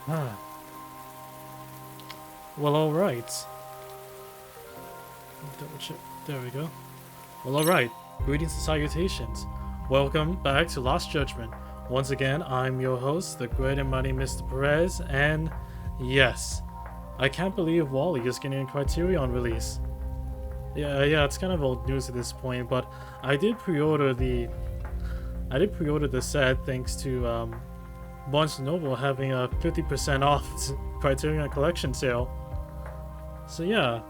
Ah, well, alright. Double check. There we go. Well, alright. Greetings and salutations. Welcome back to Lost Judgment. Once again, I'm your host, the great and mighty Mr. Perez, and yes, I can't believe Wally is getting a Criterion release. Yeah, it's kind of old news at this point, but I did pre-order the set thanks to Barnes & Noble having a 50% off Criterion Collection sale. So yeah,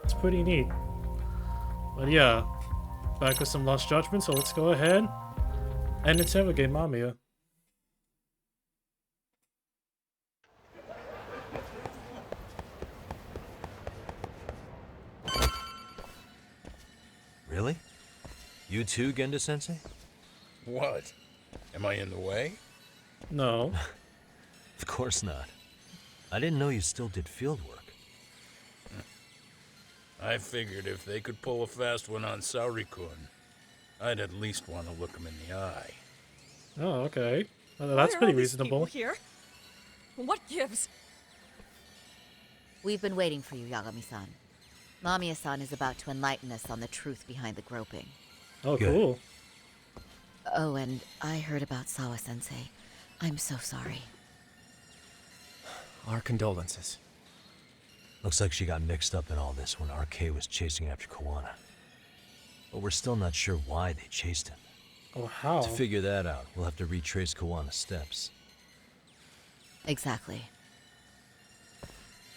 it's pretty neat. But yeah, back with some Lost Judgment, so let's go ahead and interrogate Mamiya. Really? You too, Genda-sensei? What? Am I in the way? No. Of course not. I didn't know you still did field work. I figured if they could pull a fast one on Saori-kun, I'd at least want to look him in the eye. Oh, okay. That's pretty reasonable. Here? What gives? We've been waiting for you, Yagami-san. Mamiya-san is about to enlighten us on the truth behind the groping. Oh, Good. cool. Oh, and I heard about Sawa-sensei. I'm so sorry. Our condolences. Looks like she got mixed up in all this when RK was chasing after Kuwana. But we're still not sure why they chased him. Oh, how? To figure that out, we'll have to retrace Kuwana's steps. Exactly.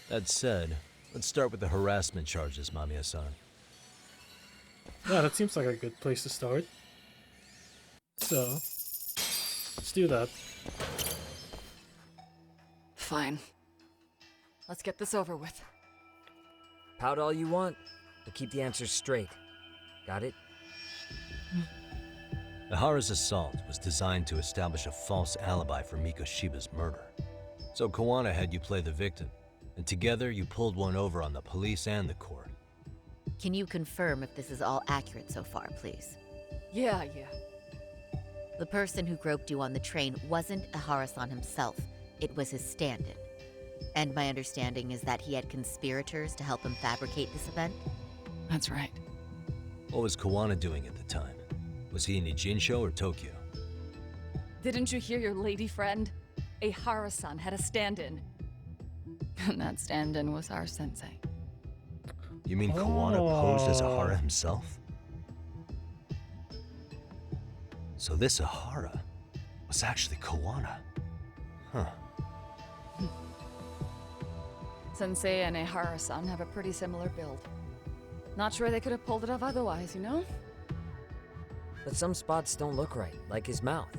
That said, let's start with the harassment charges, Mamiya-san. Yeah, that seems like a good place to start. So, let's do that. Fine. Let's get this over with. Pout all you want, but keep the answers straight. Got it? Ihara's assault was designed to establish a false alibi for Mikoshiba's murder. So Kuwana had you play the victim, and together you pulled one over on the police and the court. Can you confirm if this is all accurate so far, please? Yeah. The person who groped you on the train wasn't Ihara-san himself. It was his stand-in. And my understanding is that he had conspirators to help him fabricate this event? That's right. What was Kuwana doing at the time? Was he in Ijinsho or Tokyo? Didn't you hear your lady friend? Ihara-san had a stand-in. And that stand-in was our sensei. You mean Kuwana posed as Ihara himself? So this Ihara was actually Kuwana. Huh. Sensei and Ihara-san have a pretty similar build. Not sure they could have pulled it off otherwise, you know? But some spots don't look right, like his mouth.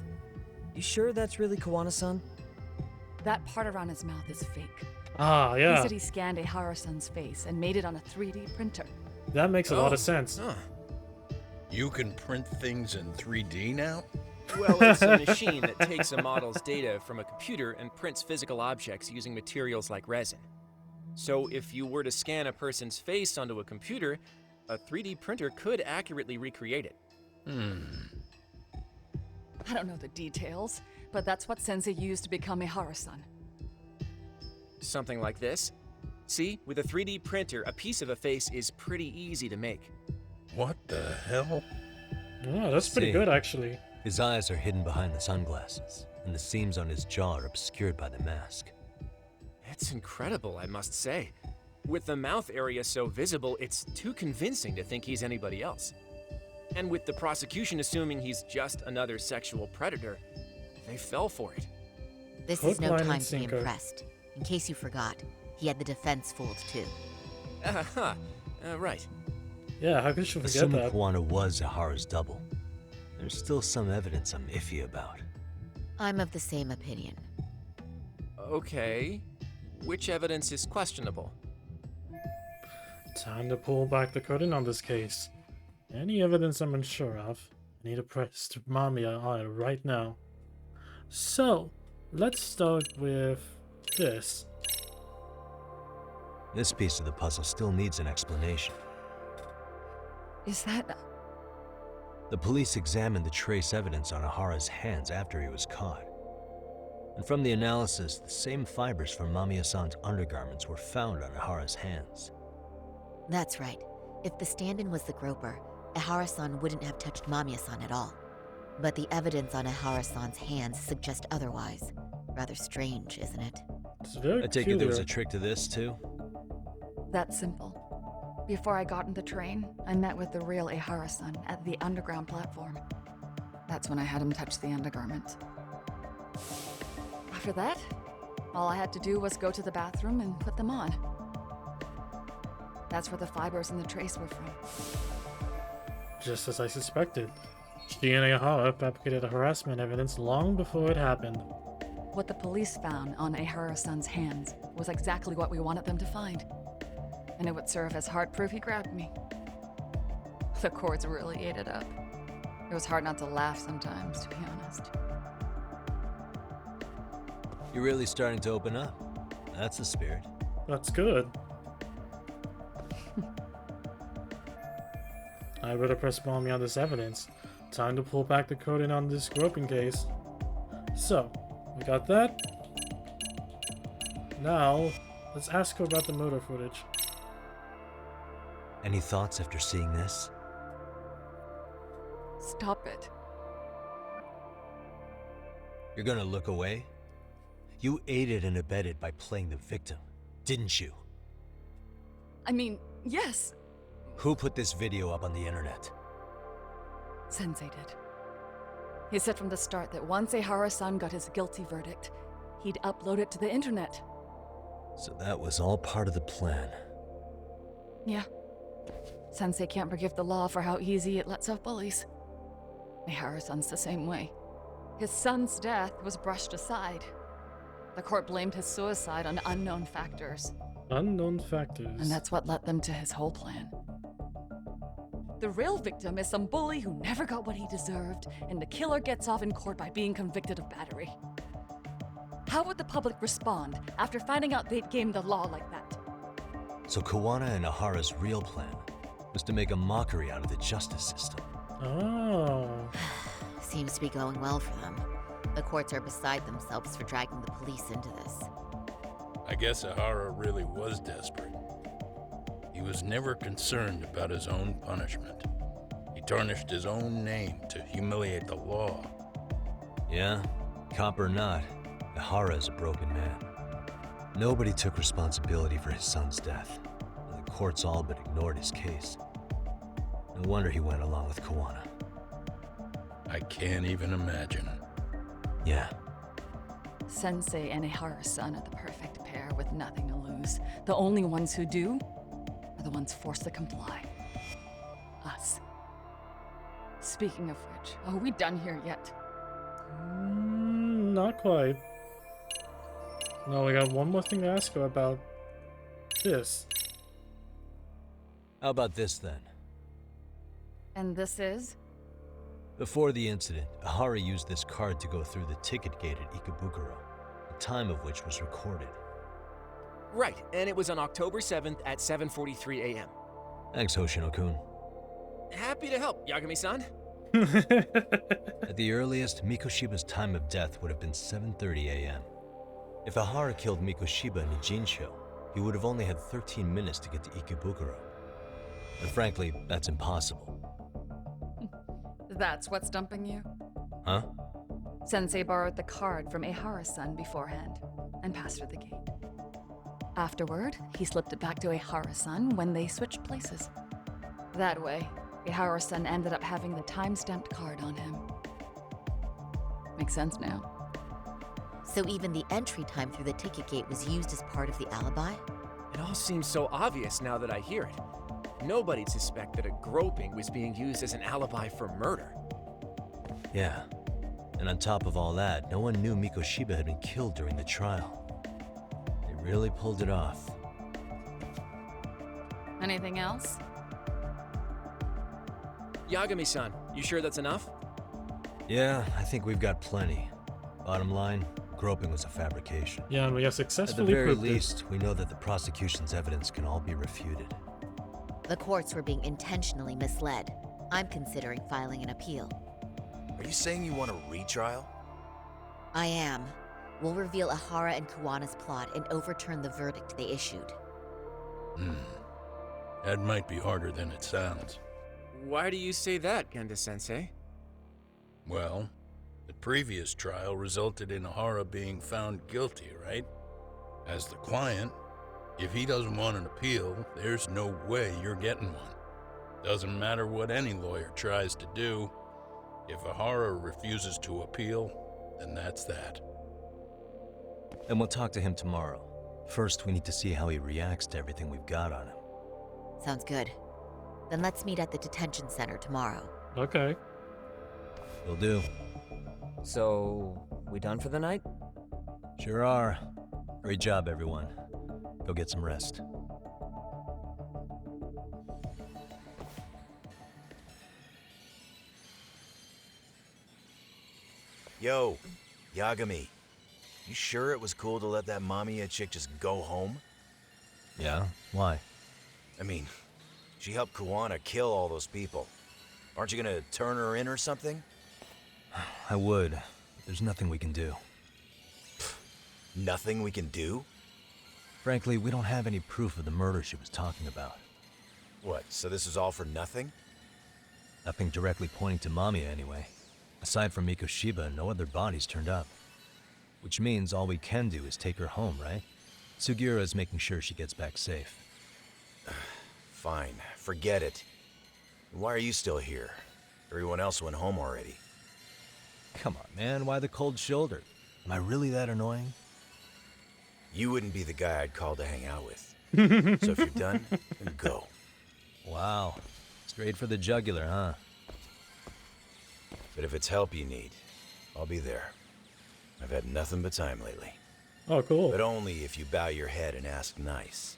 You sure that's really Kuwana-san? That part around his mouth is fake. Ah, He yeah. said he scanned Ihara-san's face and made it on a 3D printer. That makes a lot of sense. Huh. You can print things in 3D now? Well, it's a machine that takes a model's data from a computer and prints physical objects using materials like resin. So if you were to scan a person's face onto a computer, a 3D printer could accurately recreate it. I don't know the details, but that's what Sensei used to become Ihara-san. Something like this. See, with a 3D printer, a piece of a face is pretty easy to make. What the hell? Oh, that's pretty See. good, actually. His eyes are hidden behind the sunglasses, and the seams on his jaw are obscured by the mask. It's incredible, I must say. With the mouth area so visible, it's too convincing to think he's anybody else. And with the prosecution assuming he's just another sexual predator, they fell for it. This Hook, is no line, and time to be sinker. impressed. In case you forgot, he had the defense fooled too. Right. Yeah, how could you forget Assuming that? Kuwana was Ihara's double, there's still some evidence I'm iffy about. I'm of the same opinion. Okay. Which evidence is questionable? Time to pull back the curtain on this case. Any evidence I'm unsure of, I need to press to Mamiya on it right now. So, let's start with this. This piece of the puzzle still needs an explanation. Is that... The police examined the trace evidence on Ihara's hands after he was caught. And from the analysis, the same fibers from Mamiya-san's undergarments were found on Ihara's hands. That's right. If the stand-in was the groper, Ihara-san wouldn't have touched Mamiya-san at all. But the evidence on Ihara-san's hands suggests otherwise. Rather strange, isn't it? It's very I take it there was peculiar. a trick to this, too? That's simple. Before I got in the train, I met with the real Ihara-san at the underground platform. That's when I had him touch the undergarment. After that, all I had to do was go to the bathroom and put them on. That's where the fibers and the trace were from. Just as I suspected. She and Ihara fabricated the harassment evidence long before it happened. What the police found on Ihara-san's hands was exactly what we wanted them to find. And it would serve as hard proof he grabbed me. The courts really ate it up. It was hard not to laugh sometimes, to be honest. You're really starting to open up. That's the spirit. That's good. I better press mommy on this evidence. Time to pull back the curtain on this groping case. So, we got that. Now, let's ask her about the motor footage. Any thoughts after seeing this? Stop it. You're gonna look away? You aided and abetted by playing the victim, didn't you? I mean, yes, Who put this video up on the internet? Sensei did. He said from the start that once Ihara-san got his guilty verdict, he'd upload it to the internet. So that was all part of the plan. Yeah. Sensei can't forgive the law for how easy it lets off bullies. Ihara-san's the same way. His son's death was brushed aside. The court blamed his suicide on unknown factors, Unknown factors. and that's what led them to his whole plan. The real victim is some bully who never got what he deserved, and the killer gets off in court by being convicted of battery. How would the public respond after finding out they'd gamed the law like that? So Kuwana and Ihara's real plan was to make a mockery out of the justice system. Oh. Seems to be going well for them. The courts are beside themselves for dragging the police into this. I guess Ihara really was desperate. He was never concerned about his own punishment. He tarnished his own name to humiliate the law. Yeah, cop or not, Ihara is a broken man. Nobody took responsibility for his son's death, and the courts all but ignored his case. No wonder he went along with Kuwana. I can't even imagine. Yeah, Sensei and Ihara-san are the perfect pair with nothing to lose. The only ones who do are the ones forced to comply. Us. Speaking of which, are we done here yet? Not quite. No, we got one more thing to ask her about. This. how about this then? And this is? Before the incident, Ihara used this card to go through the ticket gate at Ikebukuro, the time of which was recorded. Right, and it was on October 7th at 7:43 a.m. Thanks, Hoshino-kun. Happy to help, Yagami-san. At the earliest, Mikoshiba's time of death would have been 7:30 a.m. If Ihara killed Mikoshiba in Jinsho, he would have only had 13 minutes to get to Ikebukuro. And frankly, that's impossible. That's what's dumping you? Huh? Sensei borrowed the card from Ihara-san beforehand and passed her the gate. Afterward, he slipped it back to Ihara-san when they switched places. That way, Ihara-san ended up having the time-stamped card on him. Makes sense now. So even the entry time through the ticket gate was used as part of the alibi? It all seems so obvious now that I hear it. Nobody'd suspect that a groping was being used as an alibi for murder. Yeah. And on top of all that, no one knew Mikoshiba had been killed during the trial. They really pulled it off. Anything else? Yagami-san, you sure that's enough? Yeah, I think we've got plenty. Bottom line, groping was a fabrication. Yeah, and we have At the successfully very proved it. least, we know that the prosecution's evidence can all be refuted. The courts were being intentionally misled. I'm considering filing an appeal. Are you saying you want a retrial? I am. We'll reveal Ahara and Kuwana's plot and overturn the verdict they issued. That might be harder than it sounds. Why do you say that, Genda-sensei? Well, the previous trial resulted in Ahara being found guilty, right? As the client, if he doesn't want an appeal, there's no way you're getting one. Doesn't matter what any lawyer tries to do. If Ahara refuses to appeal, then that's that. And we'll talk to him tomorrow. First, we need to see how he reacts to everything we've got on him. Sounds good. Then let's meet at the detention center tomorrow. Okay. Will do. So, we done for the night? Sure are. Great job, everyone. Go get some rest. Yo, Yagami. You sure it was cool to let that Mamiya chick just go home? Yeah? Why? I mean, she helped Kuwana kill all those people. Aren't you gonna turn her in or something? I would. There's nothing we can do. Nothing we can do? Frankly, we don't have any proof of the murder she was talking about. What, so this is all for nothing? Nothing directly pointing to Mamiya, anyway. Aside from Mikoshiba, no other bodies turned up. Which means all we can do is take her home, right? Sugiura is making sure she gets back safe. Fine, forget it. Why are you still here? Everyone else went home already. Come on, man, why the cold shoulder? Am I really that annoying? You wouldn't be the guy I'd call to hang out with. So if you're done, then go. Wow. Straight for the jugular, huh? But if it's help you need, I'll be there. I've had nothing but time lately. Oh, cool. But only if you bow your head and ask nice.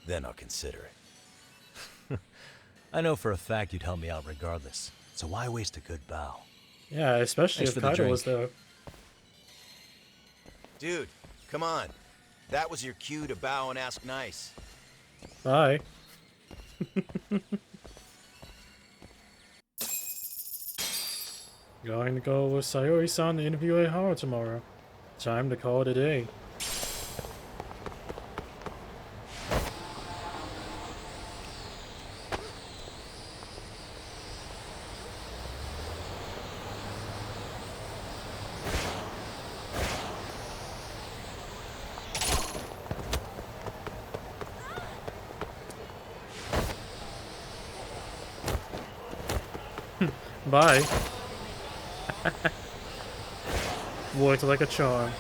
Then I'll consider it. I know for a fact you'd help me out regardless, so why waste a good bow? Yeah, especially Thanks if for the Kaido was drink. there. Dude, come on. That was your cue to bow and ask nice. Bye. Going to go with Sayori-san to interview Ahara tomorrow. Time to call it a day. Bye. Worked like a charm.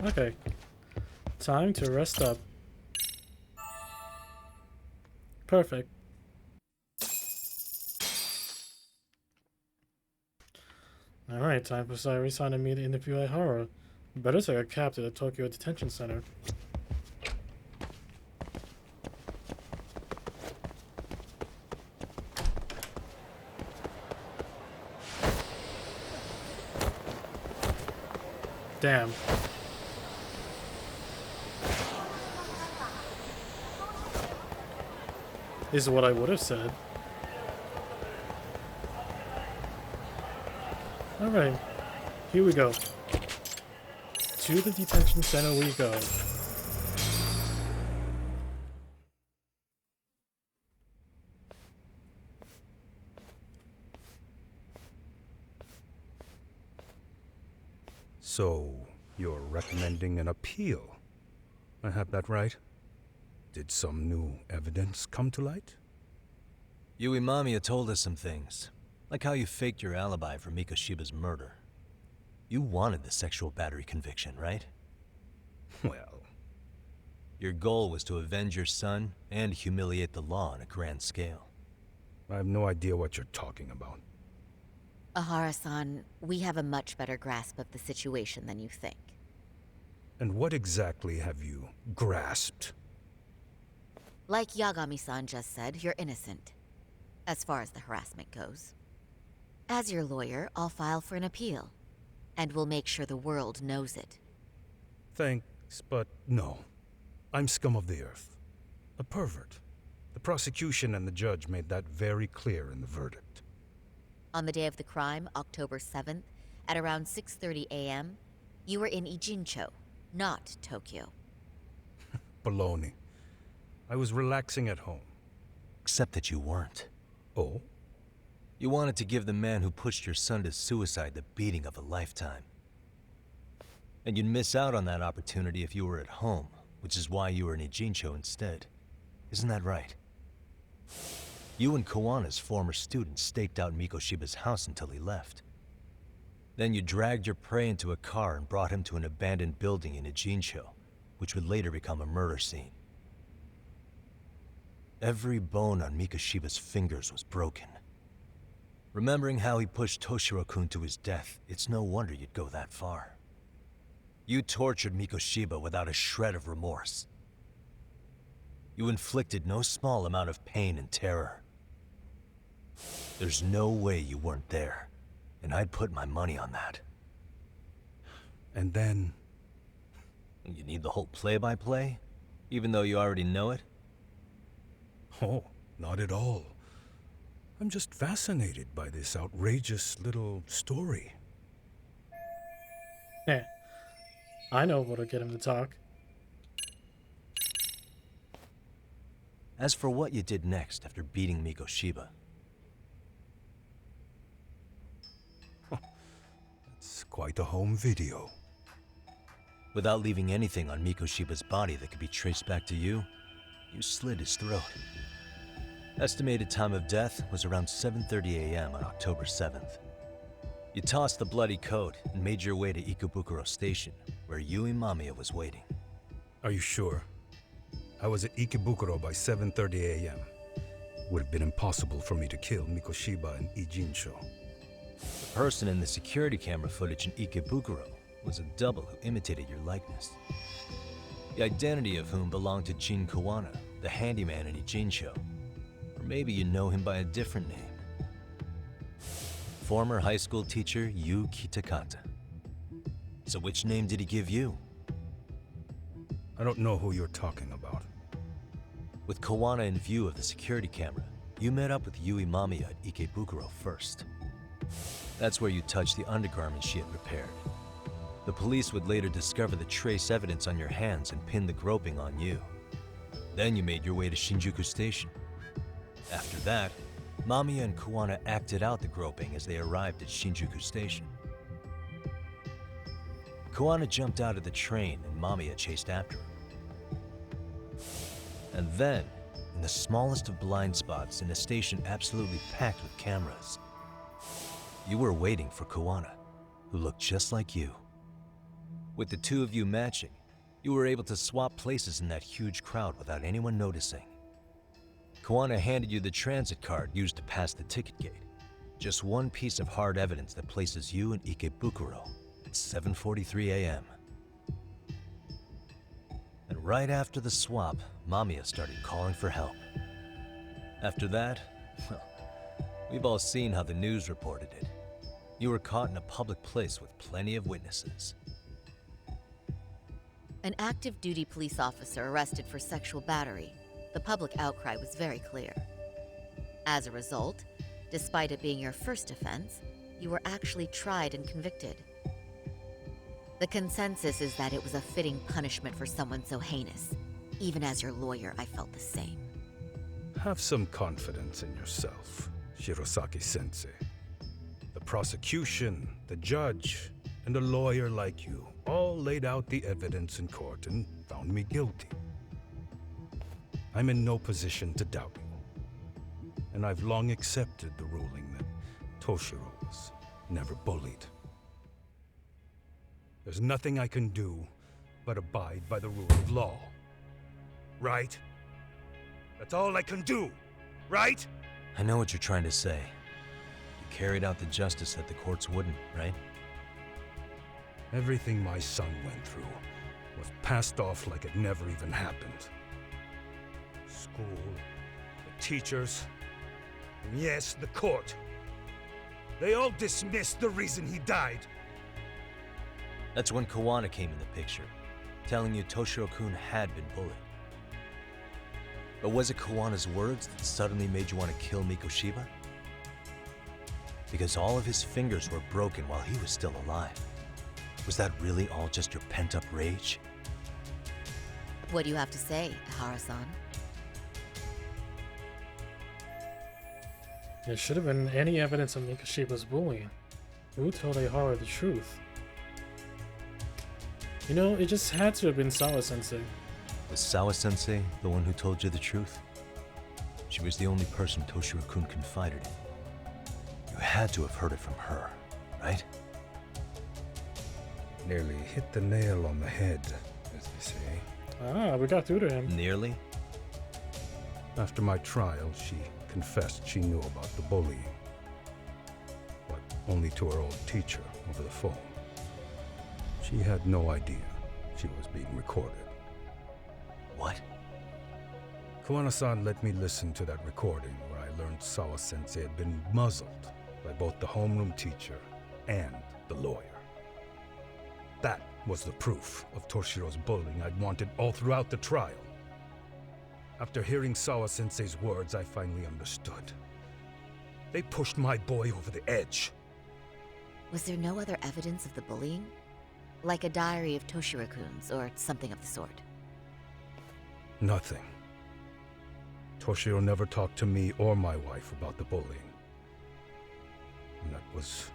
Okay. Time to rest up. Perfect. Alright, time for Sayori-san and me to interview Ahara. Better take a cab to the Tokyo Detention Center. Damn. Is what I would have said. Alright, here we go. To the detention center we go. So, you're recommending an appeal? I have that right? Did some new evidence come to light? Yui Mamiya told us some things, like how you faked your alibi for Mikoshiba's murder. You wanted the sexual battery conviction, right? Well, Your goal was to avenge your son and humiliate the law on a grand scale. I have no idea what you're talking about. Ahara-san, we have a much better grasp of the situation than you think. And what exactly have you grasped? Like Yagami-san just said, you're innocent. as far as the harassment goes. As your lawyer, I'll file for an appeal, and we'll make sure the world knows it. Thanks, but no. I'm scum of the earth. A pervert. The prosecution and the judge made that very clear in the verdict. On the day of the crime, October 7th, at around 6:30 a.m., you were in Ijincho, not Tokyo. Baloney. I was relaxing at home. Except that you weren't. Oh? You wanted to give the man who pushed your son to suicide the beating of a lifetime. And you'd miss out on that opportunity if you were at home, which is why you were in Ijincho instead. Isn't that right? You and Kuwana's former student staked out Mikoshiba's house until he left. Then you dragged your prey into a car and brought him to an abandoned building in Ijincho, which would later become a murder scene. Every bone on Mikoshiba's fingers was broken. Remembering how he pushed Toshiro-kun to his death, it's no wonder you'd go that far. You tortured Mikoshiba without a shred of remorse. You inflicted no small amount of pain and terror. There's no way you weren't there, and I'd put my money on that. And then... You need the whole play-by-play, even though you already know it? Oh, not at all. I'm just fascinated by this outrageous little story. Yeah, I know what'll get him to talk. As for what you did next after beating Mikoshiba, It's quite a home video. without leaving anything on Mikoshiba's body that could be traced back to you, you slit his throat. Estimated time of death was around 7:30 a.m. on October 7th. You tossed the bloody coat and made your way to Ikebukuro Station, where Yui Mamiya was waiting. Are you sure? I was at Ikebukuro by 7:30 a.m. Would have been impossible for me to kill Mikoshiba and Ijincho. The person in the security camera footage in Ikebukuro was a double who imitated your likeness. The identity of whom belonged to Jin Kuwana, the handyman in Ijincho. Or maybe you know him by a different name. Former high school teacher Yu Kitakata. So which name did he give you? I don't know who you're talking about. With Kuwana in view of the security camera, you met up with Yui Mamiya at Ikebukuro first. That's where you touched the undergarments she had repaired. The police would later discover the trace evidence on your hands and pin the groping on you. Then you made your way to Shinjuku Station. After that, Mamiya and Kuwana acted out the groping as they arrived at Shinjuku Station. Kuwana jumped out of the train and Mamiya chased after him. And then, in the smallest of blind spots in a station absolutely packed with cameras, you were waiting for Kuwana, who looked just like you. With the two of you matching, you were able to swap places in that huge crowd without anyone noticing. Kuwana handed you the transit card used to pass the ticket gate. Just one piece of hard evidence that places you in Ikebukuro at 7:43 a.m. And right after the swap, Mamiya started calling for help. After that, well, we've all seen how the news reported it. You were caught in a public place with plenty of witnesses. An active duty police officer arrested for sexual battery. The public outcry was very clear. As a result, despite it being your first offense, you were actually tried and convicted. The consensus is that it was a fitting punishment for someone so heinous. Even as your lawyer, I felt the same. Have some confidence in yourself, Shirosaki-sensei. The prosecution, the judge, and a lawyer like you all laid out the evidence in court and found me guilty. I'm in no position to doubt you. And I've long accepted the ruling that Toshiro was never bullied. There's nothing I can do but abide by the rule of law. Right? That's all I can do, right? I know what you're trying to say. You carried out the justice that the courts wouldn't, right? Everything my son went through was passed off like it never even happened. School, the teachers, And yes, the court. They all dismissed the reason he died. That's when Kuwana came in the picture, telling you Toshiro-kun had been bullied. But was it Kuwana's words that suddenly made you want to kill Mikoshiba? Because all of his fingers were broken while he was still alive. Was that really all just your pent-up rage? What do you have to say, Ihara-san? There should have been any evidence of Mikoshiba's bullying. Who told Ihara the truth? You know, it just had to have been Sawa-sensei. Was Sawa-sensei the one who told you the truth? She was the only person Toshiro-kun confided in. You had to have heard it from her, right? Nearly hit the nail on the head, as they say. Ah, we got through to him. Nearly? After my trial, she confessed she knew about the bullying. But only to her old teacher over the phone. She had no idea she was being recorded. What? Kuwana-san let me listen to that recording where I learned Sawa-sensei had been muzzled by both the homeroom teacher and the lawyer. That was the proof of Toshiro's bullying I'd wanted all throughout the trial. After hearing Sawa-sensei's words, I finally understood. They pushed my boy over the edge. Was there no other evidence of the bullying? Like a diary of Toshiro-kun's or something of the sort? Nothing. Toshiro never talked to me or my wife about the bullying. And that was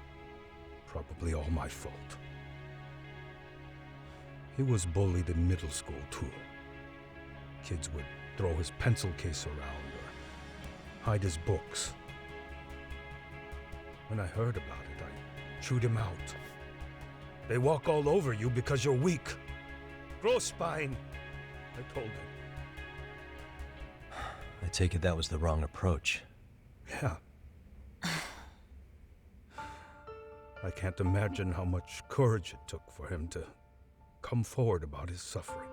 probably all my fault. He was bullied in middle school, too. Kids would throw his pencil case around or hide his books. When I heard about it, I chewed him out. They walk all over you because you're weak. Grow spine, I told him. I take it that was the wrong approach. Yeah. I can't imagine how much courage it took for him to come forward about his suffering.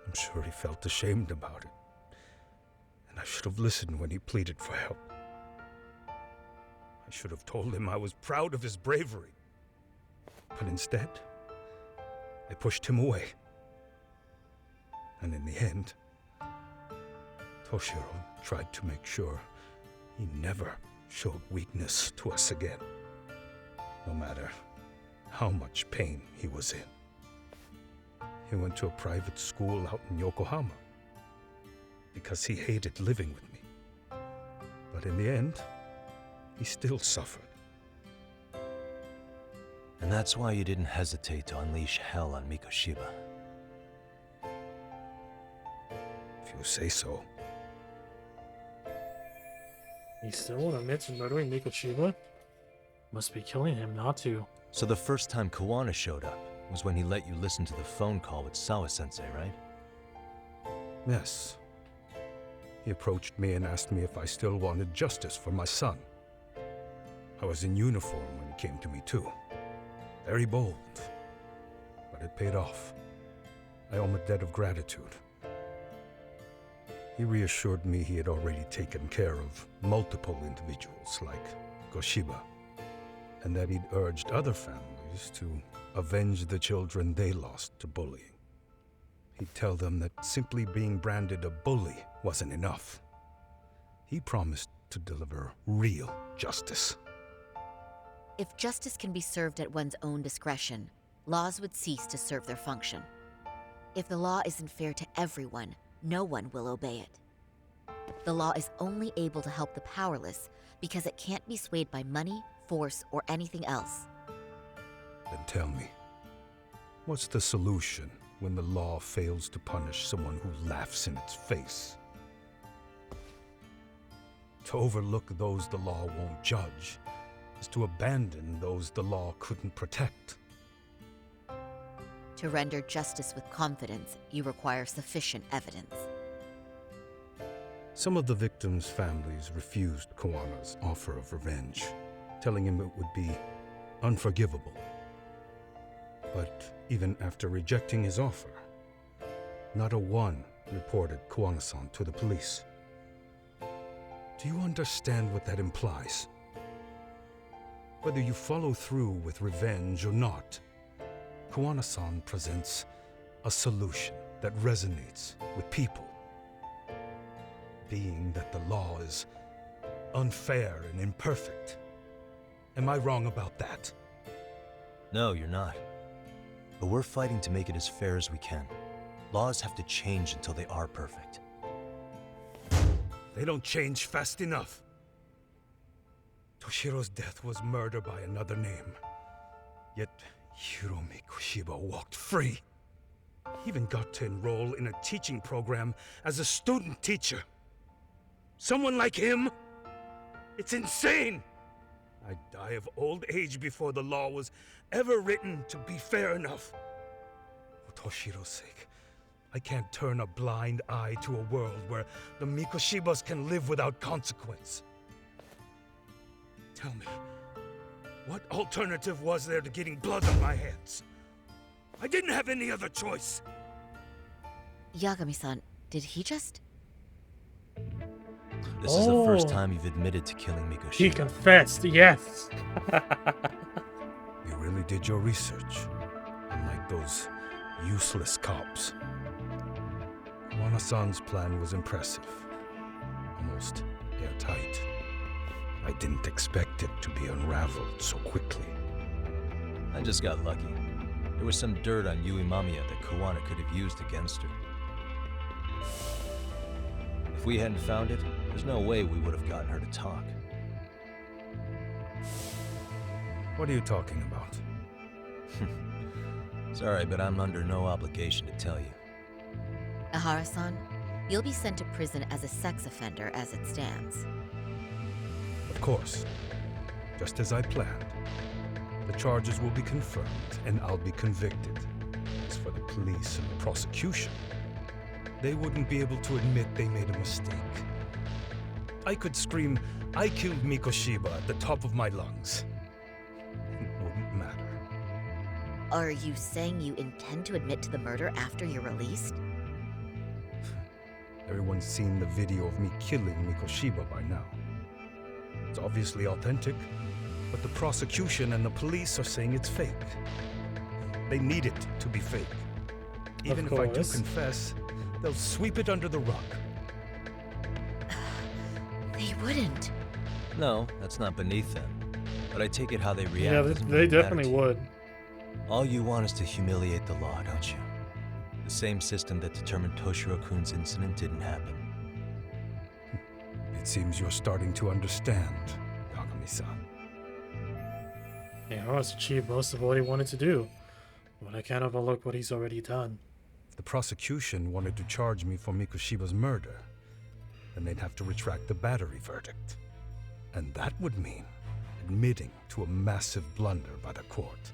I'm sure he felt ashamed about it. And I should have listened when he pleaded for help. I should have told him I was proud of his bravery. But instead, I pushed him away. And in the end, Toshiro tried to make sure he never showed weakness to us again, no matter how much pain he was in. He went to a private school out in Yokohama because he hated living with me. But in the end, he still suffered. And that's why you didn't hesitate to unleash hell on Mikoshiba. If you say so. He still won't admit to murdering Mikoshiba? Must be killing him not to. So the first time Kuwana showed up was when he let you listen to the phone call with Sawa-sensei, right? Yes. He approached me and asked me if I still wanted justice for my son. I was in uniform when he came to me too. Very bold, but it paid off. I owe him a debt of gratitude. He reassured me he had already taken care of multiple individuals like Goshiba, and that he'd urged other families to avenge the children they lost to bullying. He'd tell them that simply being branded a bully wasn't enough. He promised to deliver real justice. If justice can be served at one's own discretion, laws would cease to serve their function. If the law isn't fair to everyone, no one will obey it. The law is only able to help the powerless because it can't be swayed by money, force, or anything else. Then tell me, what's the solution when the law fails to punish someone who laughs in its face? To overlook those the law won't judge is to abandon those the law couldn't protect. To render justice with confidence, you require sufficient evidence. Some of the victims' families refused Kuwana's offer of revenge, telling him it would be unforgivable. But even after rejecting his offer, not a one reported Kuwana-san to the police. Do you understand what that implies? Whether you follow through with revenge or not, Kuwana-san presents a solution that resonates with people. Being that the law is unfair and imperfect. Am I wrong about that? No, you're not. But we're fighting to make it as fair as we can. Laws have to change until they are perfect. They don't change fast enough. Toshiro's death was murder by another name. Yet Hiromi Kushiba walked free. He even got to enroll in a teaching program as a student teacher. Someone like him? It's insane! I'd die of old age before the law was ever written to be fair enough. For Toshiro's sake, I can't turn a blind eye to a world where the Mikoshibas can live without consequence. Tell me, what alternative was there to getting blood on my hands? I didn't have any other choice. Yagami-san, did he just... This is the first Oh. time you've admitted to killing Mikoshima. He confessed, yes. You really did your research, unlike those useless cops. Kuwana-san's plan was impressive, almost airtight. I didn't expect it to be unraveled so quickly. I just got lucky. There was some dirt on Yui Mamiya that Kuwana could have used against her. If we hadn't found it, there's no way we would have gotten her to talk. What are you talking about? Sorry, but I'm under no obligation to tell you. Ahara-san, you'll be sent to prison as a sex offender as it stands. Of course, just as I planned. The charges will be confirmed, and I'll be convicted. As for the police and the prosecution, they wouldn't be able to admit they made a mistake. I could scream, "I killed Mikoshiba" at the top of my lungs. It wouldn't matter. Are you saying you intend to admit to the murder after you're released? Everyone's seen the video of me killing Mikoshiba by now. It's obviously authentic, but the prosecution and the police are saying it's fake. They need it to be fake. Even if I do course. confess, they'll sweep it under the rug. They wouldn't. No, that's not beneath them. But I take it how they react. Yeah, doesn't they really matter definitely to you. would. All you want is to humiliate the law, don't you? The same system that determined Toshiro-kun's incident didn't happen. It seems you're starting to understand, Yagami-san. He's achieved most of what he wanted to do, but I can't overlook what he's already done. If the prosecution wanted to charge me for Mikoshiba's murder, then they'd have to retract the battery verdict. And that would mean admitting to a massive blunder by the court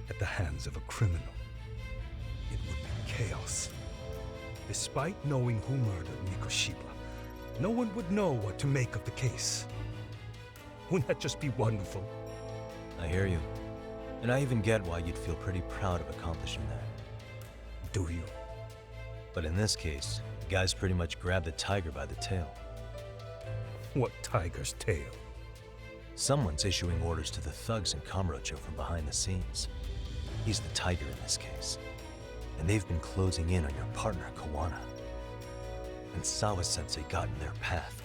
at the hands of a criminal. It would be chaos. Despite knowing who murdered Mikoshiba, no one would know what to make of the case. Wouldn't that just be wonderful? I hear you. And I even get why you'd feel pretty proud of accomplishing that. Do you? But in this case, the guys pretty much grabbed the tiger by the tail. What tiger's tail? Someone's issuing orders to the thugs in Kamurocho from behind the scenes. He's the tiger in this case. And they've been closing in on your partner, Kuwana. And Sawa-sensei got in their path.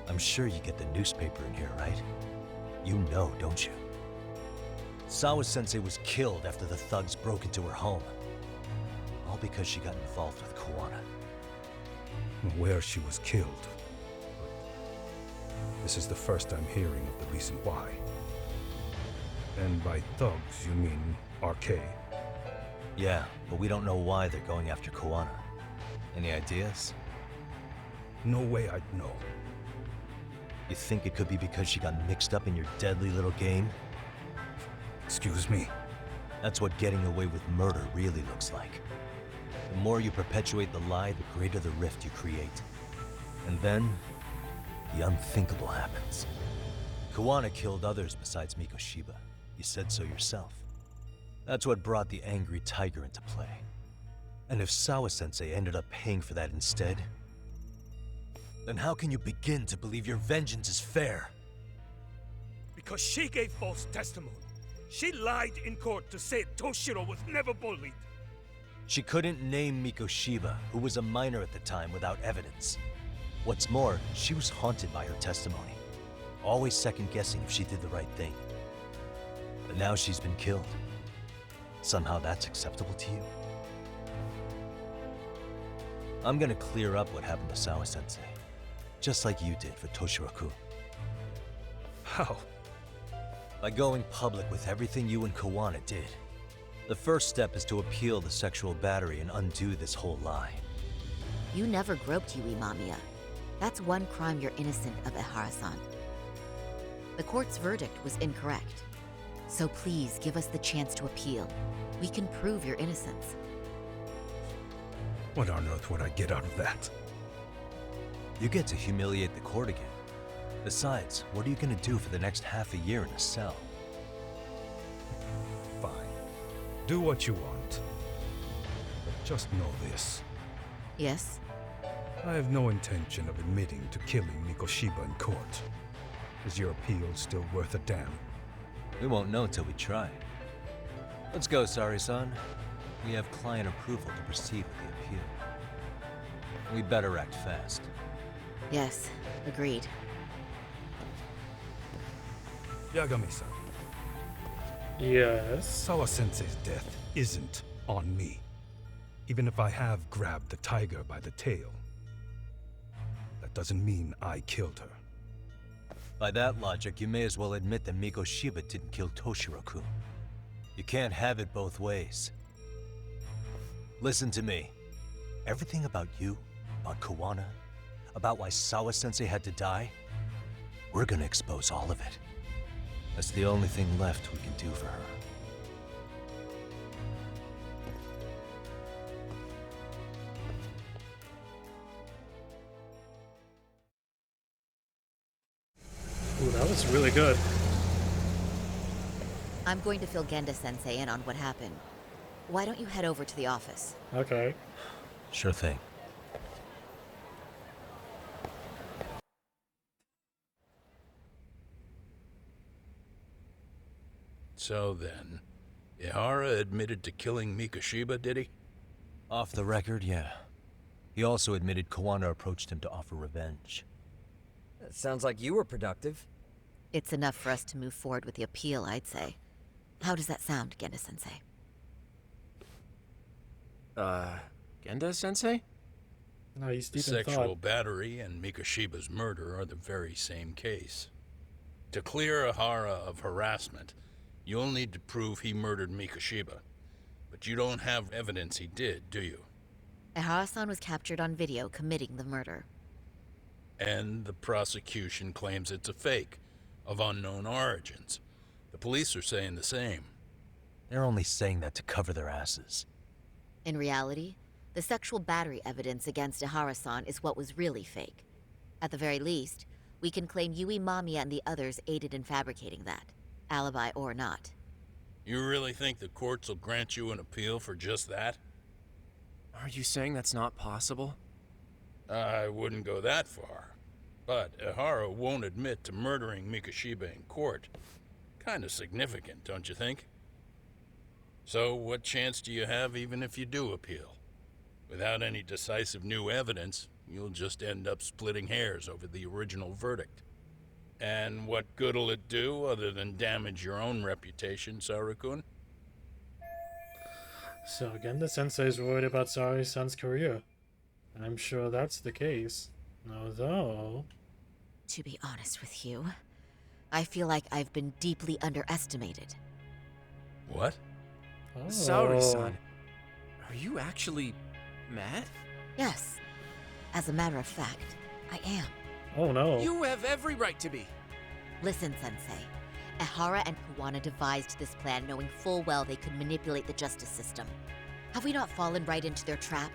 I'm sure you get the newspaper in here, right? You know, don't you? Sawa-sensei was killed after the thugs broke into her home. All because she got involved with Kuwana. Where she was killed. This is the first I'm hearing of the reason why. And by thugs, you mean RK? Yeah, but we don't know why they're going after Kuwana. Any ideas? No way I'd know. You think it could be because she got mixed up in your deadly little game? Excuse me? That's what getting away with murder really looks like. The more you perpetuate the lie, the greater the rift you create. And then, the unthinkable happens. Kuwana killed others besides Mikoshiba. You said so yourself. That's what brought the angry tiger into play. And if Sawa-sensei ended up paying for that instead, Then how can you begin to believe your vengeance is fair? Because she gave false testimony. She lied in court to say Toshiro was never bullied. She couldn't name Mikoshiba, who was a minor at the time, without evidence. What's more, she was haunted by her testimony, always second-guessing if she did the right thing. But now she's been killed. Somehow that's acceptable to you? I'm gonna clear up what happened to Sawa-sensei, just like you did for Toshiro-kun. How? By going public with everything you and Kuwana did. The first step is to appeal the sexual battery and undo this whole lie. You never groped Yui Mamiya. That's one crime you're innocent of, Ehara-san. The court's verdict was incorrect. So please give us the chance to appeal. We can prove your innocence. What on earth would I get out of that? You get to humiliate the court again. Besides, what are you gonna do for the next half a year in a cell? Fine. Do what you want. But just know this. Yes? I have no intention of admitting to killing Mikoshiba in court. Is your appeal still worth a damn? We won't know till we try. Let's go, Sari-san. We have client approval to proceed with the appeal. We better act fast. Yes, agreed. Yagami-san, Yes. Sawa-sensei's death isn't on me. Even if I have grabbed the tiger by the tail, that doesn't mean I killed her. By that logic, you may as well admit that Mikoshiba didn't kill Toshiro-kun. You can't have it both ways. Listen to me. Everything about you, about Kuwana, about why Sawa-sensei had to die, we're gonna expose all of it. That's the only thing left we can do for her. Ooh, that was really good. I'm going to fill Genda-sensei in on what happened. Why don't you head over to the office? Okay. Sure thing. So then, Ihara admitted to killing Mikoshiba, did he? Off the record, yeah. He also admitted Kuwana approached him to offer revenge. That sounds like you were productive. It's enough for us to move forward with the appeal, I'd say. How does that sound, Genda-sensei? Genda-sensei? No, he's deep in Sexual thought. battery and Mikoshiba's murder are the very same case. To clear Ihara of harassment, you'll need to prove he murdered Mikoshiba. But you don't have evidence he did, do you? Ehara-san was captured on video committing the murder. And the prosecution claims it's a fake, of unknown origins. The police are saying the same. They're only saying that to cover their asses. In reality, the sexual battery evidence against Ehara-san is what was really fake. At the very least, we can claim Yui Mamiya and the others aided in fabricating that, alibi or not. You really think the courts will grant you an appeal for just that? Are you saying that's not possible? I wouldn't go that far. But Ihara won't admit to murdering Mikoshiba in court. Kinda significant, don't you think? So what chance do you have even if you do appeal? Without any decisive new evidence, you'll just end up splitting hairs over the original verdict. And what good'll it do other than damage your own reputation, Saru-kun? So again, the sensei's worried about Sari-san's career. I'm sure that's the case. Although... To be honest with you, I feel like I've been deeply underestimated. What? Oh. Saori-san, are you actually mad? Yes. As a matter of fact, I am. Oh no. You have every right to be. Listen, Sensei. Ihara and Kuwana devised this plan knowing full well they could manipulate the justice system. Have we not fallen right into their trap?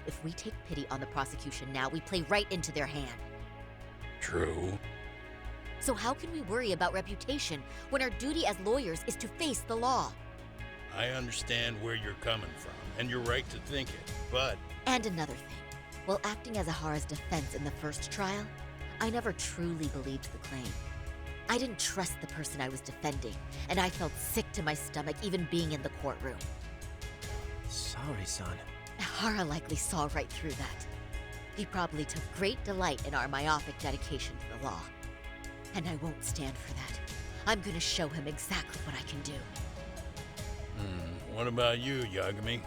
If we take pity on the prosecution now, we play right into their hand. True. So how can we worry about reputation when our duty as lawyers is to face the law? I understand where you're coming from, and you're right to think it, but... And another thing. While acting as Ahara's defense in the first trial, I never truly believed the claim. I didn't trust the person I was defending, and I felt sick to my stomach even being in the courtroom. Sorry, son. Ahara likely saw right through that. He probably took great delight in our myopic dedication to the law. And I won't stand for that. I'm gonna show him exactly what I can do. What about you, Yagami?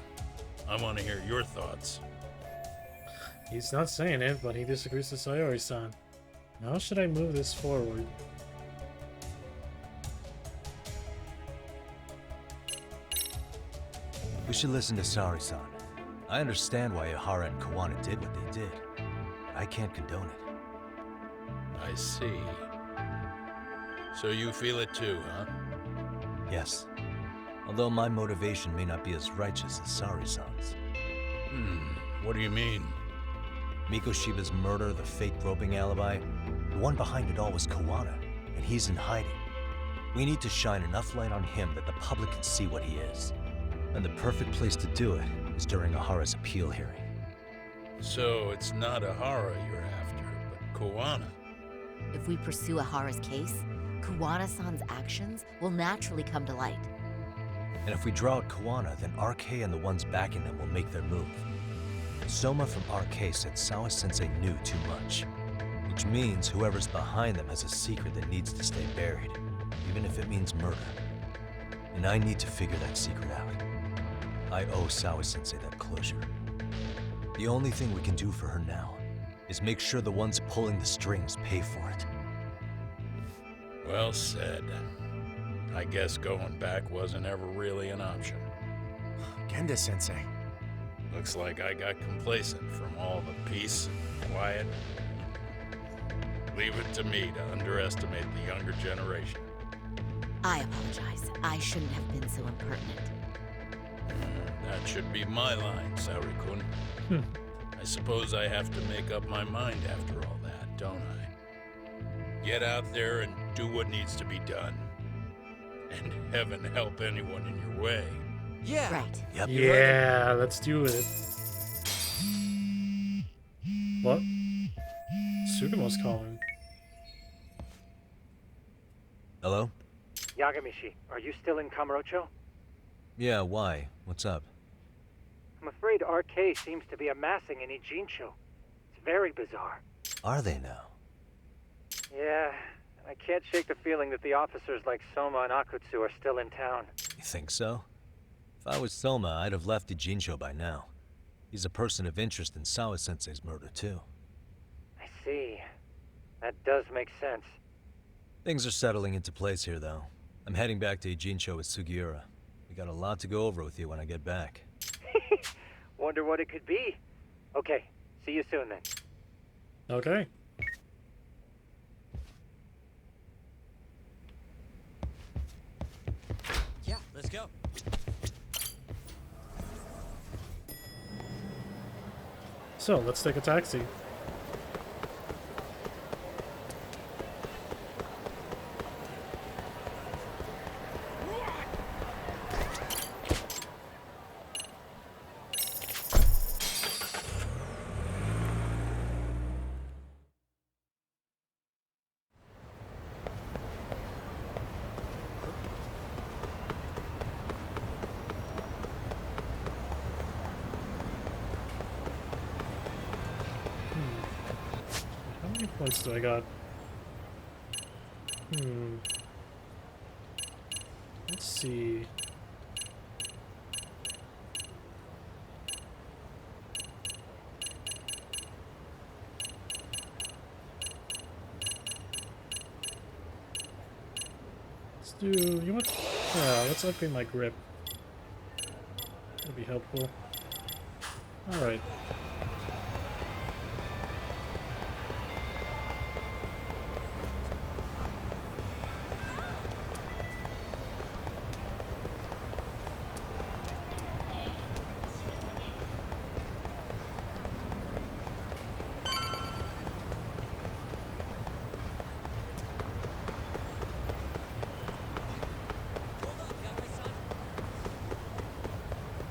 I want to hear your thoughts. He's not saying it, but he disagrees with Sayori-san. How should I move this forward? We should listen to Sayori-san. I understand why Ahara and Kuwana did what they did. But I can't condone it. I see. So you feel it too, huh? Yes. Although my motivation may not be as righteous as Sayori-san's. What do you mean? Mikoshiba's murder, the fake groping alibi, the one behind it all was Kuwana, and he's in hiding. We need to shine enough light on him that the public can see what he is. And the perfect place to do it is during Ahara's appeal hearing. So it's not Ahara you're after, but Kuwana. If we pursue Ahara's case, Kuwana-san's actions will naturally come to light. And if we draw out Kuwana, then RK and the ones backing them will make their move. Soma from RK said Sawa-sensei knew too much, which means whoever's behind them has a secret that needs to stay buried, even if it means murder. And I need to figure that secret out. I owe Sawa-sensei that closure. The only thing we can do for her now is make sure the ones pulling the strings pay for it. Well said. I guess going back wasn't ever really an option. Genda-sensei. Looks like I got complacent from all the peace and quiet. Leave it to me to underestimate the younger generation. I apologize. I shouldn't have been so impertinent. That should be my line, Saori-kun. I suppose I have to make up my mind after all that, don't I? Get out there and do what needs to be done. And heaven help anyone in your way. Yeah. Right. Yep. Yeah, let's do it. What? Tsukumo's calling. Hello? Yagami-shi, are you still in Kamurocho? Yeah, why? What's up? I'm afraid RK seems to be amassing in Ijincho. It's very bizarre. Are they now? Yeah, I can't shake the feeling that the officers like Soma and Akutsu are still in town. You think so? If I was Soma, I'd have left Ijincho by now. He's a person of interest in Sawa-sensei's murder, too. I see. That does make sense. Things are settling into place here, though. I'm heading back to Ijincho with Sugiura. We got a lot to go over with you when I get back. Wonder what it could be. Okay, see you soon then. Okay. Yeah, let's go. So, let's take a taxi. How many points do I got? Let's see. Let's do, you want, yeah, let's upgrade my grip. That'd be helpful. Alright.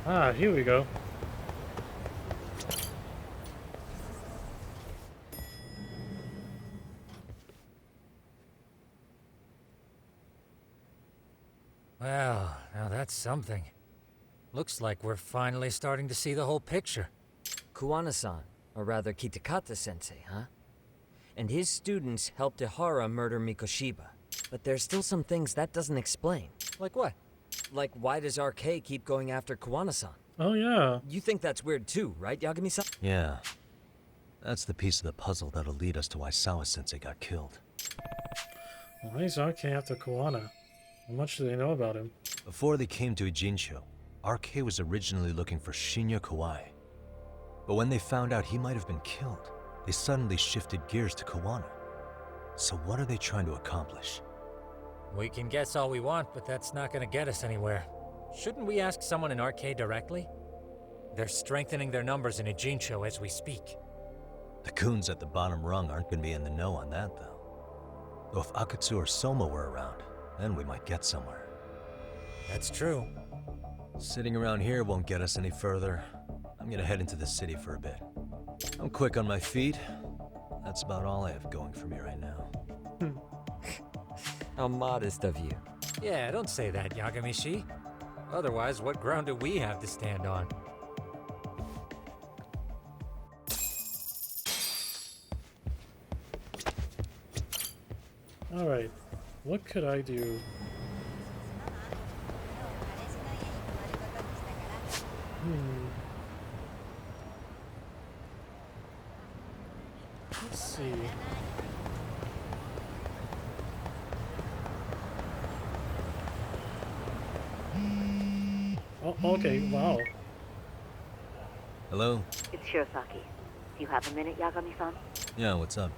Ah, here we go. Well, now that's something. Looks like we're finally starting to see the whole picture. Kuwana-san, or rather Kitakata-sensei, huh? And his students helped Ihara murder Mikoshiba. But there's still some things that doesn't explain. Like what? Like, why does RK keep going after Kuwana-san? Oh, yeah. You think that's weird too, right, Yagami-san? Yeah. That's the piece of the puzzle that'll lead us to why Sawa-sensei got killed. Why is RK after Kuwana? How much do they know about him? Before they came to Ijincho, RK was originally looking for Shinya Kawai. But when they found out he might have been killed, they suddenly shifted gears to Kuwana. So what are they trying to accomplish? We can guess all we want, but that's not gonna get us anywhere. Shouldn't we ask someone in RK directly? They're strengthening their numbers in Ijincho as we speak. The goons at the bottom rung aren't going to be in the know on that, though. Though if Akatsu or Soma were around, then we might get somewhere. That's true. Sitting around here won't get us any further. I'm gonna head into the city for a bit. I'm quick on my feet. That's about all I have going for me right now. How modest of you. Yeah, don't say that, Yagami-shi. Otherwise, what ground do we have to stand on? Alright, what could I do? Let's see. Oh, okay, wow. Hello? It's Shirosaki. Do you have a minute, Yagami-san? Yeah, what's up?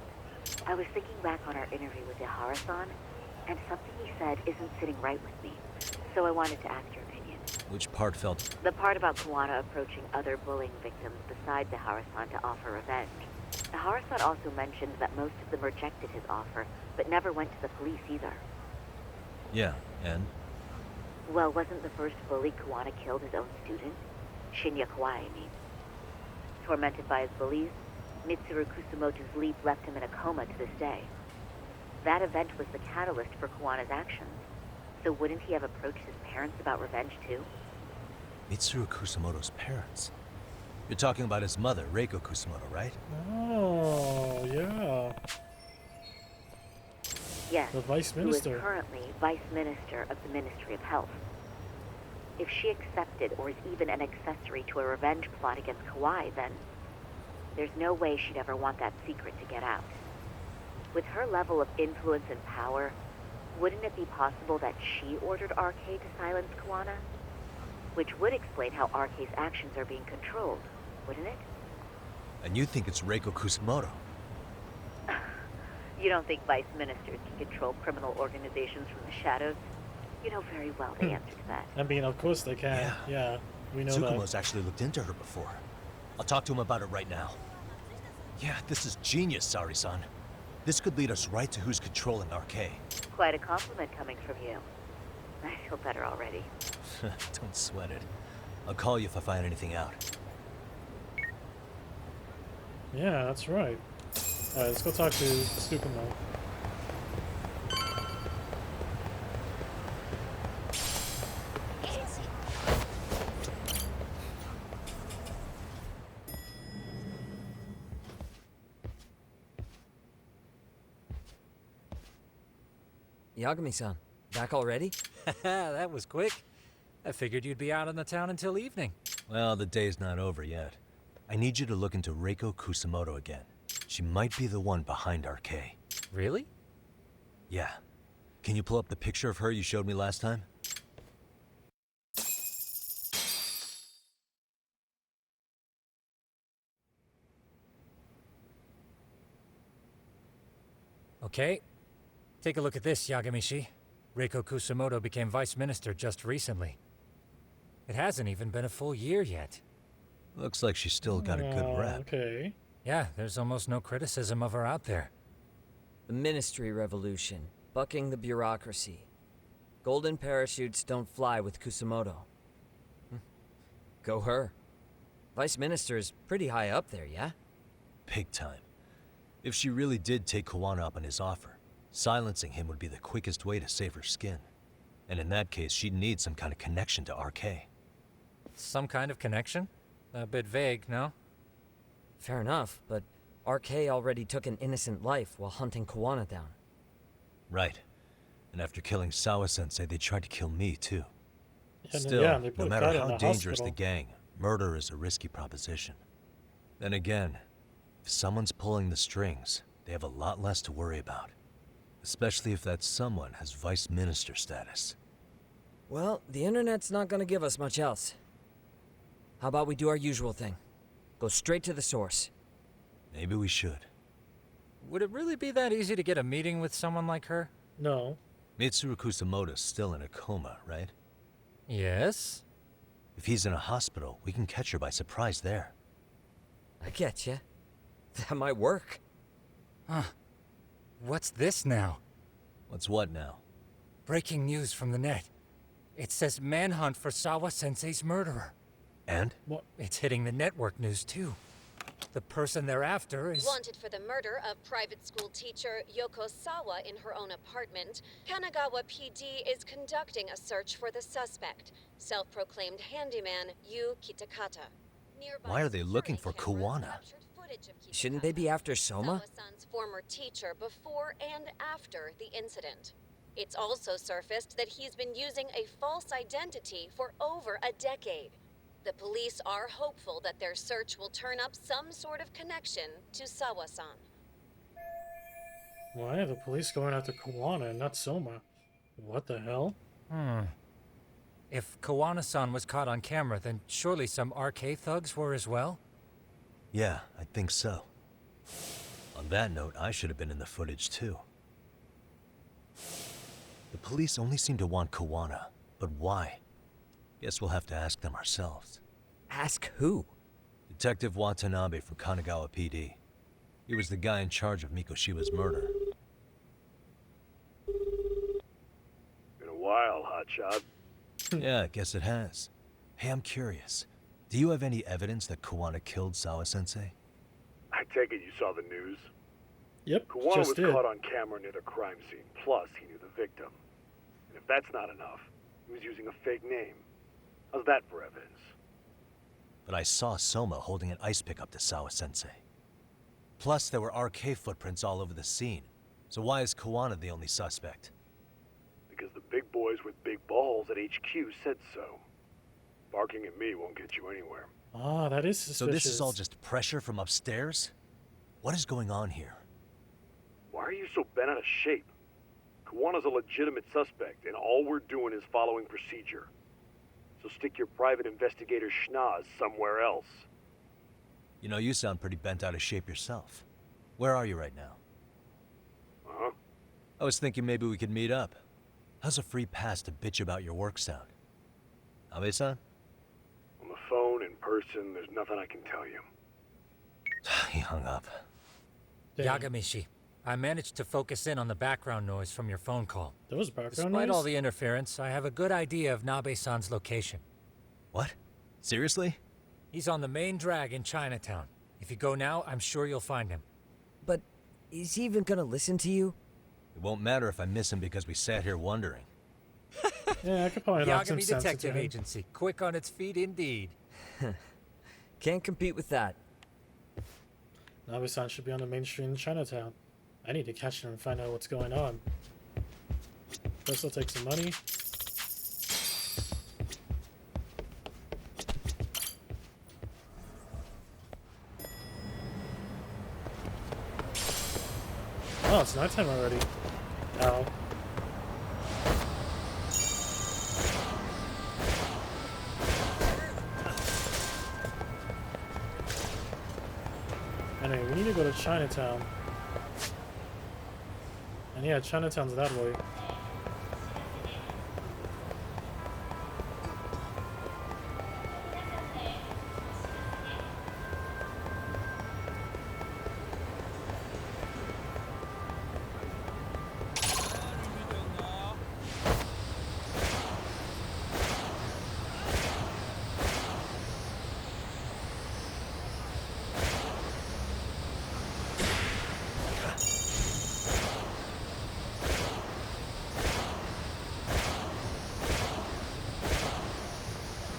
I was thinking back on our interview with Ihara-san, and something he said isn't sitting right with me. So I wanted to ask your opinion. Which part felt... The part about Kuwana approaching other bullying victims besides Ihara-san to offer revenge. Ihara-san also mentioned that most of them rejected his offer, but never went to the police either. Yeah, and? Well, wasn't the first bully Kuwana killed his own student? Shinya Kawai, I mean. Tormented by his bullies, Mitsuru Kusumoto's leap left him in a coma to this day. That event was the catalyst for Kuwana's actions. So wouldn't he have approached his parents about revenge too? Mitsuru Kusumoto's parents? You're talking about his mother, Reiko Kusumoto, right? Oh, yeah. Yes, The Vice who Minister. is currently Vice Minister of the Ministry of Health. If she accepted or is even an accessory to a revenge plot against Kawai, then there's no way she'd ever want that secret to get out. With her level of influence and power, wouldn't it be possible that she ordered RK to silence Kuwana? Which would explain how RK's actions are being controlled, wouldn't it? And you think it's Reiko Kusumoto? You don't think vice ministers can control criminal organizations from the shadows? You know very well the answer to that. I mean, of course they can. Yeah, we know Tsukumo's that. actually looked into her before. I'll talk to him about it right now. Yeah, this is genius, Sari-san. This could lead us right to who's controlling RK. Quite a compliment coming from you. I feel better already. Don't sweat it. I'll call you if I find anything out. Yeah, that's right. Alright, let's go talk to Tsukumo. Yagami-san, back already? That was quick. I figured you'd be out on the town until evening. Well, the day's not over yet. I need you to look into Reiko Kusumoto again. She might be the one behind RK. Really? Yeah. Can you pull up the picture of her you showed me last time? Okay. Take a look at this, Yagami-shi. Reiko Kusumoto became vice minister just recently. It hasn't even been a full year yet. Looks like she's still got a good rep. Okay. Yeah, there's almost no criticism of her out there. The Ministry Revolution, bucking the bureaucracy. Golden parachutes don't fly with Kusumoto. Go her. Vice Minister's pretty high up there, yeah? Big time. If she really did take Kuwana up on his offer, silencing him would be the quickest way to save her skin. And in that case, she'd need some kind of connection to RK. Some kind of connection? A bit vague, no? Fair enough, but RK already took an innocent life while hunting Kuwana down. Right. And after killing Sawa-sensei, they tried to kill me, too. And Still, yeah, they no put matter Kata how in the dangerous hospital. the gang, murder is a risky proposition. Then again, if someone's pulling the strings, they have a lot less to worry about. Especially if that someone has Vice Minister status. Well, the internet's not gonna give us much else. How about we do our usual thing? Go straight to the source. Maybe we should. Would it really be that easy to get a meeting with someone like her? No. Mitsuru Kusumoto's still in a coma, right? Yes? If he's in a hospital, we can catch her by surprise there. I get you. That might work. Huh. What's this now? What's what now? Breaking news from the net. It says manhunt for Sawa-sensei's murderer. And? What? It's hitting the network news, too. The person they're after is... Wanted for the murder of private school teacher Yoko Sawa in her own apartment, Kanagawa PD is conducting a search for the suspect, self-proclaimed handyman Yu Kitakata. Nearby Why are they looking for security cameras Kuwana? captured footage of Shouldn't they be after Soma? Sawa-san's former teacher before and after the incident. It's also surfaced that he's been using a false identity for over a decade. The police are hopeful that their search will turn up some sort of connection to Sawa-san. Why are the police going after Kuwana and not Soma? What the hell? If Kuwana-san was caught on camera, then surely some RK thugs were as well? Yeah, I think so. On that note, I should have been in the footage too. The police only seem to want Kuwana, but why? Guess we'll have to ask them ourselves. Ask who? Detective Watanabe from Kanagawa PD. He was the guy in charge of Mikoshiba's murder. Been a while, hotshot. Yeah, I guess it has. Hey, I'm curious. Do you have any evidence that Kuwana killed Sawa-sensei? I take it you saw the news? Yep, Kuwana just was did. caught on camera near the crime scene, plus he knew the victim. And if that's not enough, he was using a fake name. How's that for evidence? But I saw Soma holding an ice pick up to Sawa-sensei. Plus, there were RK footprints all over the scene. So why is Kuwana the only suspect? Because the big boys with big balls at HQ said so. Barking at me won't get you anywhere. Ah, that is suspicious. So this is all just pressure from upstairs? What is going on here? Why are you so bent out of shape? Kuwana's a legitimate suspect, and all we're doing is following procedure. So stick your private investigator schnoz somewhere else. You know, you sound pretty bent out of shape yourself. Where are you right now? Uh-huh. I was thinking maybe we could meet up. How's a free pass to bitch about your work sound? Abe-san? On the phone, in person, there's nothing I can tell you. He hung up. Damn. Yagami, I managed to focus in on the background noise from your phone call. There was background Despite noise? all the interference, I have a good idea of Nabe-san's location. What? Seriously? He's on the main drag in Chinatown. If you go now, I'm sure you'll find him. But is he even gonna listen to you? It won't matter if I miss him because we sat here wondering. Yeah, I could probably knock some Yagami sense into Detective him. Agency, quick on its feet indeed. Can't compete with that. Nabe-san should be on the main street in Chinatown. I need to catch him and find out what's going on. First, I'll take some money. Oh, it's nighttime already. Ow. Anyway, we need to go to Chinatown. And yeah, Chinatown's that way.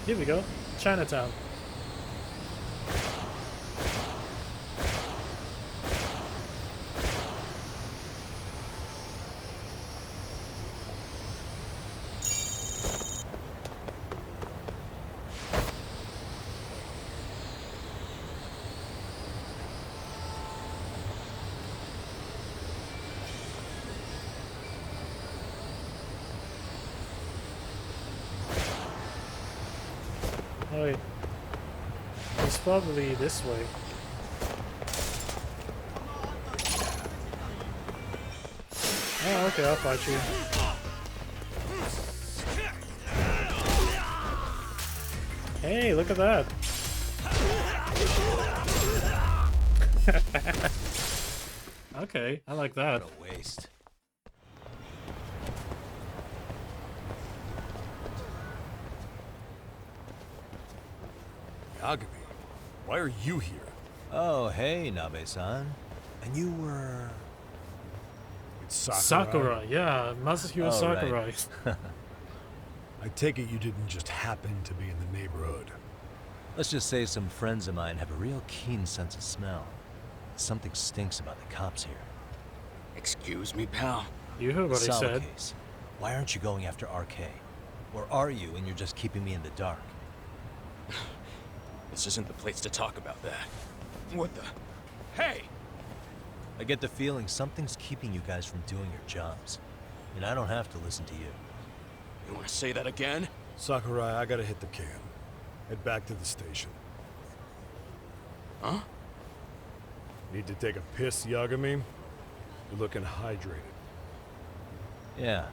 Here we go. Chinatown. Oh, wait. It's probably this way. Oh, okay, I'll fight you. Hey, look at that. Okay, I like that. What a waste. Yagami, why are you here? Oh, hey, Nabe-san. And you were... It's Sakura. Sakura, yeah, Masahiro Oh, Sakurai. right. I take it you didn't just happen to be in the neighborhood. Let's just say some friends of mine have a real keen sense of smell. Something stinks about the cops here. Excuse me, pal. You heard what he Sawa said. case. Why aren't you going after RK? Or are you and you're just keeping me in the dark? This isn't the place to talk about that. What the? Hey! I get the feeling something's keeping you guys from doing your jobs. And I don't have to listen to you. You want to say that again? Sakurai, I gotta hit the can. Head back to the station. Huh? Need to take a piss, Yagami? You're looking hydrated. Yeah,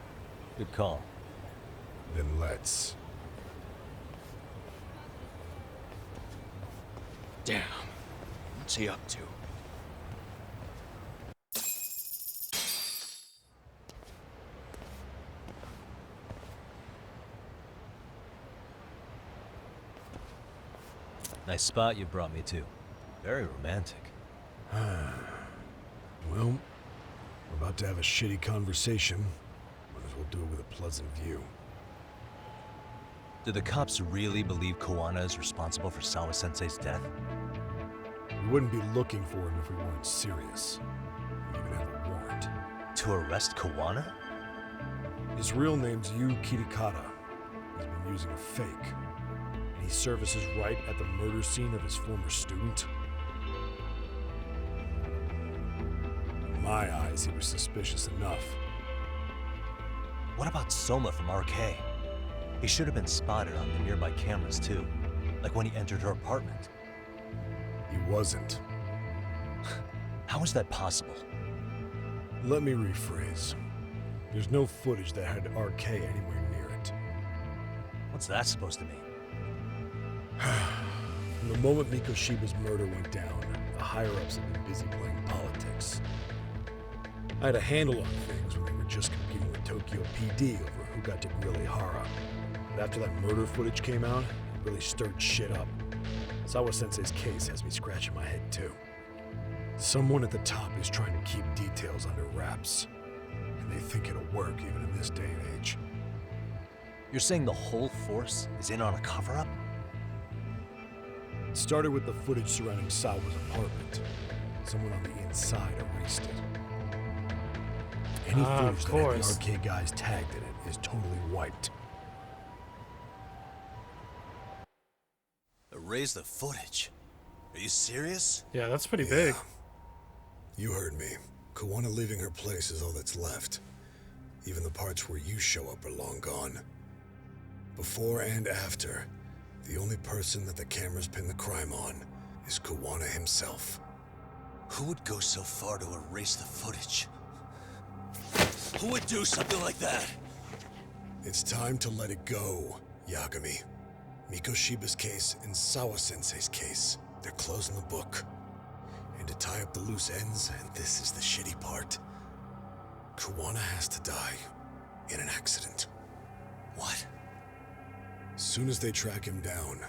good call. Then let's. Damn. What's he up to? Nice spot you brought me to. Very romantic. Well, we're about to have a shitty conversation. Might as well do it with a pleasant view. Do the cops really believe Kuwana is responsible for Sawa-sensei's death? We wouldn't be looking for him if we weren't serious. We even have a warrant. To arrest Kuwana? His real name's Yu Kitakata. He's been using a fake. And he services right at the murder scene of his former student. In my eyes, he was suspicious enough. What about Soma from RK? He should have been spotted on the nearby cameras too, like when he entered her apartment. He wasn't. How is that possible? Let me rephrase. There's no footage that had RK anywhere near it. What's that supposed to mean? From the moment Mikoshiba's murder went down, the higher-ups have been busy playing politics. I had a handle on things when they were just competing with Tokyo PD over who got to grill Ihara. But after that murder footage came out, it really stirred shit up. Sawa-sensei's case has me scratching my head too. Someone at the top is trying to keep details under wraps. And they think it'll work even in this day and age. You're saying the whole force is in on a cover-up? It started with the footage surrounding Sawa's apartment. Someone on the inside erased it. Any footage that had the RK guys tagged in it is totally wiped. Erase the footage? Are you serious? Yeah, that's pretty big. You heard me. Kuwana leaving her place is all that's left. Even the parts where you show up are long gone. Before and after, the only person that the cameras pin the crime on is Kuwana himself. Who would go so far to erase the footage? Who would do something like that? It's time to let it go, Yagami. Mikoshiba's case and Sawa-sensei's case, they're closing the book. And to tie up the loose ends, and this is the shitty part, Kuwana has to die in an accident. What? As soon as they track him down,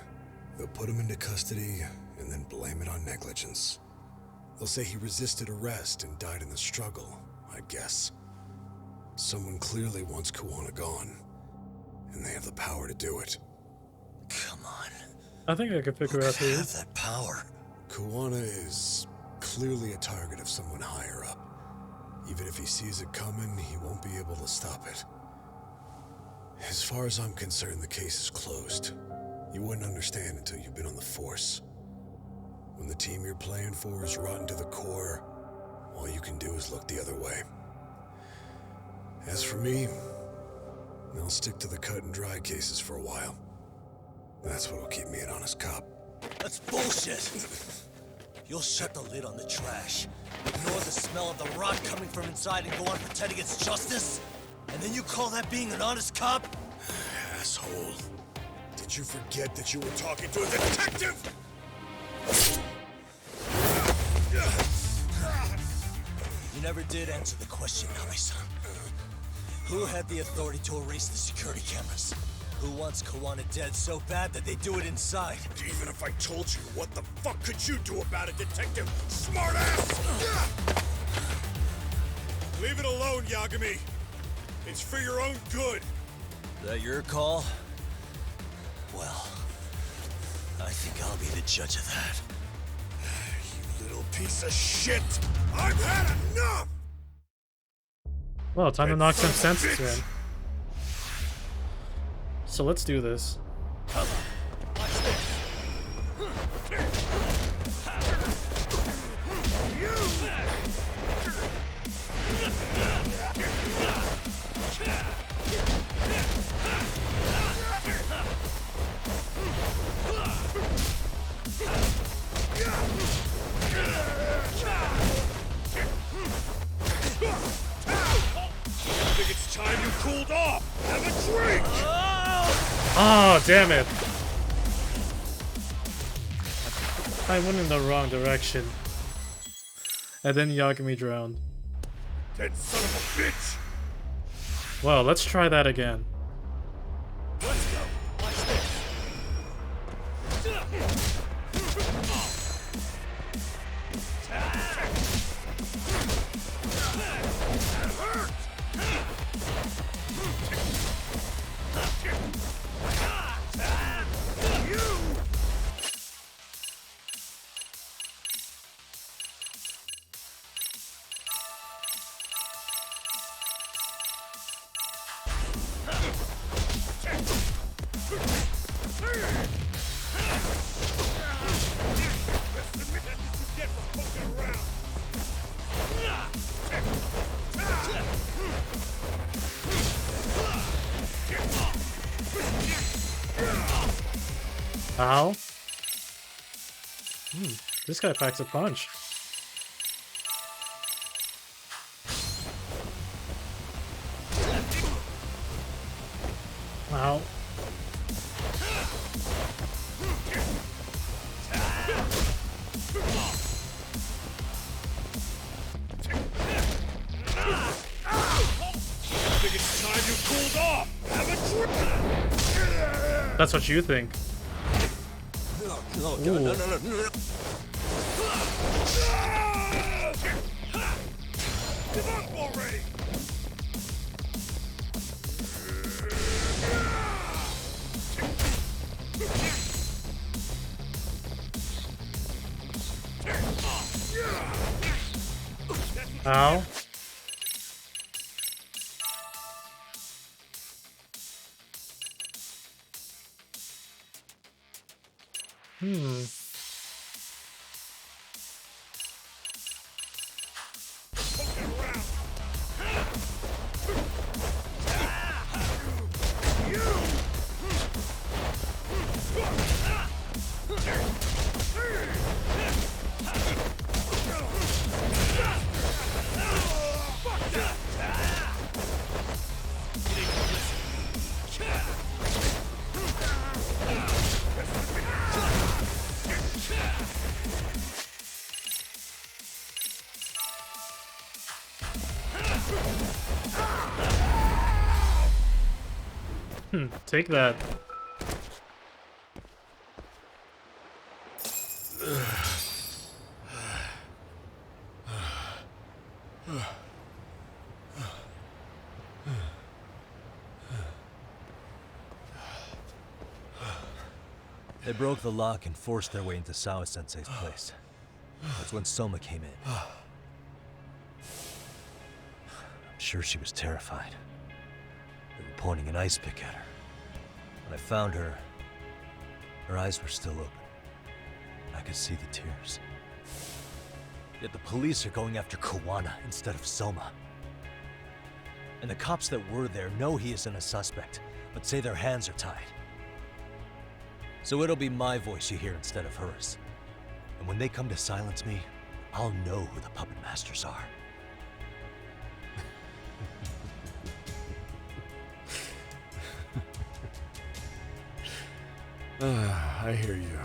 they'll put him into custody and then blame it on negligence. They'll say he resisted arrest and died in the struggle, I guess. Someone clearly wants Kuwana gone, and they have the power to do it. Come on. I think I could figure out who have that power. Kuwana is clearly a target of someone higher up. Even if he sees it coming, he won't be able to stop it. As far as I'm concerned, the case is closed. You wouldn't understand until you've been on the force. When the team you're playing for is rotten to the core, all you can do is look the other way. As for me, I'll stick to the cut and dry cases for a while. That's what'll keep me an honest cop. That's bullshit! You'll shut the lid on the trash, ignore the smell of the rot coming from inside, and go on pretending it's justice? And then you call that being an honest cop? Asshole. Did you forget that you were talking to a detective? You never did answer the question, Nami-san. Who had the authority to erase the security cameras? Who wants Kuwana dead so bad that they do it inside? Even if I told you, what the fuck could you do about it, detective? Smartass! Leave it alone, Yagami. It's for your own good. Is that your call? Well, I think I'll be the judge of that. You little piece of shit! I've had enough! Well, time to knock some sense into him. So let's do this. I think it's time you cooled off. Have a drink. Oh, damn it. I went in the wrong direction. And then Yagami drowned. Dead son of a bitch. Well, let's try that again. Let's go. Watch this. Ow. This guy packs a punch. Ow. I think it's time you cooled off. Have a drink. That's what you think. No. Give up already. Ow. Take that. They broke the lock and forced their way into Sawa-sensei's place. That's when Soma came in. I'm sure she was terrified. They were pointing an ice pick at her. When I found her, her eyes were still open. I could see the tears. Yet the police are going after Kuwana instead of Soma. And the cops that were there know he isn't a suspect, but say their hands are tied. So it'll be my voice you hear instead of hers. And when they come to silence me, I'll know who the puppet masters are. I hear you.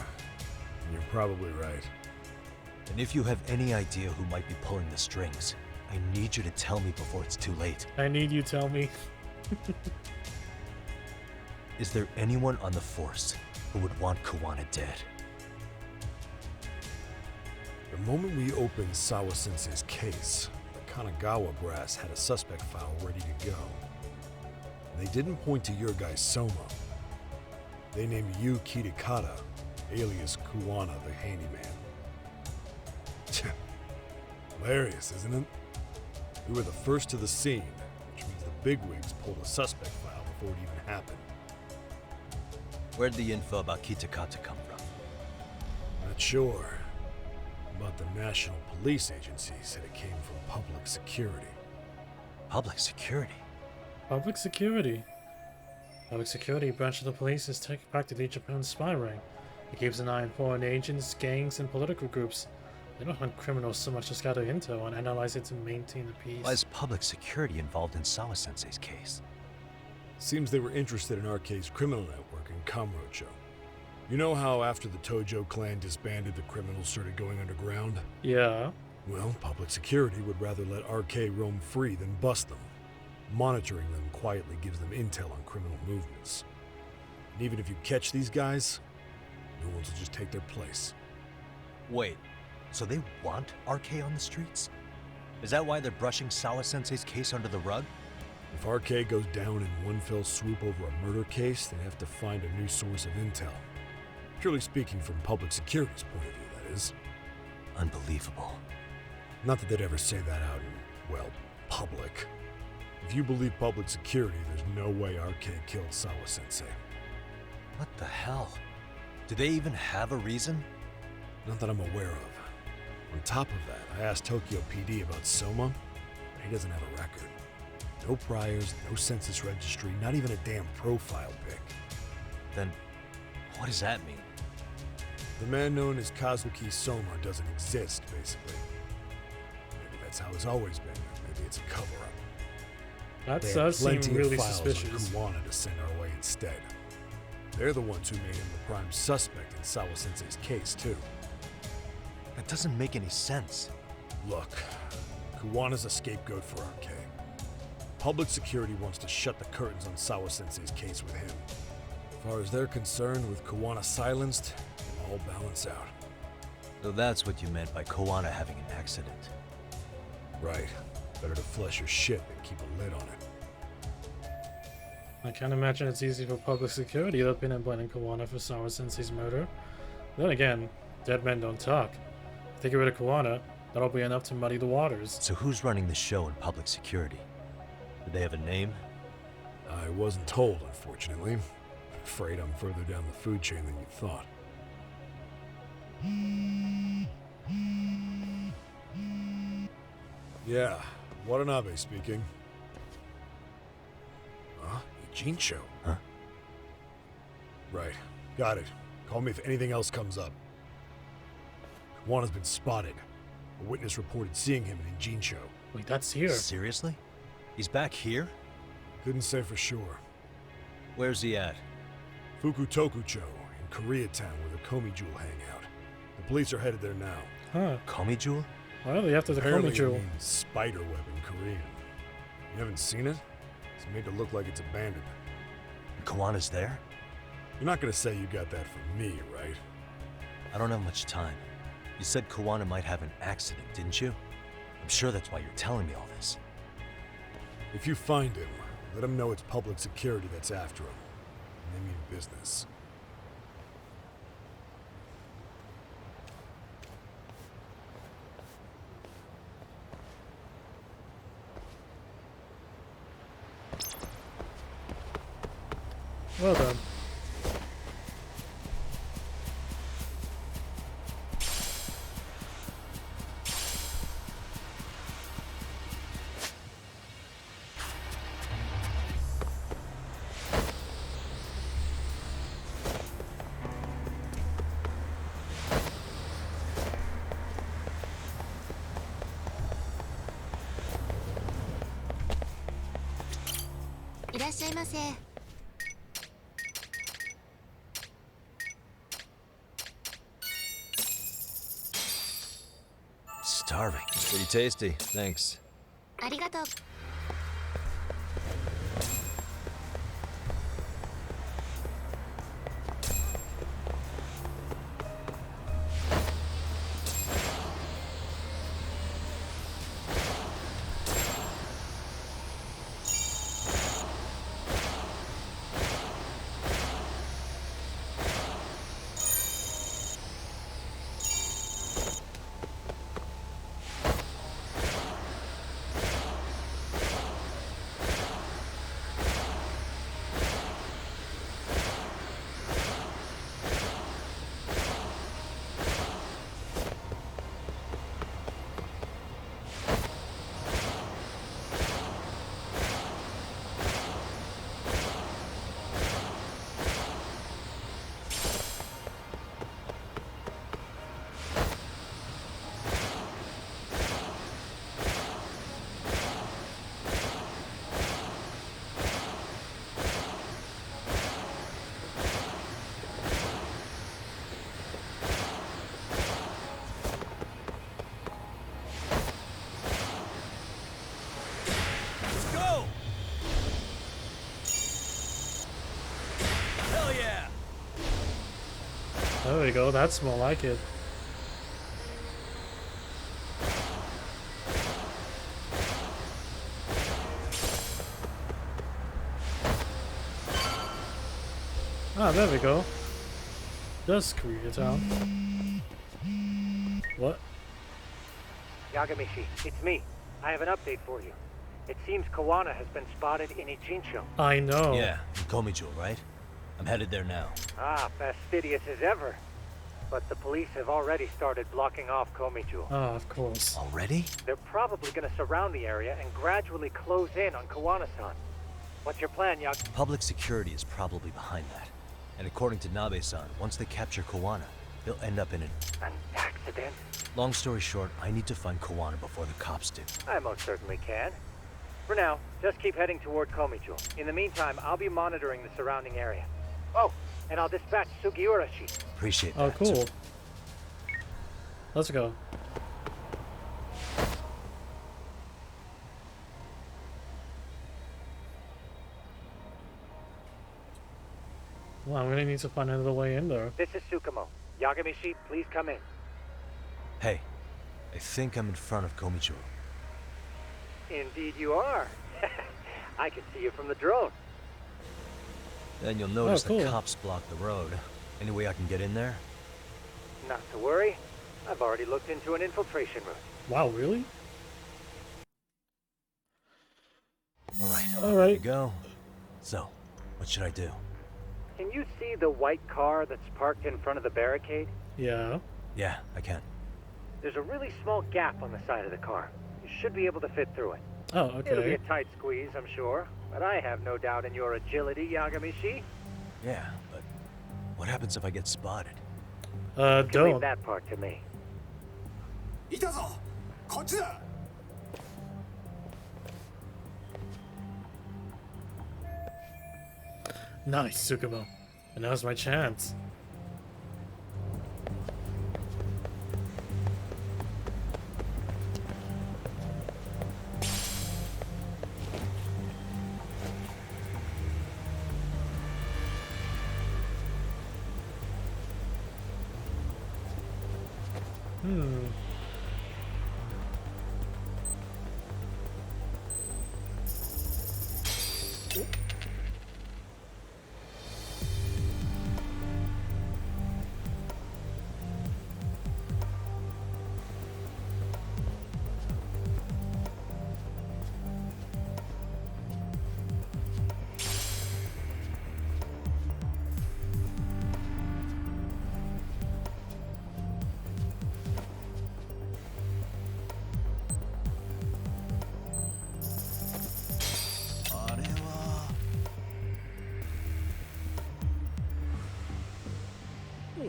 You're probably right. And if you have any idea who might be pulling the strings, I need you to tell me before it's too late. I need you tell me. Is there anyone on the force who would want Kuwana dead? The moment we opened Sawa-sensei's case, the Kanagawa brass had a suspect file ready to go. And they didn't point to your guy Soma. They named you Kitakata, alias Kuwana the handyman. Hilarious, isn't it? We were the first to the scene, which means the bigwigs pulled a suspect file before it even happened. Where'd the info about Kitakata come from? Not sure. But the National Police Agency said it came from public security. Public security? Public security. Public security branch of the police is taken back to the Japan spy ring. It keeps an eye on foreign agents, gangs, and political groups. They don't hunt criminals so much as gather intel and analyze it to maintain the peace. Why is public security involved in Sawa-sensei's case? Seems they were interested in RK's criminal network in Kamurocho. You know how after the Tojo clan disbanded, the criminals started going underground? Yeah. Well, public security would rather let RK roam free than bust them. Monitoring them quietly gives them intel on criminal movements. And even if you catch these guys, new ones will just take their place. Wait, so they want RK on the streets? Is that why they're brushing Sawa-sensei's case under the rug? If RK goes down in one fell swoop over a murder case, they have to find a new source of intel. Purely speaking, from public security's point of view, that is. Unbelievable. Not that they'd ever say that out in, well, public. If you believe public security, there's no way RK killed Sawa-sensei. What the hell? Do they even have a reason? Not that I'm aware of. On top of that, I asked Tokyo PD about Soma, but he doesn't have a record. No priors, no census registry, not even a damn profile pic. Then, what does that mean? The man known as Kazuki Soma doesn't exist, basically. Maybe that's how it's always been, or maybe it's a cover-up. That They does had seem plenty really of files suspicious. on Kuwana to send our way instead. They're the ones who made him the prime suspect in Sawa-sensei's case, too. That doesn't make any sense. Look, Kuwana's a scapegoat for RK. Public security wants to shut the curtains on Sawa-sensei's case with him. As far as they're concerned, with Kuwana silenced, it'll all balance out. So that's what you meant by Kuwana having an accident. Right. Better to flush your shit than keep a lid on it. I can't imagine it's easy for public security to pin and blame Kuwana for Sawa-sensei's murder. Then again, dead men don't talk. If they get rid of Kuwana, that'll be enough to muddy the waters. So who's running the show in public security? Do they have a name? I wasn't told, unfortunately. Afraid I'm further down the food chain than you thought. Yeah, Watanabe speaking. Huh? Ijincho? Huh? Right. Got it. Call me if anything else comes up. Kuwana's been spotted. A witness reported seeing him in Ijincho. Wait, that's here. Seriously? He's back here? Couldn't say for sure. Where's he at? Fukutokucho, in Koreatown, where the Komi Jewel hang out. The police are headed there now. Huh. Komi Jewel? Well, they after the Apparently Komi Jewel. it means spider web in Korean. You haven't seen it? It's made to look like it's abandoned. And Kuwana's there? You're not gonna say you got that from me, right? I don't have much time. You said Kuwana might have an accident, didn't you? I'm sure that's why you're telling me all this. If you find him, let him know it's public security that's after him. And they mean business. Well done. Starving. Pretty tasty, thanks. ありがとう。There we go, that's more like it. Ah, there we go. Just Koreatown. What? Yagami-shi, it's me. I have an update for you. It seems Kuwana has been spotted in Ijincho. I know. Yeah, in Komijo, right? I'm headed there now. Ah, fastidious as ever. But the police have already started blocking off Komijo. Ah, of course. Already? They're probably going to surround the area and gradually close in on Kuwana-san. What's your plan, Yag? Public security is probably behind that. And according to Nabe-san, once they capture Kuwana, they'll end up in an accident? Long story short, I need to find Kuwana before the cops do. I most certainly can. For now, just keep heading toward Komijo. In the meantime, I'll be monitoring the surrounding area. Oh, and I'll dispatch Sugiura-shi. Appreciate that. Oh, cool. Let's go. Well, I'm gonna need to find another way in there. This is Tsukumo. Yagami-shi, please come in. Hey, I think I'm in front of Komijo. Indeed you are. I can see you from the drone. Then you'll notice cool. the cops block the road. Any way I can get in there? Not to worry. I've already looked into an infiltration route. Wow, really? Alright, Alright. here we go. So, what should I do? Can you see the white car that's parked in front of the barricade? Yeah. Yeah, I can. There's a really small gap on the side of the car. You should be able to fit through it. Oh, It'll be okay. a tight squeeze, I'm sure. But I have no doubt in your agility, Yagami-shi. Yeah, but what happens if I get spotted? You can leave Don't. that part to me. Nice, Tsukumo. And now's my chance.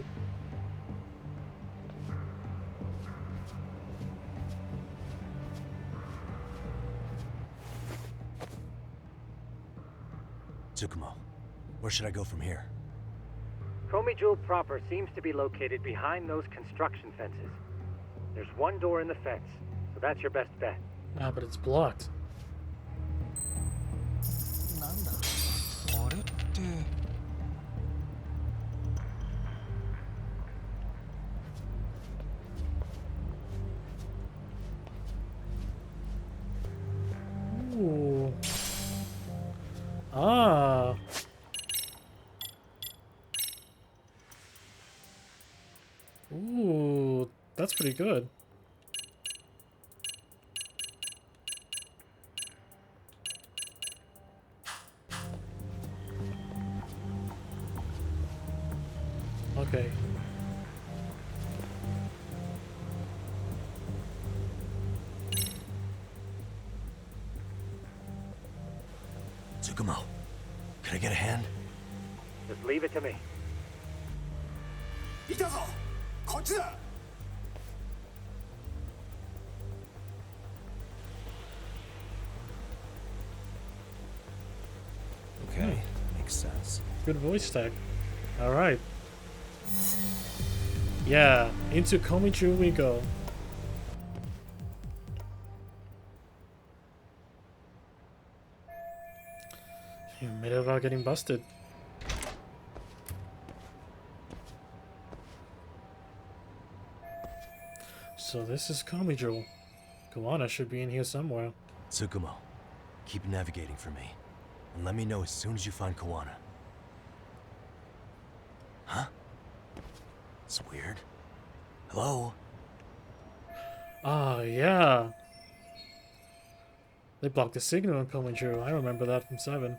gate. Tsukumo, where should I go from here? Komi proper seems to be located behind those construction fences. There's one door in the fence, so that's your best bet. Ah, but it's blocked. Ooh. Ah. Ooh, that's pretty good. Okay. Tsukumo, can I get a hand? Just leave it to me. Okay, makes sense. Good voice tag. Alright. Yeah, into Komichu we go. You made it without getting busted. So this is Komijo. Kuwana should be in here somewhere. Tsukumo, keep navigating for me. And let me know as soon as you find Kuwana. Huh? It's weird. Hello? Ah, yeah. They blocked the signal on Komijo. I remember that from 7.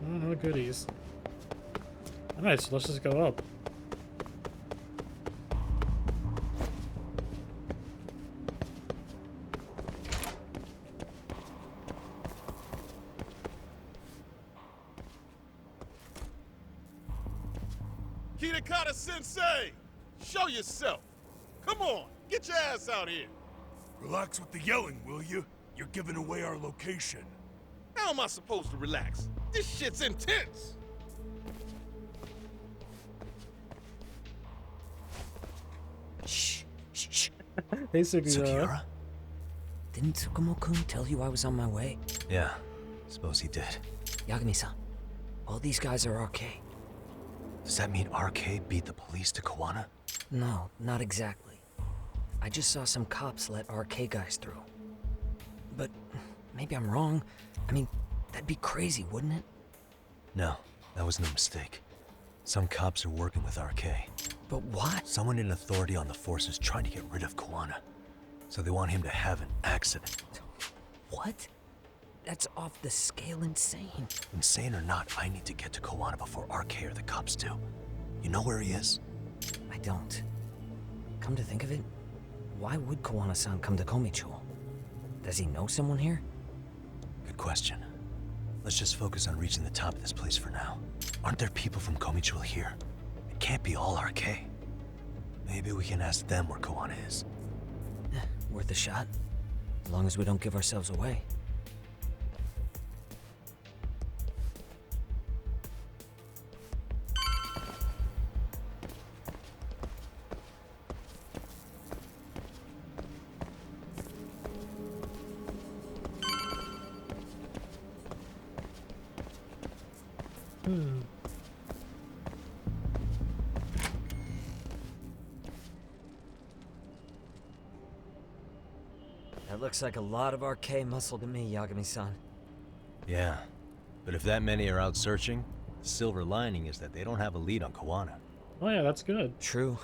Oh, no goodies. Alright, so let's just go up. Kitakata Sensei! Show yourself! Come on, get your ass out here! Relax with the yelling, will you? You're giving away our location. How am I supposed to relax? This shit's intense! Shh, shh, shh. Basically, Sukiura? Didn't Tsukumo-kun tell you I was on my way? Yeah, suppose he did. Yagami-san, all these guys are RK. Does that mean RK beat the police to Kuwana? No, not exactly. I just saw some cops let RK guys through. But maybe I'm wrong. I mean, that'd be crazy, wouldn't it? No, that was no mistake. Some cops are working with RK. But what? Someone in authority on the force is trying to get rid of Kuwana. So they want him to have an accident. What? That's off the scale insane. Insane or not, I need to get to Kuwana before RK or the cops do. You know where he is? I don't. Come to think of it, why would Kuwana-san come to Komicho? Does he know someone here? Good question. Let's just focus on reaching the top of this place for now. Aren't there people from Komicho here? It can't be all RK. Maybe we can ask them where Kuwana is. Worth a shot. As long as we don't give ourselves away. That looks like a lot of RK muscle to me, Yagami-san. Yeah, but if that many are out searching, the silver lining is that they don't have a lead on Kuwana. Oh yeah, that's good. True.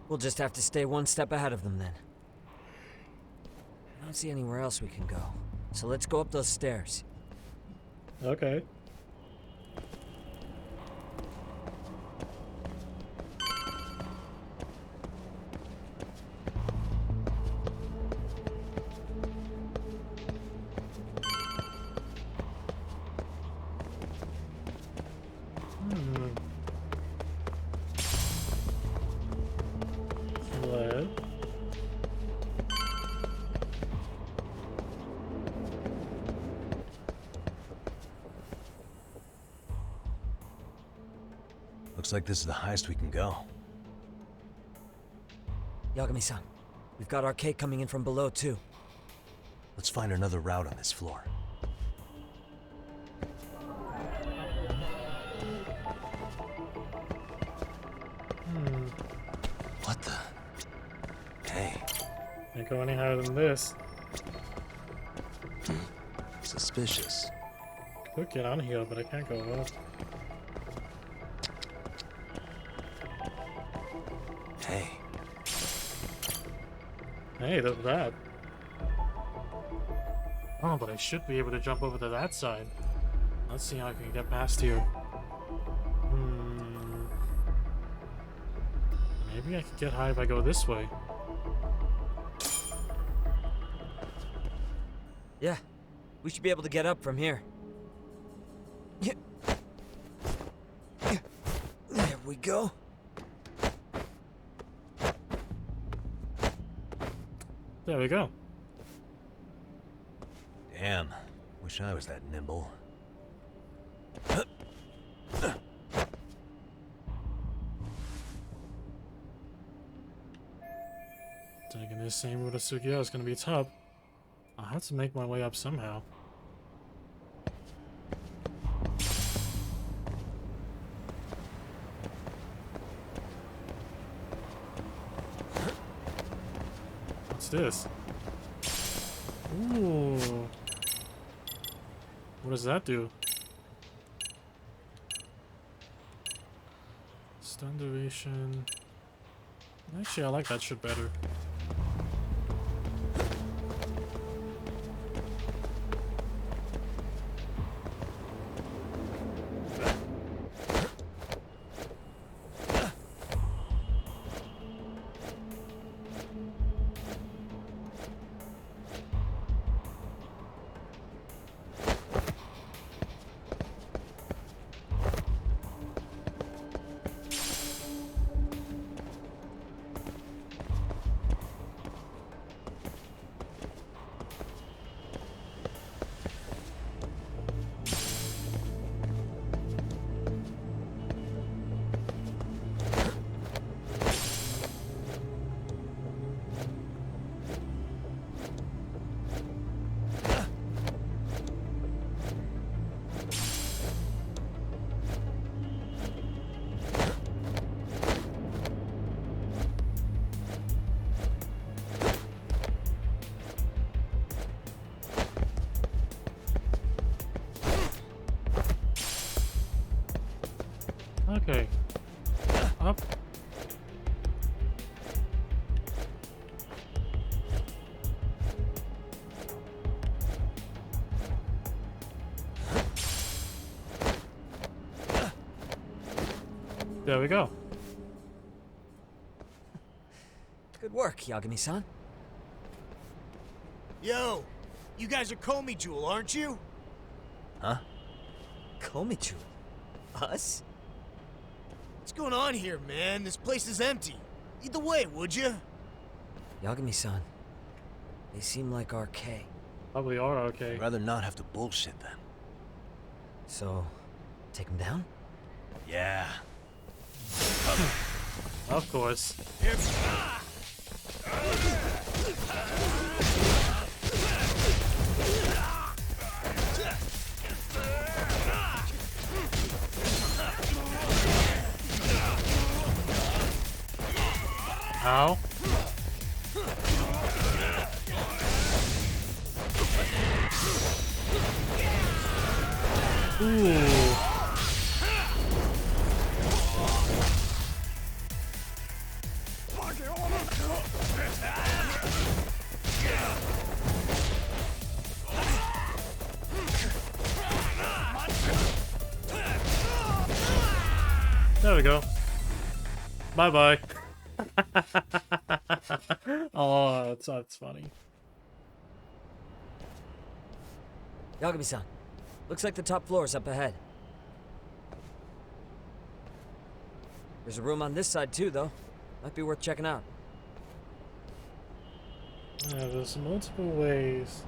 We'll just have to stay one step ahead of them then. I don't see anywhere else we can go. So let's go up those stairs. Okay. Looks like this is the highest we can go. Yagami-san, we've got RK coming in from below, too. Let's find another route on this floor. What the? Hey. Can't go any higher than this. Suspicious. Could get on here, but I can't go up. Hey. Hey, look at that. Oh, but I should be able to jump over to that side. Let's see how I can get past here. Maybe I could get high if I go this way. Yeah, we should be able to get up from here. Yeah. There we go. There we go. Damn. Wish I was that nimble. Taking this same route as Sugiura is going to be tough. I'll have to make my way up somehow. What's this? Ooh. What does that do? Stun duration. Actually, I like that shit better. Okay. Up. There we go. Good work, Yagami-san. Yo, you guys are Komi Jewel, aren't you? Huh? Komichu? Us? What's going on here, man? This place is empty. Lead the way, would you? Yagami-san, they seem like RK. Probably are okay. I'd rather not have to bullshit them. So, take them down? Yeah. Of course. Ow. Ooh. There we go. Bye-bye. Oh, that's funny. Yagami-san, looks like the top floor is up ahead. There's a room on this side too, though. Might be worth checking out. Yeah, there's multiple ways.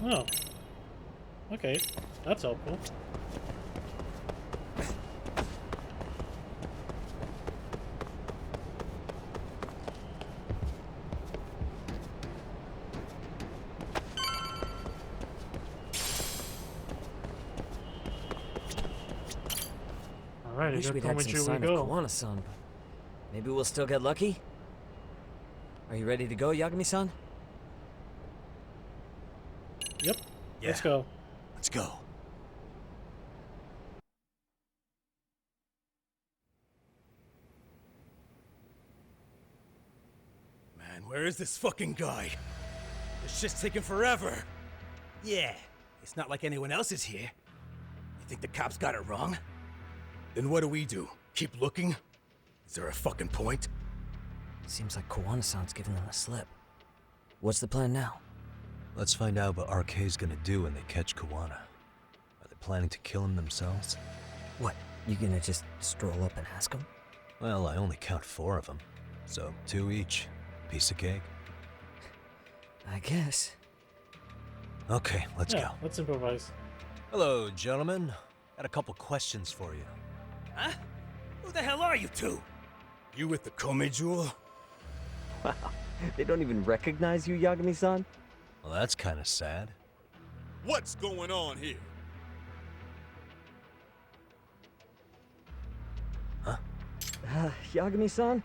Oh. Okay, that's helpful. Alright, I Wish got we'd had some Komichu we sign of go. Kuwana-san, but maybe we'll still get lucky? Are you ready to go, Yagami-san? Yep. Yeah. Let's go. Let's go. Man, where is this fucking guy? This shit's taking forever. Yeah, it's not like anyone else is here. You think the cops got it wrong? Then what do? Keep looking? Is there a fucking point? Seems like Kuwana-san's giving them a slip. What's the plan now? Let's find out what RK's gonna do when they catch Kuwana. Are they planning to kill him themselves? What, you gonna just stroll up and ask them? Well, I only count 4 of them. So 2 each. Piece of cake. I guess. Okay, let's go. Let's improvise. Hello, gentlemen. Got a couple questions for you. Huh? Who the hell are you two? You with the Kome jewel? Wow, they don't even recognize you, Yagami-san? Well, that's kind of sad. What's going on here? Yagami-san?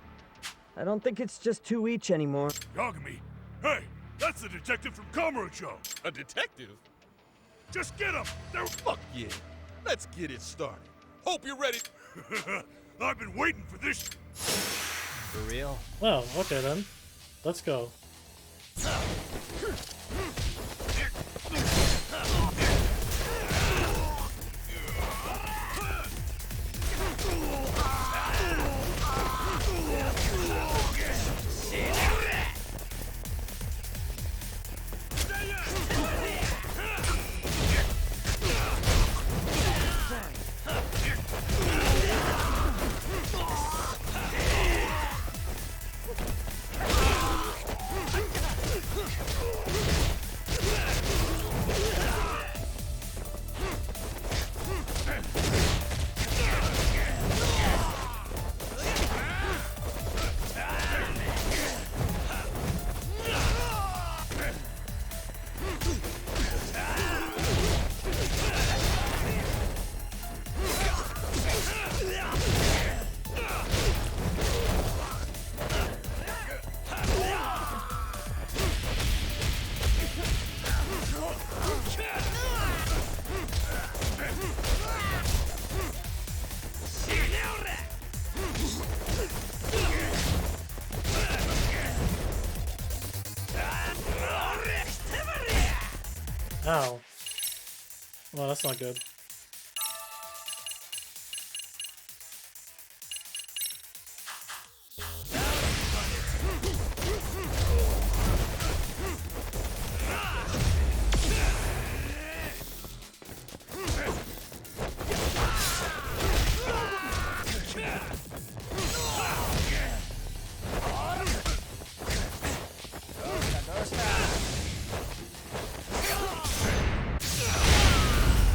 I don't think it's just 2 each anymore. Yagami? Hey, that's the detective from Kamurocho. A detective? Just get him! There, fuck yeah. Let's get it started. Hope you're ready. I've been waiting for this. For real? Well, okay then. Let's go. Ow. Well, that's not good.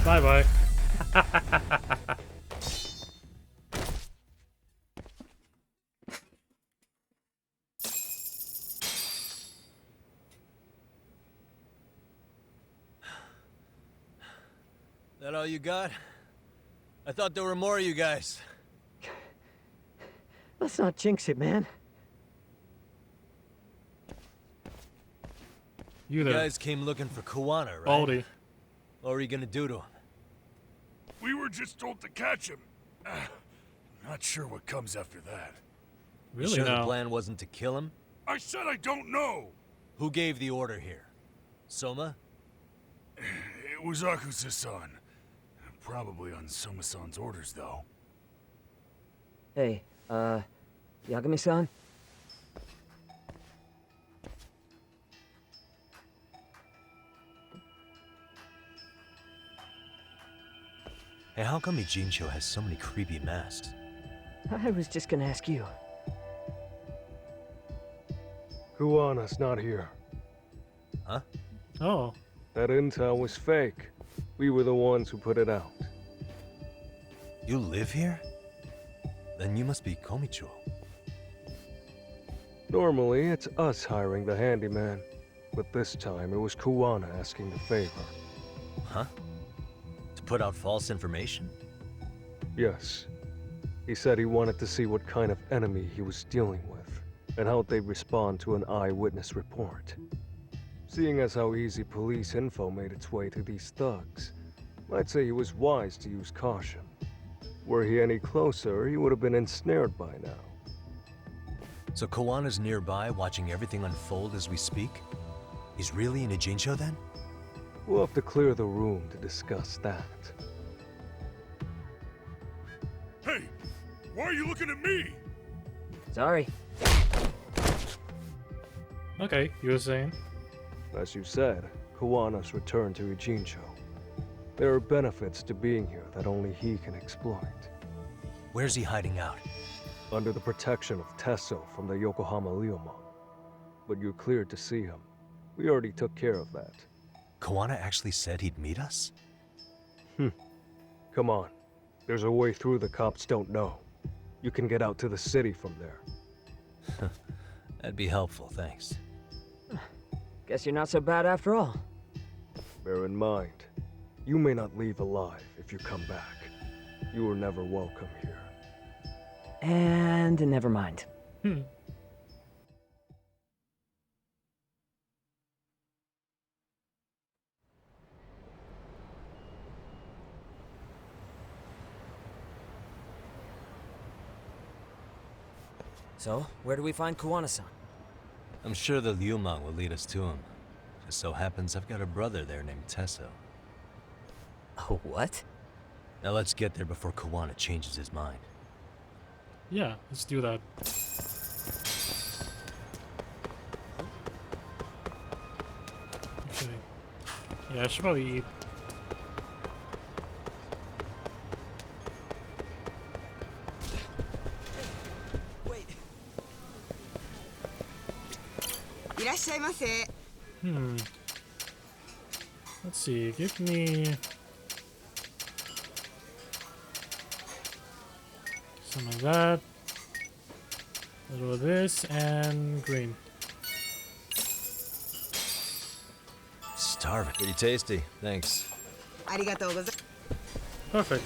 Bye-bye. That all you got? I thought there were more of you guys. Let's not jinx it, man. You You guys came looking for Kuwana, right? Baldy. What were you gonna do to him? We were just told to catch him. Not sure what comes after that. Really You sure now? the plan wasn't to kill him? I said I don't know. Who gave the order here? Soma? It was Akusa-san. Probably on Soma-san's orders, though. Hey, Yagami-san? Hey, how come Ijincho has so many creepy masks? I was just gonna ask you. Kuwana's not here. Huh? Oh. That intel was fake. We were the ones who put it out. You live here? Then you must be Komicho. Normally, it's us hiring the handyman. But this time, it was Kuwana asking the favor. Huh? To put out false information? Yes. He said he wanted to see what kind of enemy he was dealing with, and how they'd respond to an eyewitness report. Seeing as how easy police info made its way to these thugs, I'd say he was wise to use caution. Were he any closer, he would have been ensnared by now. So Kuwana's nearby, watching everything unfold as we speak? He's really in a Jinsho then? We'll have to clear the room to discuss that. Hey! Why are you looking at me? Sorry. Okay, you were saying? As you said, Kuwana's returned to Ijincho. There are benefits to being here that only he can exploit. Where's he hiding out? Under the protection of Tesso from the Yokohama Ryomon. But you're cleared to see him. We already took care of that. Kuwana actually said he'd meet us? Come on. There's a way through the cops don't know. You can get out to the city from there. That'd be helpful, thanks. Guess you're not so bad after all. Bear in mind, you may not leave alive if you come back. You were never welcome here. And never mind. So, where do we find Kuwana-san? I'm sure the Ryomon will lead us to him. Just so happens I've got a brother there named Tesso. Oh, what? Now let's get there before Kuwana changes his mind. Yeah, let's do that. Okay. Yeah, I should probably eat. Let's see, give me some of that, a little of this, and green. Starving. Pretty tasty, thanks. Perfect.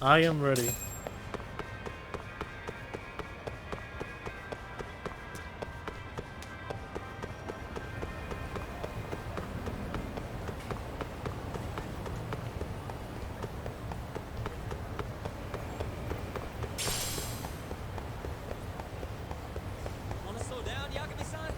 I am ready. Wanna slow down, Yagami-san?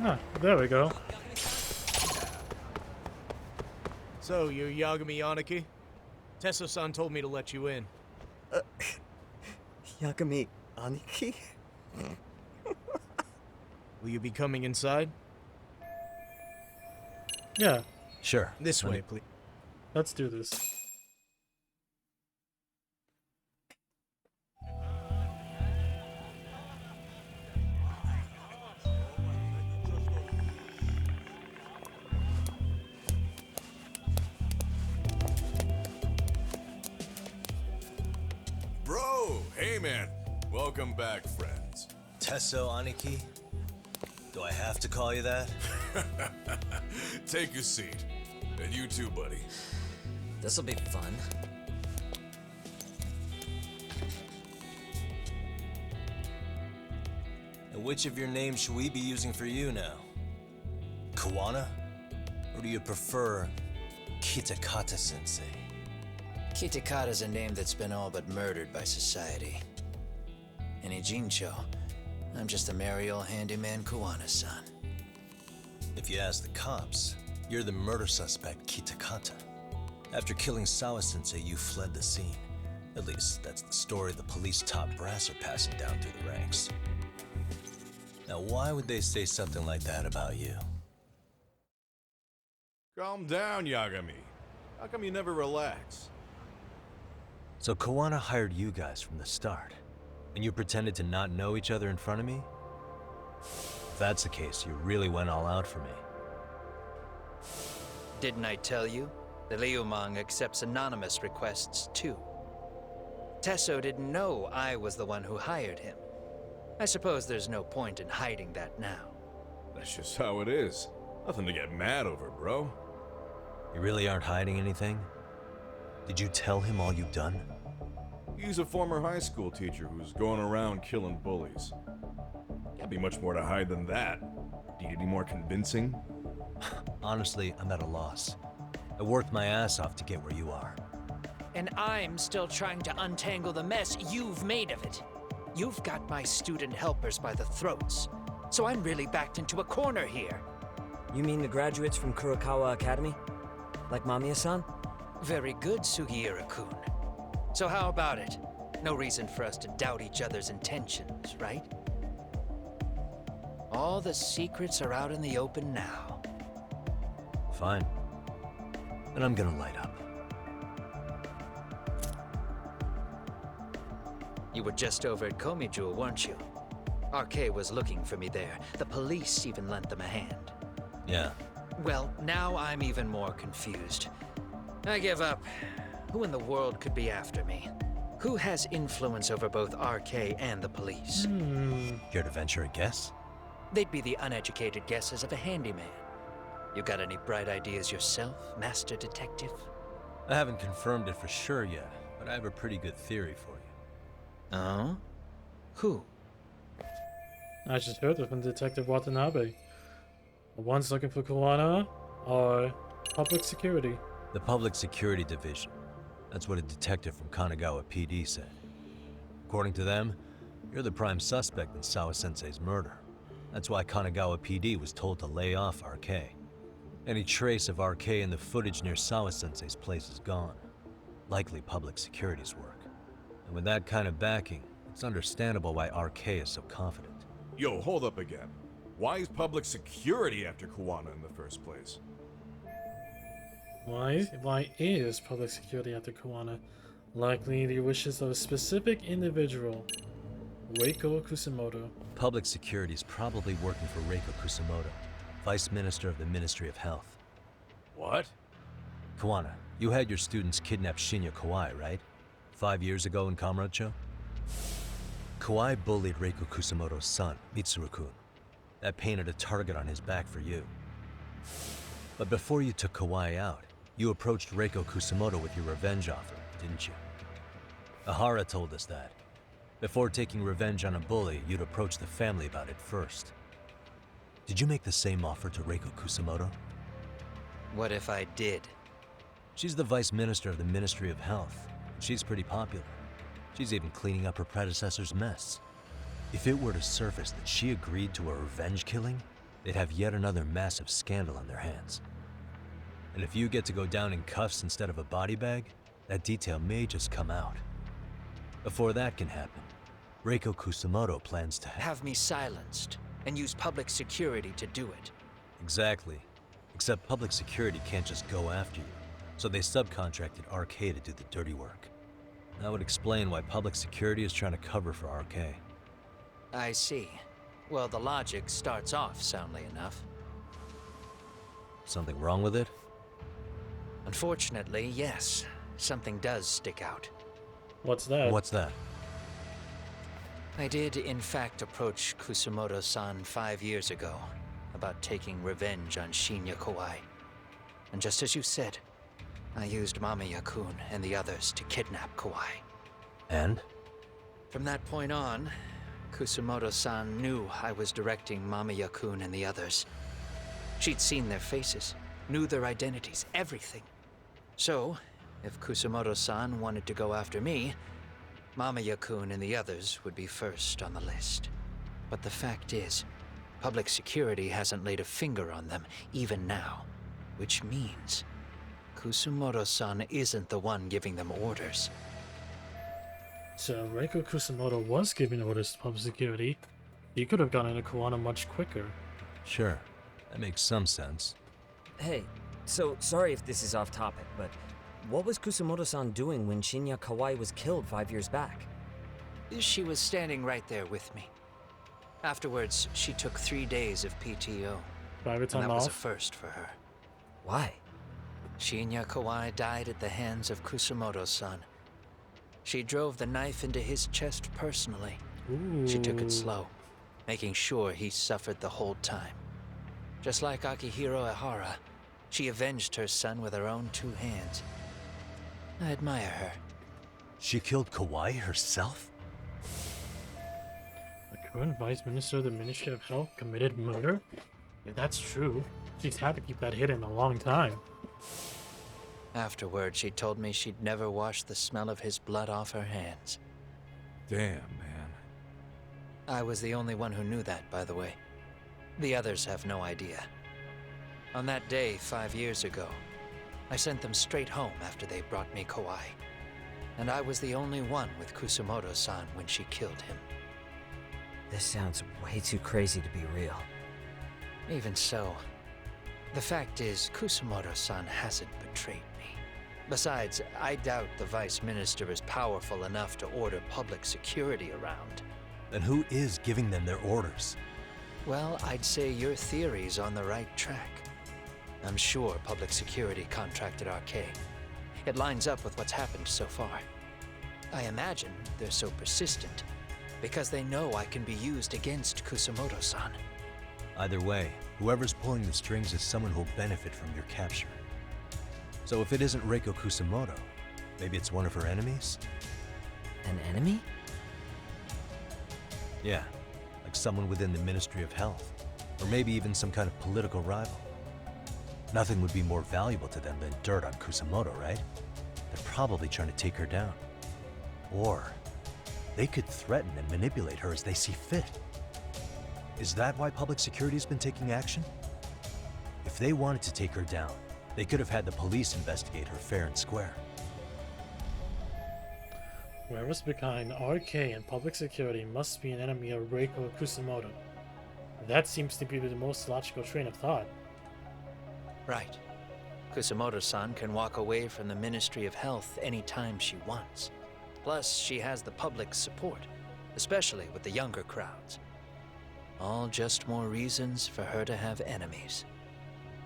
Ah, there we go. So, you're Yagami Aniki? Tesso-san told me to let you in. Yagami Aniki? Will you be coming inside? Yeah, Sure. This way, please. let's do this. Bro, hey man. Welcome back, friends. Tesso Aniki? Do I have to call you that? Take a seat. And you too, buddy. This'll be fun. And which of your names should we be using for you now? Kuwana? Or do you prefer Kitakata-sensei? Kitakata's a name that's been all but murdered by society. In Ijincho, I'm just a merry old handyman Kuwana-san. If you ask the cops, you're the murder suspect Kitakata. After killing Sawa-sensei, you fled the scene. At least, that's the story the police top brass are passing down through the ranks. Now, why would they say something like that about you? Calm down, Yagami. How come you never relax? So Kuwana hired you guys from the start, and you pretended to not know each other in front of me? If that's the case, you really went all out for me. Didn't I tell you? The Liumang accepts anonymous requests too. Tesso didn't know I was the one who hired him. I suppose there's no point in hiding that now. That's just how it is. Nothing to get mad over, bro. You really aren't hiding anything? Did you tell him all you've done? He's a former high school teacher who's going around killing bullies. Can't be much more to hide than that. Need any more convincing? Honestly, I'm at a loss. I worked my ass off to get where you are. And I'm still trying to untangle the mess you've made of it. You've got my student helpers by the throats, so I'm really backed into a corner here. You mean the graduates from Kurokawa Academy? Like Mamiya-san? Very good, Sugiura-kun. So how about it? No reason for us to doubt each other's intentions, right? All the secrets are out in the open now. Fine. Then I'm gonna light up. You were just over at Komiju, weren't you? RK was looking for me there. The police even lent them a hand. Yeah. Well, now I'm even more confused. I give up. Who in the world could be after me? Who has influence over both RK and the police? Care to venture a guess? They'd be the uneducated guesses of a handyman. You got any bright ideas yourself, Master Detective? I haven't confirmed it for sure yet, but I have a pretty good theory for you. Oh? Who? I just heard it from Detective Watanabe. The ones looking for Kuwana are public security. The Public Security Division. That's what a detective from Kanagawa PD said. According to them, you're the prime suspect in Sawa-sensei's murder. That's why Kanagawa PD was told to lay off RK. Any trace of RK in the footage near Sawa-sensei's place is gone. Likely public security's work. And with that kind of backing, it's understandable why RK is so confident. Yo, hold up again. Why is public security after Kuwana in the first place? Why is public security after Kuwana? Likely the wishes of a specific individual. Reiko Kusumoto. Public security is probably working for Reiko Kusumoto, Vice Minister of the Ministry of Health. What? Kuwana, you had your students kidnap Shinya Kawai, right? 5 years ago in Kamurocho? Kawai bullied Reiko Kusumoto's son, Mitsuru-kun. That painted a target on his back for you. But before you took Kawai out, you approached Reiko Kusumoto with your revenge offer, didn't you? Ahara told us that. Before taking revenge on a bully, you'd approach the family about it first. Did you make the same offer to Reiko Kusumoto? What if I did? She's the Vice Minister of the Ministry of Health. She's pretty popular. She's even cleaning up her predecessor's mess. If it were to surface that she agreed to a revenge killing, they'd have yet another massive scandal on their hands. And if you get to go down in cuffs instead of a body bag, that detail may just come out. Before that can happen, Reiko Kusumoto plans to have me silenced and use public security to do it. Exactly. Except public security can't just go after you, so they subcontracted RK to do the dirty work. That would explain why public security is trying to cover for RK. I see. Well, the logic starts off soundly enough. Something wrong with it? Unfortunately, yes. Something does stick out. What's that? What's that? I did, in fact, approach Kusumoto-san 5 years ago about taking revenge on Shinya Kawai. And just as you said, I used Mamiya-kun and the others to kidnap Kawai. And? From that point on, Kusumoto-san knew I was directing Mamiya-kun and the others. She'd seen their faces, knew their identities, everything. So, if Kusumoto-san wanted to go after me, Mamiya-kun and the others would be first on the list. But the fact is, public security hasn't laid a finger on them, even now. Which means, Kusumoto-san isn't the one giving them orders. So Reiko Kusumoto was giving orders to public security. He could have gotten to Kuwana much quicker. Sure, that makes some sense. Hey, so sorry if this is off topic, but what was Kusumoto-san doing when Shinya Kawai was killed 5 years back? She was standing right there with me. Afterwards, she took 3 days of PTO. Private And time that was a off? first for her. Why? Shinya Kawai died at the hands of Kusumoto-san. She drove the knife into his chest personally. She took it slow, making sure he suffered the whole time. Just like Akihiro Ehara, she avenged her son with her own 2 hands. I admire her. She killed Kawai herself? The current Vice Minister of the Ministry of Health committed murder? If that's true, she's had to keep that hidden a long time. Afterward, she told me she'd never wash the smell of his blood off her hands. Damn, man. I was the only one who knew that, by the way. The others have no idea. On that day, 5 years ago, I sent them straight home after they brought me Kawai. And I was the only one with Kusumoto-san when she killed him. This sounds way too crazy to be real. Even so, the fact is, Kusumoto-san hasn't betrayed me. Besides, I doubt the Vice Minister is powerful enough to order public security around. Then who is giving them their orders? Well, I'd say your theory's on the right track. I'm sure public security contracted RK. It lines up with what's happened so far. I imagine they're so persistent because they know I can be used against Kusumoto-san. Either way, whoever's pulling the strings is someone who'll benefit from your capture. So if it isn't Reiko Kusumoto, maybe it's one of her enemies? An enemy? Yeah, like someone within the Ministry of Health, or maybe even some kind of political rival. Nothing would be more valuable to them than dirt on Kusumoto, right? They're probably trying to take her down. Or they could threaten and manipulate her as they see fit. Is that why public security's been taking action? If they wanted to take her down, they could have had the police investigate her fair and square. Whoever's behind RK and public security must be an enemy of Reiko Kusumoto. That seems to be the most logical train of thought. Right. Kusumoto-san can walk away from the Ministry of Health anytime she wants. Plus, she has the public's support, especially with the younger crowds. All just more reasons for her to have enemies.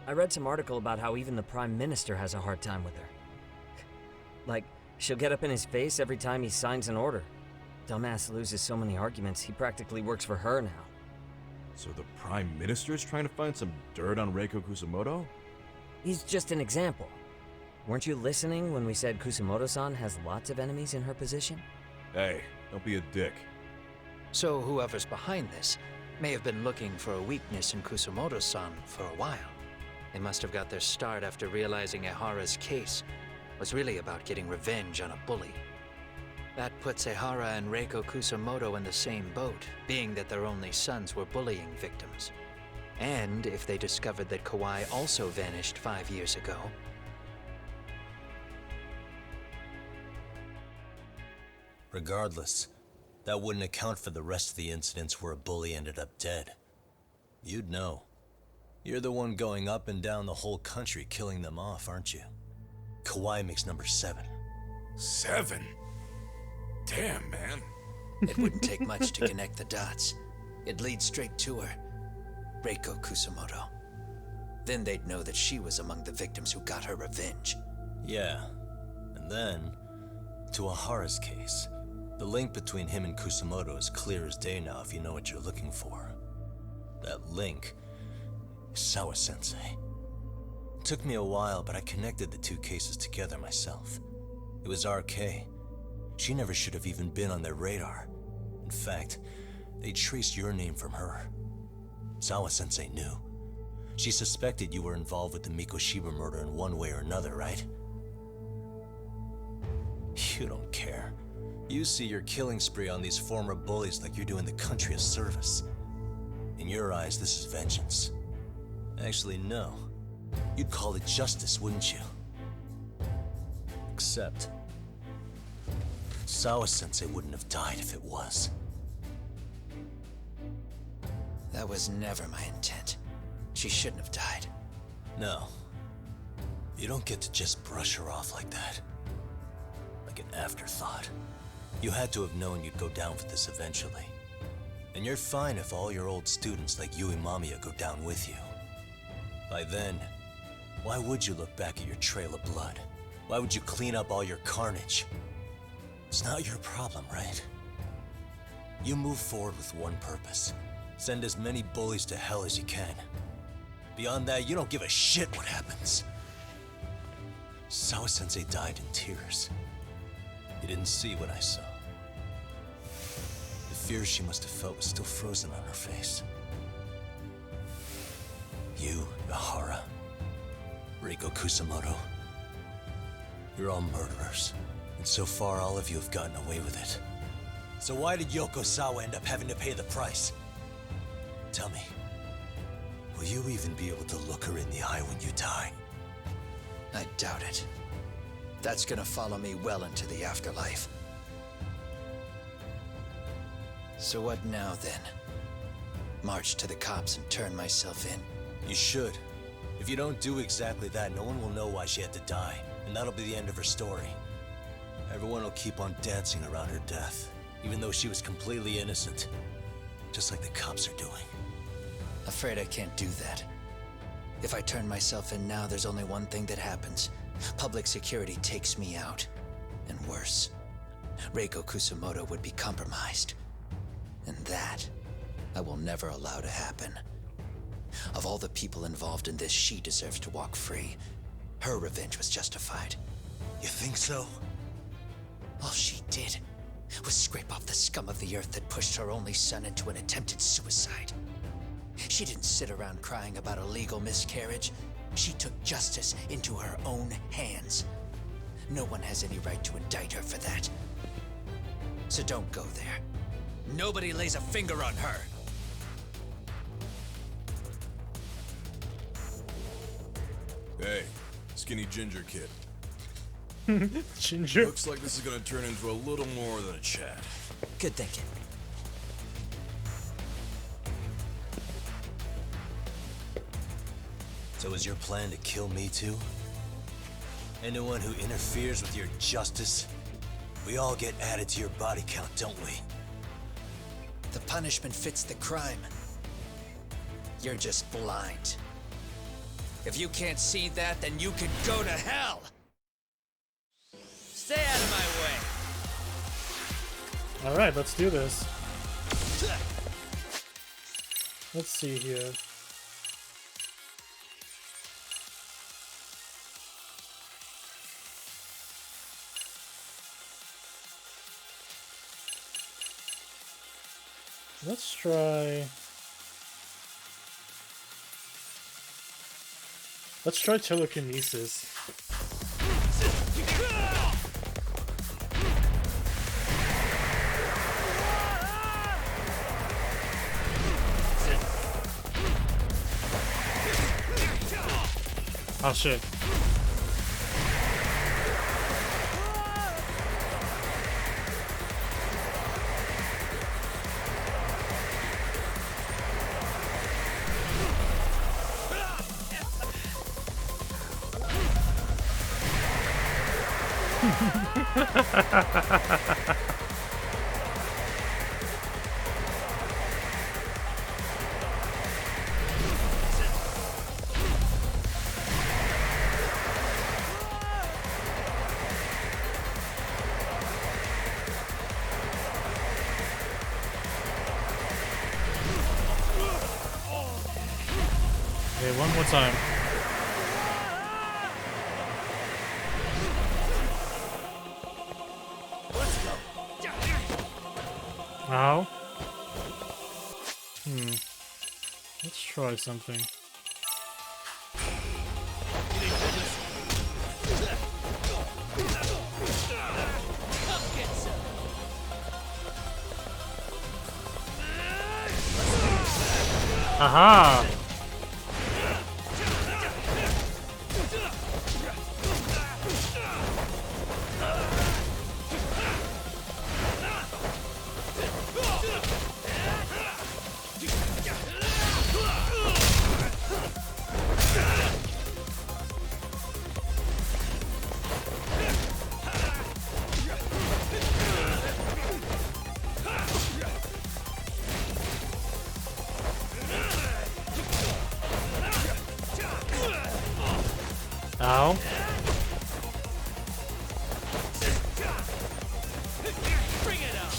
I read some article about how even the Prime Minister has a hard time with her. Like, she'll get up in his face every time he signs an order. Dumbass loses so many arguments, he practically works for her now. So the Prime Minister's trying to find some dirt on Reiko Kusumoto? He's just an example. Weren't you listening when we said Kusumoto-san has lots of enemies in her position? Hey, don't be a dick. So whoever's behind this may have been looking for a weakness in Kusumoto-san for a while. They must have got their start after realizing Ehara's case was really about getting revenge on a bully. That puts Ehara and Reiko Kusumoto in the same boat, being that their only sons were bullying victims. And if they discovered that Kawai also vanished 5 years ago. Regardless, that wouldn't account for the rest of the incidents where a bully ended up dead. You'd know. You're the one going up and down the whole country killing them off, aren't you? Kawai makes number 7. 7? Damn, man. It wouldn't take much to connect the dots. It'd lead straight to her. Reiko Kusumoto. Then they'd know that she was among the victims who got her revenge. Yeah. And then, to Ehara's case. The link between him and Kusumoto is clear as day now if you know what you're looking for. That link is Sawa-sensei. It took me a while, but I connected the 2 cases together myself. It was RK. She never should have even been on their radar. In fact, they traced your name from her. Sawa-sensei knew. She suspected you were involved with the Mikoshiba murder in one way or another, right? You don't care. You see your killing spree on these former bullies like you're doing the country a service. In your eyes, this is vengeance. Actually, no. You'd call it justice, wouldn't you? Except, Sawa-sensei wouldn't have died if it was. That was never my intent. She shouldn't have died. No. You don't get to just brush her off like that. Like an afterthought. You had to have known you'd go down for this eventually. And you're fine if all your old students like you and Mamiya go down with you. By then, why would you look back at your trail of blood? Why would you clean up all your carnage? It's not your problem, right? You move forward with one purpose. Send as many bullies to hell as you can. Beyond that, you don't give a shit what happens. Sawa-sensei died in tears. You didn't see what I saw. The fear she must have felt was still frozen on her face. You, Ihara, Reiko Kusumoto, you're all murderers. And so far, all of you have gotten away with it. So why did Yoko Sawa end up having to pay the price? Tell me, will you even be able to look her in the eye when you die? I doubt it. That's gonna follow me well into the afterlife. So what now, then? March to the cops and turn myself in? You should. If you don't do exactly that, no one will know why she had to die, and that'll be the end of her story. Everyone will keep on dancing around her death, even though she was completely innocent. Just like the cops are doing. Afraid I can't do that. If I turn myself in now, there's only one thing that happens. Public security takes me out. And worse, Reiko Kusumoto would be compromised. And that, I will never allow to happen. Of all the people involved in this, she deserves to walk free. Her revenge was justified. You think so? All she did was scrape off the scum of the earth that pushed her only son into an attempted suicide. She didn't sit around crying about a legal miscarriage. She took justice into her own hands. No one has any right to indict her for that. So don't go there. Nobody lays a finger on her. Hey, skinny ginger kid. Ginger? Looks like this is gonna turn into a little more than a chat. Good thinking. So is your plan to kill me too? Anyone who interferes with your justice, we all get added to your body count, don't we? The punishment fits the crime. You're just blind. If you can't see that, then you can go to hell! Stay out of my way! Alright, let's do this. Let's see here. Let's try... Let's try telekinesis. Oh shit. Okay, one more time. Ow. Let's try something. Aha! Ow. Bring it up.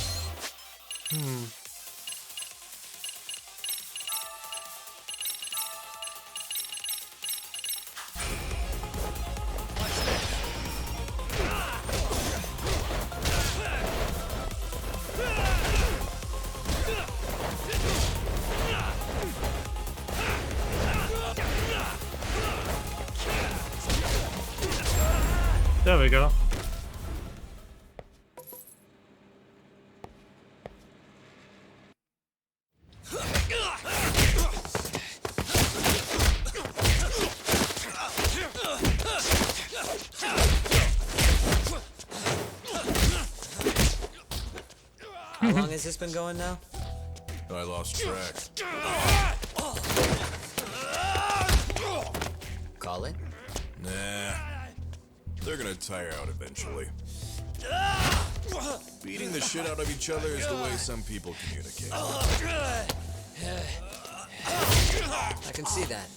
There we go. How long has this been going now? I lost track. Call it? Nah. They're gonna tire out eventually. Beating the shit out of each other is the way some people communicate. I can see that.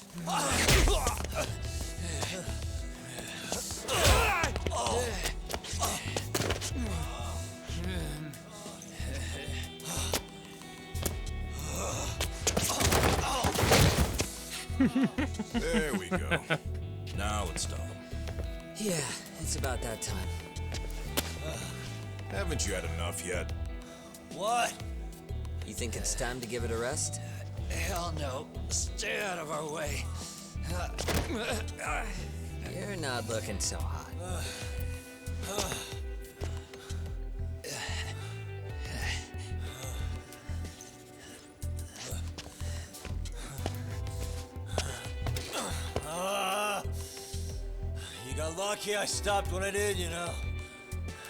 There we go. Now let's stop them. Yeah, it's about that time. Haven't you had enough yet? What? You think it's time to give it a rest? Hell no. Stay out of our way. You're not looking so hot. You got lucky I stopped when I did, you know.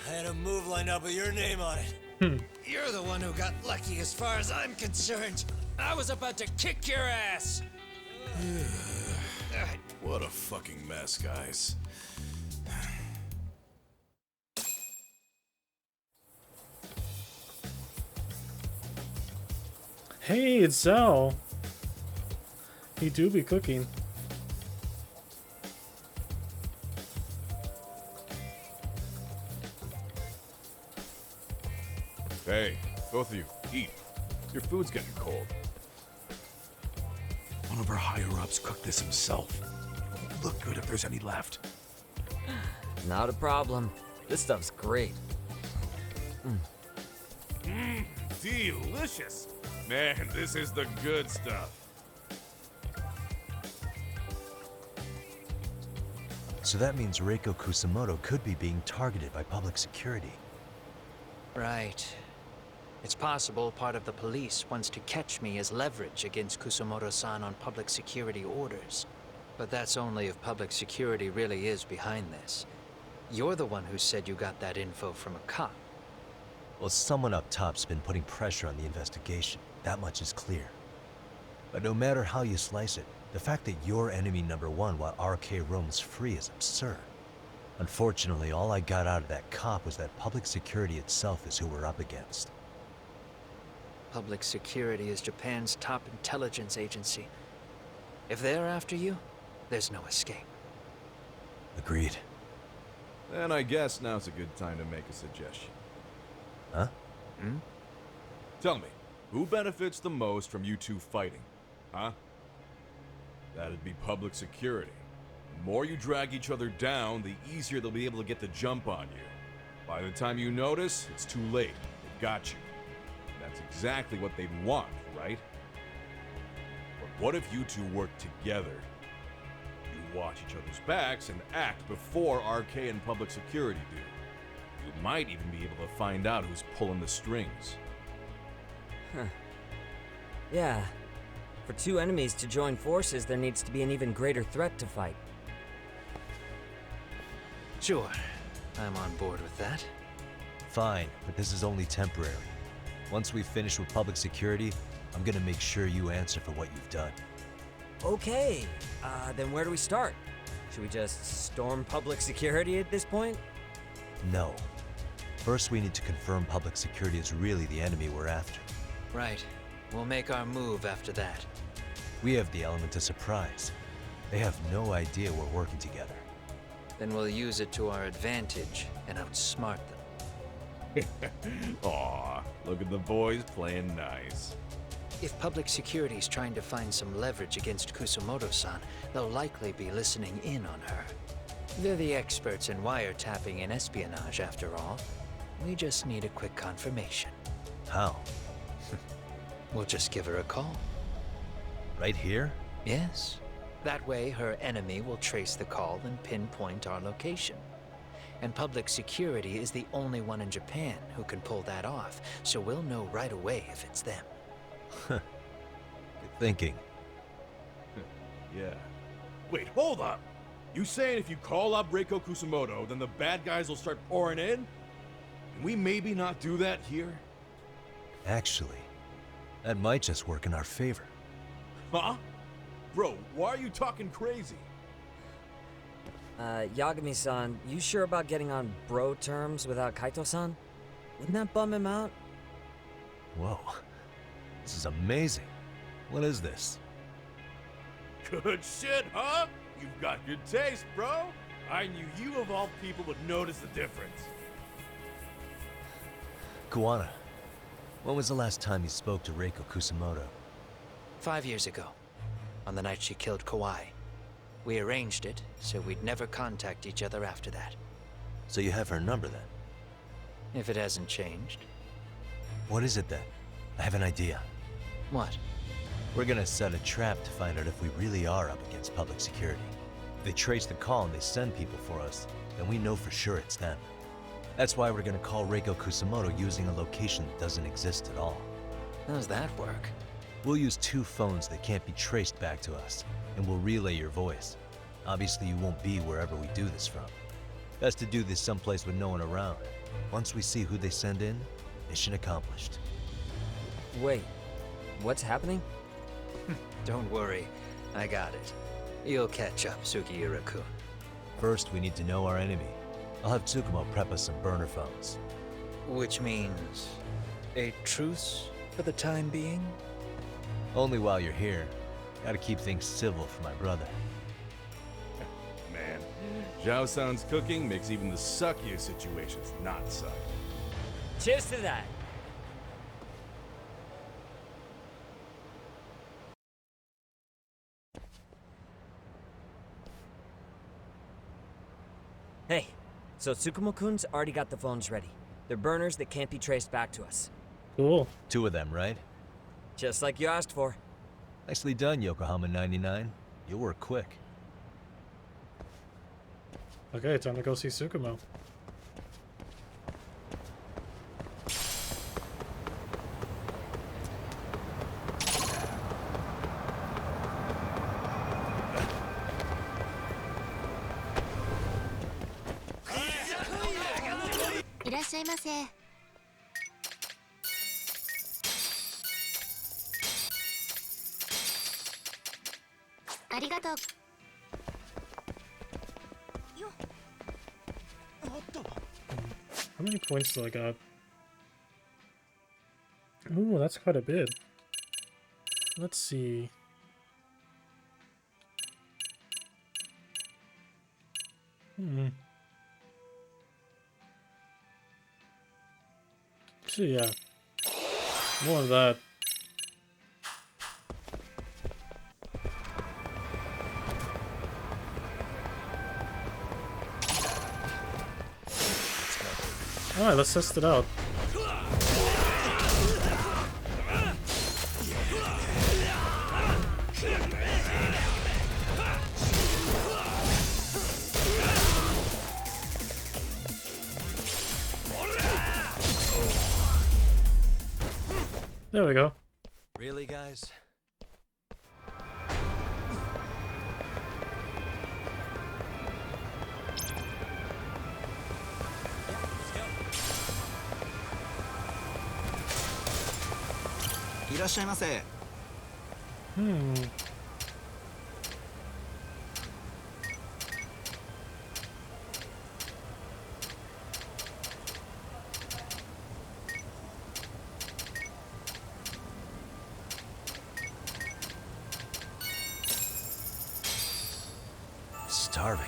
I had a move lined up with your name on it. You're the one who got lucky as far as I'm concerned. I was about to kick your ass. What a fucking mess, guys. Hey, it's Zao. He do be cooking. Hey, both of you, eat. Your food's getting cold. One of our higher-ups cooked this himself. Look good if there's any left. Not a problem. This stuff's great. Delicious. Man, this is the good stuff. So that means Reiko Kusumoto could be being targeted by public security. Right. It's possible part of the police wants to catch me as leverage against Kusumoto-san on public security orders. But that's only if public security really is behind this. You're the one who said you got that info from a cop. Well, someone up top's been putting pressure on the investigation. That much is clear. But no matter how you slice it, the fact that you're enemy number one while RK roams free is absurd. Unfortunately, all I got out of that cop was that public security itself is who we're up against. Public security is Japan's top intelligence agency. If they're after you, there's no escape. Agreed. Then I guess now's a good time to make a suggestion. Huh? Tell me, who benefits the most from you two fighting? Huh? That'd be public security. The more you drag each other down, the easier they'll be able to get the jump on you. By the time you notice, it's too late. They've got you. That's exactly what they'd want, right? But what if you two work together? You watch each other's backs and act before RK and public security do. You might even be able to find out who's pulling the strings. Huh. Yeah. For two enemies to join forces, there needs to be an even greater threat to fight. Sure. I'm on board with that. Fine, but this is only temporary. Once we finish with public security, I'm gonna make sure you answer for what you've done. Okay, then where do we start? Should we just storm public security at this point? No. First, we need to confirm public security is really the enemy we're after. Right. We'll make our move after that. We have the element of surprise. They have no idea we're working together. Then we'll use it to our advantage and outsmart them. Aw, look at the boys playing nice. If public security's trying to find some leverage against Kusumoto-san, they'll likely be listening in on her. They're the experts in wiretapping and espionage, after all. We just need a quick confirmation. How? We'll just give her a call. Right here? Yes. That way, her enemy will trace the call and pinpoint our location. And public security is the only one in Japan who can pull that off, so we'll know right away if it's them. Good thinking. Yeah. Wait, hold up! You saying if you call up Reiko Kusumoto, then the bad guys will start pouring in? Can we maybe not do that here? Actually, that might just work in our favor. Huh? Bro, why are you talking crazy? Yagami-san, you sure about getting on bro terms without Kaito-san? Wouldn't that bum him out? Whoa. This is amazing. What is this? Good shit, huh? You've got good taste, bro. I knew you of all people would notice the difference. Kuwana, when was the last time you spoke to Reiko Kusumoto? 5 years ago, on the night she killed Kawai. We arranged it, so we'd never contact each other after that. So you have her number then? If it hasn't changed. What is it then? I have an idea. What? We're gonna set a trap to find out if we really are up against public security. If they trace the call and they send people for us, then we know for sure it's them. That's why we're gonna call Reiko Kusumoto using a location that doesn't exist at all. How's that work? We'll use 2 phones that can't be traced back to us, and we'll relay your voice. Obviously you won't be wherever we do this from. Best to do this someplace with no one around. Once we see who they send in, mission accomplished. Wait, what's happening? Don't worry, I got it. You'll catch up, Sugiura-kun. First, we need to know our enemy. I'll have Tsukumo prep us some burner phones. Which means a truce for the time being? Only while you're here. Gotta keep things civil for my brother. Man, Zhao-san's cooking makes even the suckiest situations not suck. Cheers to that! Hey, so Tsukumo-kun's already got the phones ready. They're burners that can't be traced back to us. Cool. 2 of them, right? Just like you asked for. Nicely done, Yokohama 99. You'll work quick. Okay, time to go see Tsukumo. How many points do I got? Ooh, that's quite a bit. Let's see. Actually, yeah. More of that. Alright, let's test it out. There we go. Really, guys? Starving.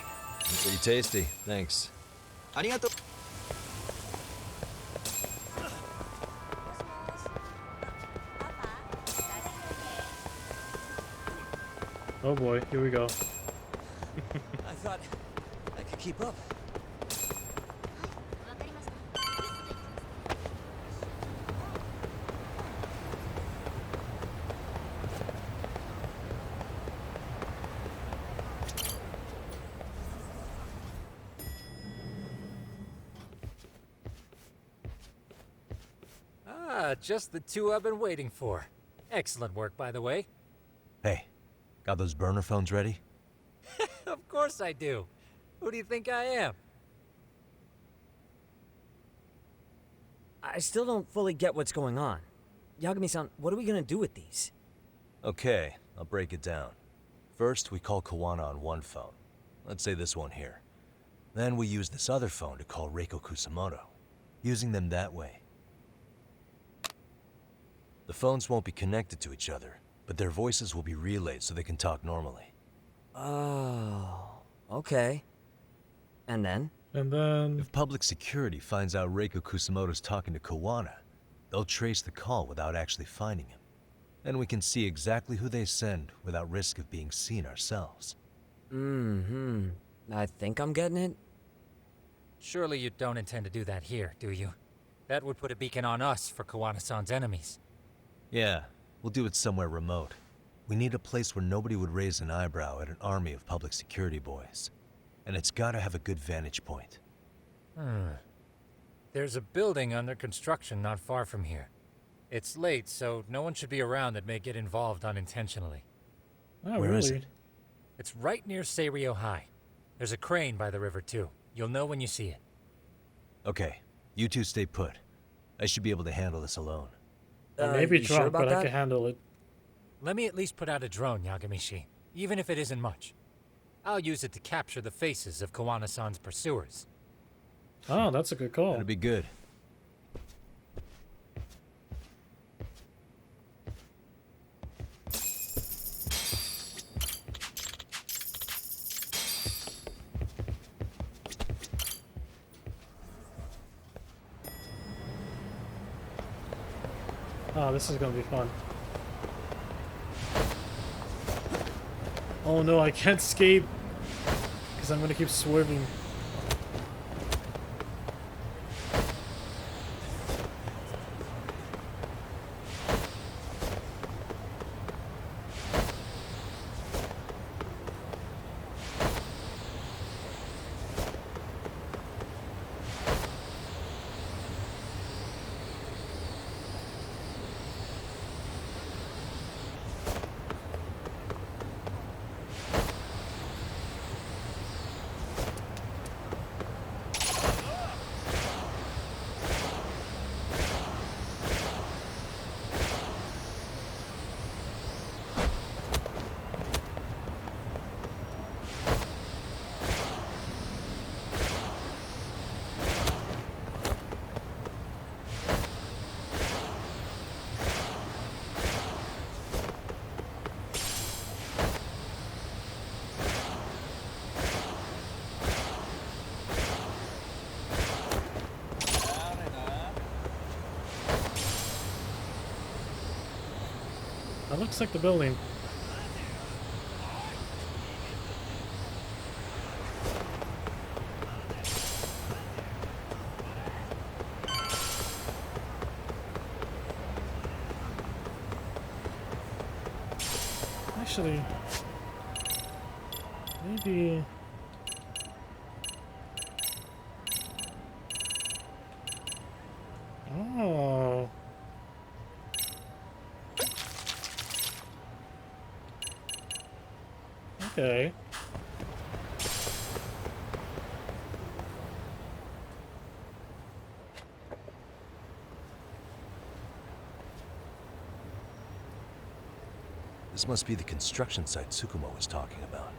Pretty tasty, thanks. Arigato. Oh boy, here we go. I thought I could keep up. Ah, just the two I've been waiting for. Excellent work, by the way. Hey, got those burner phones ready? Of course I do. Who do you think I am? I still don't fully get what's going on. Yagami-san, what are we gonna do with these? Okay, I'll break it down. First, we call Kuwana on one phone. Let's say this one here. Then we use this other phone to call Reiko Kusumoto. Using them that way. The phones won't be connected to each other, but their voices will be relayed so they can talk normally. Oh, okay. And then? And then... If public security finds out Reiko Kusumoto's talking to Kuwana, they'll trace the call without actually finding him. And we can see exactly who they send without risk of being seen ourselves. I think I'm getting it. Surely you don't intend to do that here, do you? That would put a beacon on us for Kuwana-san's enemies. Yeah, we'll do it somewhere remote. We need a place where nobody would raise an eyebrow at an army of public security boys. And it's gotta have a good vantage point. There's a building under construction not far from here. It's late, so no one should be around that may get involved unintentionally. Oh, Where really? is it? It's right near Seirio High. There's a crane by the river, too. You'll know when you see it. Okay, you two stay put. I should be able to handle this alone. I may be you drunk, sure about but I that? can handle it. Let me at least put out a drone, Yagami-shi, even if it isn't much. I'll use it to capture the faces of Kuwana-san's pursuers. Oh, that's a good call. That'd be good. Oh, this is gonna be fun. Oh no, I can't escape because I'm gonna keep swerving. That looks like the building. Actually, maybe... Oh. Okay. This must be the construction site Tsukumo was talking about.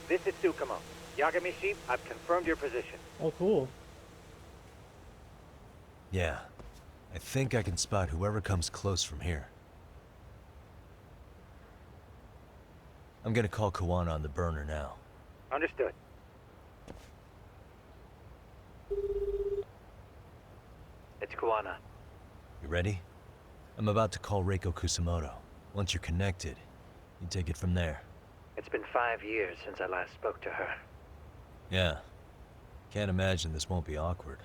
This is Tsukumo. Yagami-shi, I've confirmed your position. Oh, cool. Yeah. I think I can spot whoever comes close from here. I'm gonna call Kuwana on the burner now. Understood. It's Kuwana. You ready? I'm about to call Reiko Kusumoto. Once you're connected, you take it from there. It's been 5 years since I last spoke to her. Yeah. Can't imagine this won't be awkward.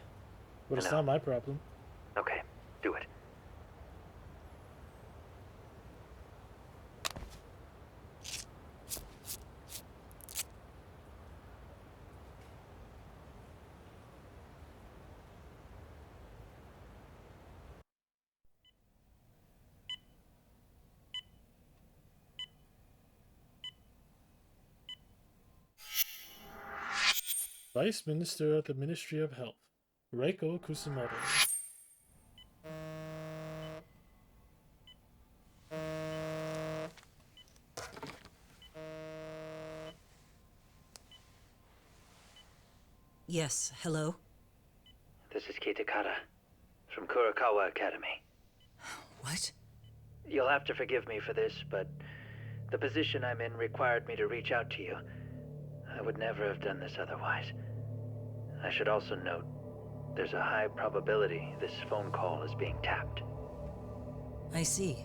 But it's not my problem. Okay, do it. Vice Minister of the Ministry of Health, Reiko Kusumoto. Yes, hello? This is Kitakata, from Kurakawa Academy. What? You'll have to forgive me for this, but the position I'm in required me to reach out to you. I would never have done this otherwise. I should also note, there's a high probability this phone call is being tapped. I see.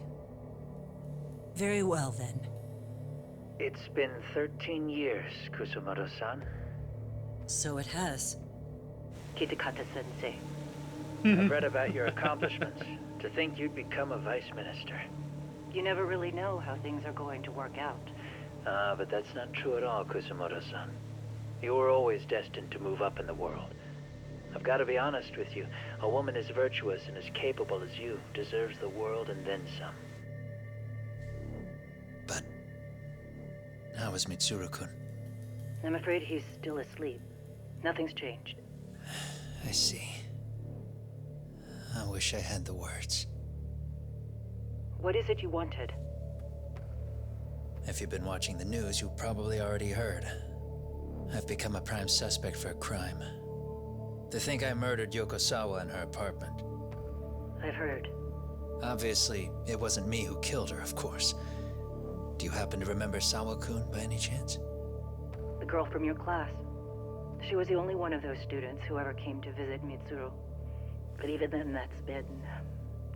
Very well, then. It's been 13 years, Kusumoto-san. So it has. Kitakata-sensei. I've read about your accomplishments. To think you'd become a vice minister. You never really know how things are going to work out. But that's not true at all, Kusumoto-san. You were always destined to move up in the world. I've got to be honest with you. A woman as virtuous and as capable as you deserves the world and then some. But how is Mitsuru-kun? I'm afraid he's still asleep. Nothing's changed. I see. I wish I had the words. What is it you wanted? If you've been watching the news, you probably already heard. I've become a prime suspect for a crime. They think I murdered Yoko Sawa in her apartment. I've heard. Obviously, it wasn't me who killed her, of course. Do you happen to remember Sawa-kun by any chance? The girl from your class. She was the only one of those students who ever came to visit Mitsuru. But even then, that's been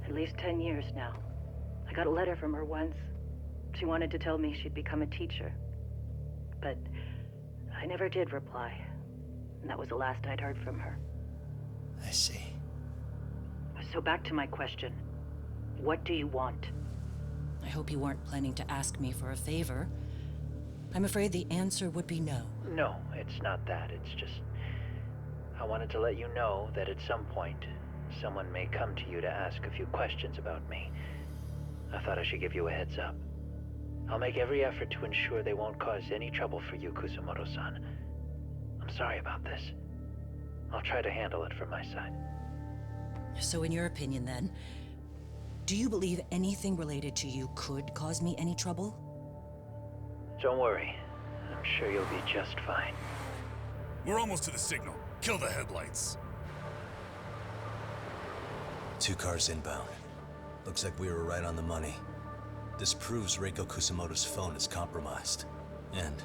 at least 10 years now. I got a letter from her once. She wanted to tell me she'd become a teacher. But I never did reply. And that was the last I'd heard from her. I see. So back to my question. What do you want? I hope you weren't planning to ask me for a favor. I'm afraid the answer would be no. No, it's not that. It's just... I wanted to let you know that at some point, someone may come to you to ask a few questions about me. I thought I should give you a heads up. I'll make every effort to ensure they won't cause any trouble for you, Kusumoto-san. I'm sorry about this. I'll try to handle it from my side. So in your opinion, then, do you believe anything related to you could cause me any trouble? Don't worry. I'm sure you'll be just fine. We're almost to the signal. Kill the headlights. 2 cars inbound. Looks like we were right on the money. This proves Reiko Kusumoto's phone is compromised. And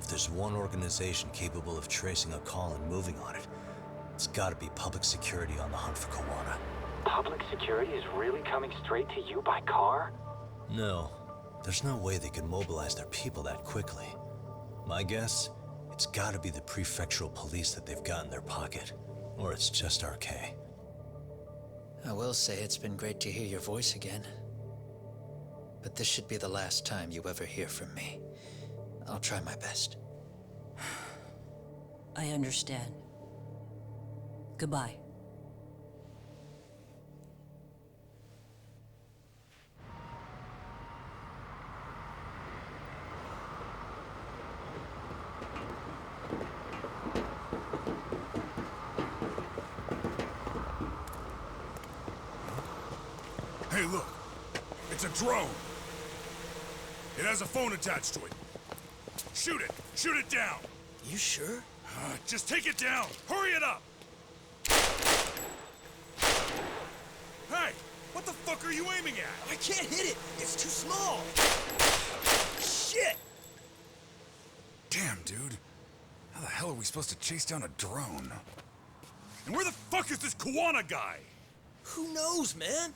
if there's one organization capable of tracing a call and moving on it, it's gotta be public security on the hunt for Kuwana. Public security is really coming straight to you by car? No. There's no way they could mobilize their people that quickly. My guess, it's gotta be the prefectural police that they've got in their pocket. Or it's just RK. I will say it's been great to hear your voice again. But this should be the last time you ever hear from me. I'll try my best. I understand. Goodbye. Hey, look. It's a drone. It has a phone attached to it. Shoot it! Shoot it down! You sure? Just take it down! Hurry it up! Hey! What the fuck are you aiming at? I can't hit it! It's too small! Shit! Damn, dude. How the hell are we supposed to chase down a drone? And where the fuck is this Kuwana guy? Who knows, man?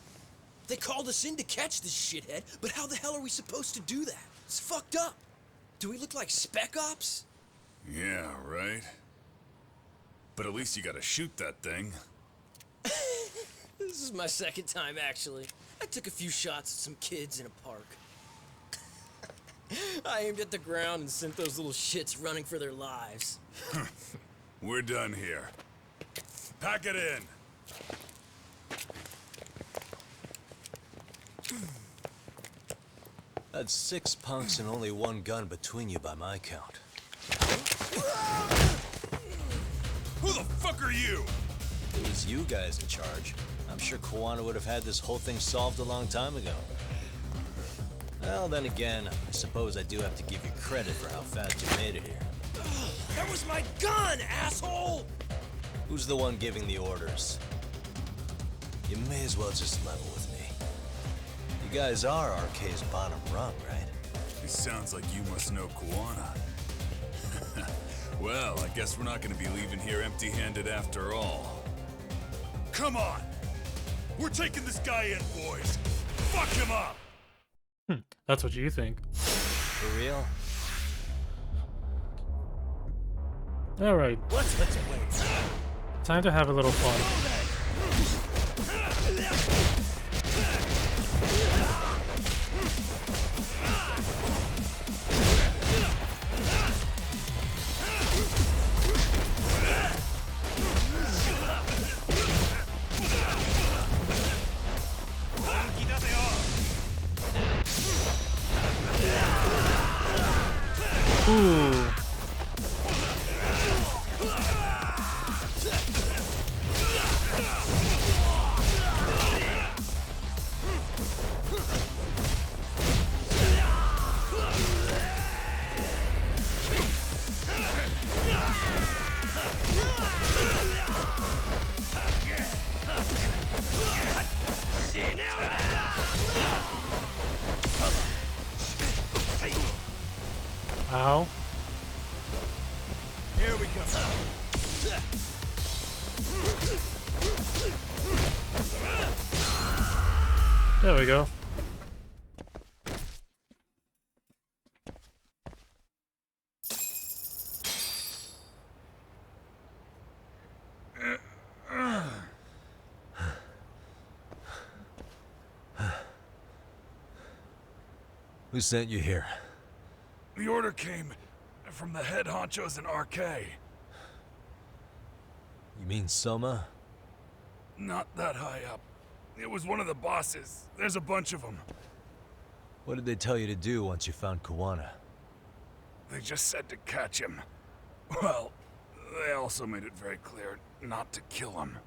They called us in to catch this shithead, but how the hell are we supposed to do that? It's fucked up. Do we look like spec ops? Yeah, right. But at least you gotta shoot that thing. This is my second time, actually. I took a few shots at some kids in a park. I aimed at the ground and sent those little shits running for their lives. We're done here. Pack it in. That's 6 punks and only 1 gun between you by my count. Who the fuck are you? It was you guys in charge. I'm sure Kuwana would have had this whole thing solved a long time ago. Well, then again, I suppose I do have to give you credit for how fast you made it here. That was my gun, asshole! Who's the one giving the orders? You may as well just level with me. You guys are RK's bottom rung, right? It sounds like you must know Kuwana. Well, I guess we're not gonna be leaving here empty-handed after all. Come on! We're taking this guy in, boys! Fuck him up! That's what you think. For real? Alright. Let's wait. Time to have a little fun. Ooh. Ow. Here we go. There we go. Who sent you here? The order came from the head honchos in RK. You mean Soma? Not that high up. It was one of the bosses. There's a bunch of them. What did they tell you to do once you found Kuwana? They just said to catch him. Well, they also made it very clear not to kill him.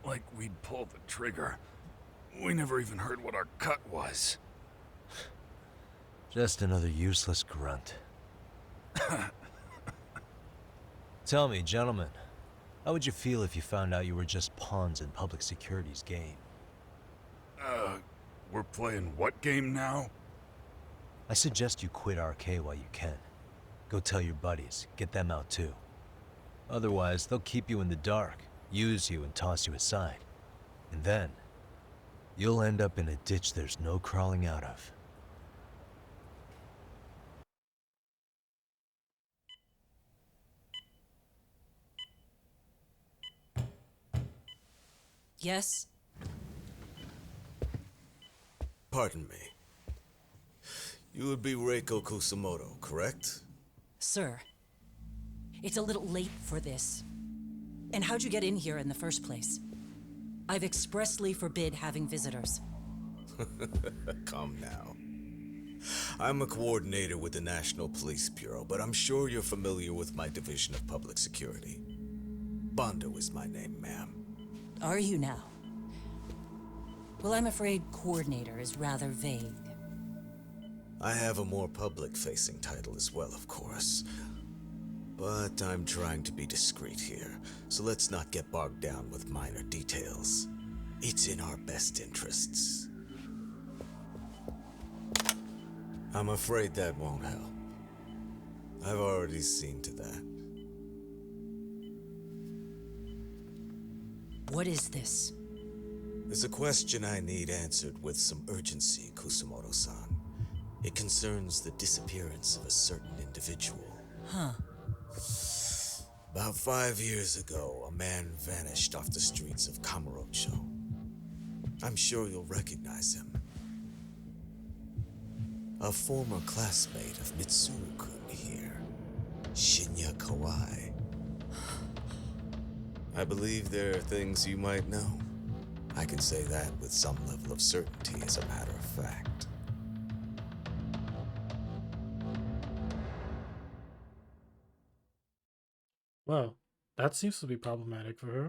Like we'd pulled the trigger. We never even heard what our cut was. Just another useless grunt. Tell me, gentlemen, how would you feel if you found out you were just pawns in public security's game? We're playing what game now? I suggest you quit RK while you can. Go tell your buddies, get them out too. Otherwise, they'll keep you in the dark, use you and toss you aside. And then, you'll end up in a ditch there's no crawling out of. Yes? Pardon me. You would be Reiko Kusumoto, correct? Sir, it's a little late for this. And how'd you get in here in the first place? I've expressly forbid having visitors. Come now. I'm a coordinator with the National Police Bureau, but I'm sure you're familiar with my Division of Public Security. Bondo is my name, ma'am. Are you now? Well, I'm afraid coordinator is rather vague. I have a more public-facing title as well, of course. but I'm trying to be discreet here, so let's not get bogged down with minor details. It's in our best interests. I'm afraid that won't help. I've already seen to that. What is this? There's a question I need answered with some urgency, Kusumoto-san. It concerns the disappearance of a certain individual. Huh. About 5 years ago, a man vanished off the streets of Kamurocho. I'm sure you'll recognize him. A former classmate of Mitsuru-kun here, Shinya Kawai. I believe there are things you might know. I can say that with some level of certainty, as a matter of fact. Well, that seems to be problematic for her.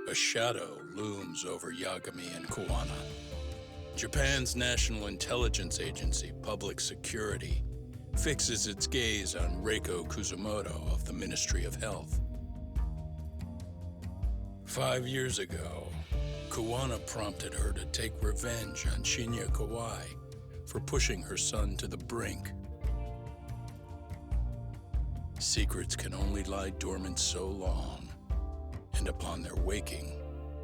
A shadow looms over Yagami and Kuwana. Japan's National Intelligence Agency, Public Security, fixes its gaze on Reiko Kusumoto of the Ministry of Health. 5 years ago, Kuwana prompted her to take revenge on Shinya Kawai for pushing her son to the brink. Secrets can only lie dormant so long, and upon their waking,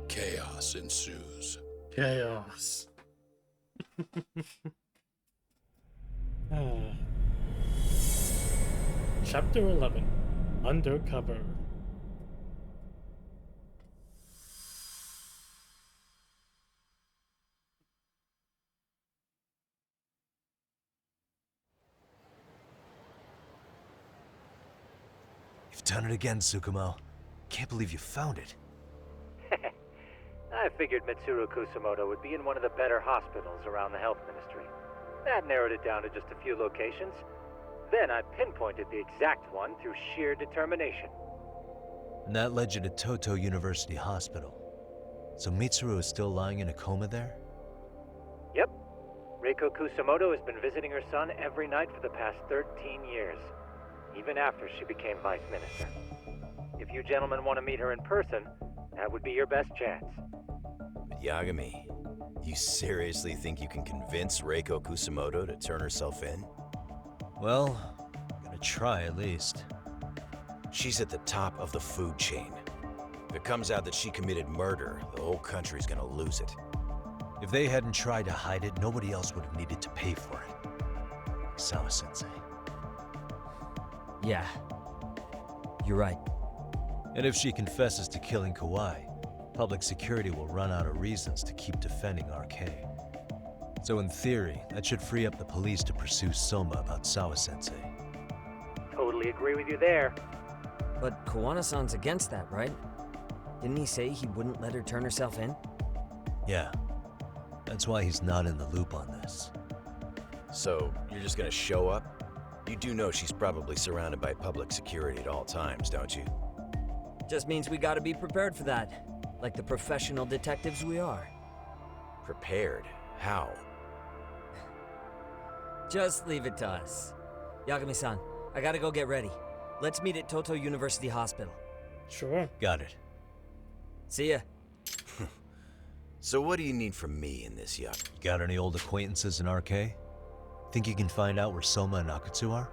chaos ensues. Chaos. Chapter 11. Undercover. You've done it again, Tsukumo. Can't believe you found it. I figured Mitsuru Kusumoto would be in one of the better hospitals around the health ministry. That narrowed it down to just a few locations. Then I pinpointed the exact one through sheer determination. And that led you to Toto University Hospital. So Mitsuru is still lying in a coma there? Yep. Reiko Kusumoto has been visiting her son every night for the past 13 years, even after she became vice minister. If you gentlemen want to meet her in person, that would be your best chance. But Yagami, you seriously think you can convince Reiko Kusumoto to turn herself in? Well, I'm gonna try at least. She's at the top of the food chain. If it comes out that she committed murder, the whole country's gonna lose it. If they hadn't tried to hide it, nobody else would have needed to pay for it. Like Sawa-sensei. Yeah. You're right. And if she confesses to killing Kawai, public security will run out of reasons to keep defending RK. So in theory, that should free up the police to pursue Soma about Sawa-sensei. Totally agree with you there. But Kuwana-san's against that, right? Didn't he say he wouldn't let her turn herself in? Yeah. That's why he's not in the loop on this. So, you're just gonna show up? You do know she's probably surrounded by public security at all times, don't you? Just means we gotta be prepared for that. Like the professional detectives we are. Prepared? How? Just leave it to us. Yagami-san, I gotta go get ready. Let's meet at Toto University Hospital. Sure. Got it. See ya. So what do you need from me in this, Yak? You got any old acquaintances in RK? Think you can find out where Soma and Akutsu are?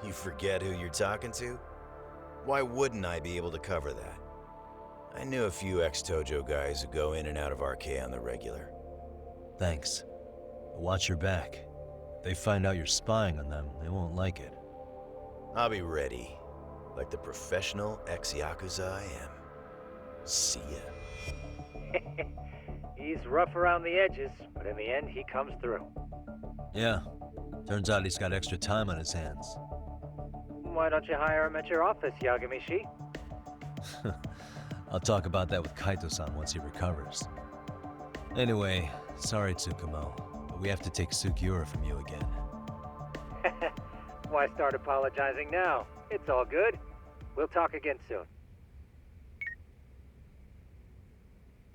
You forget who you're talking to? Why wouldn't I be able to cover that? I knew a few ex-Tojo guys who go in and out of RK on the regular. Thanks. But watch your back. If they find out you're spying on them, they won't like it. I'll be ready. Like the professional ex-Yakuza I am. See ya. He's rough around the edges, but in the end, he comes through. Yeah. Turns out he's got extra time on his hands. Why don't you hire him at your office, Yagami-shi? I'll talk about that with Kaito-san once he recovers. Anyway, sorry Tsukumo, but we have to take Sugiura from you again. Why start apologizing now? It's all good. We'll talk again soon.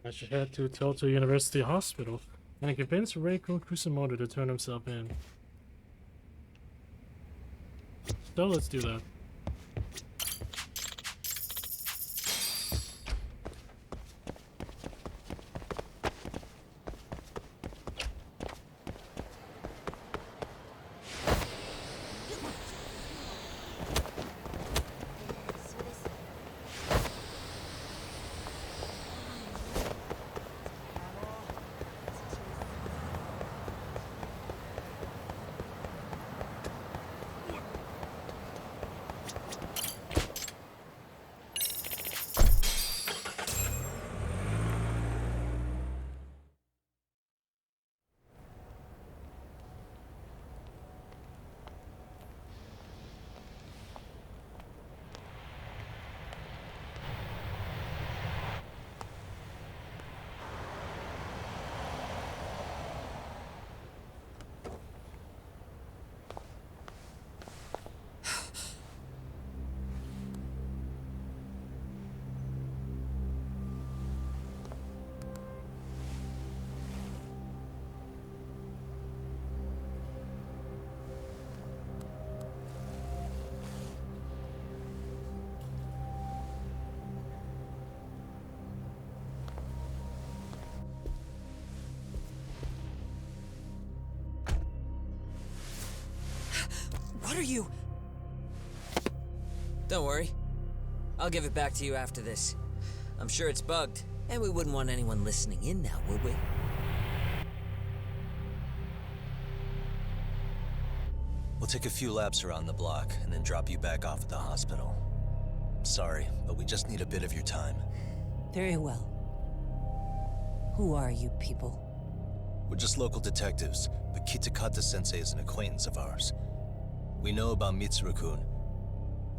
I should head to Kyoto University Hospital and convince Reiko Kusumoto to turn himself in. So let's do that. What are you? Don't worry. I'll give it back to you after this. I'm sure it's bugged, and we wouldn't want anyone listening in now, would we? We'll take a few laps around the block and then drop you back off at the hospital. Sorry, but we just need a bit of your time. Very well. Who are you people? We're just local detectives, but Kitakata-sensei is an acquaintance of ours. We know about Mitsuru-kun,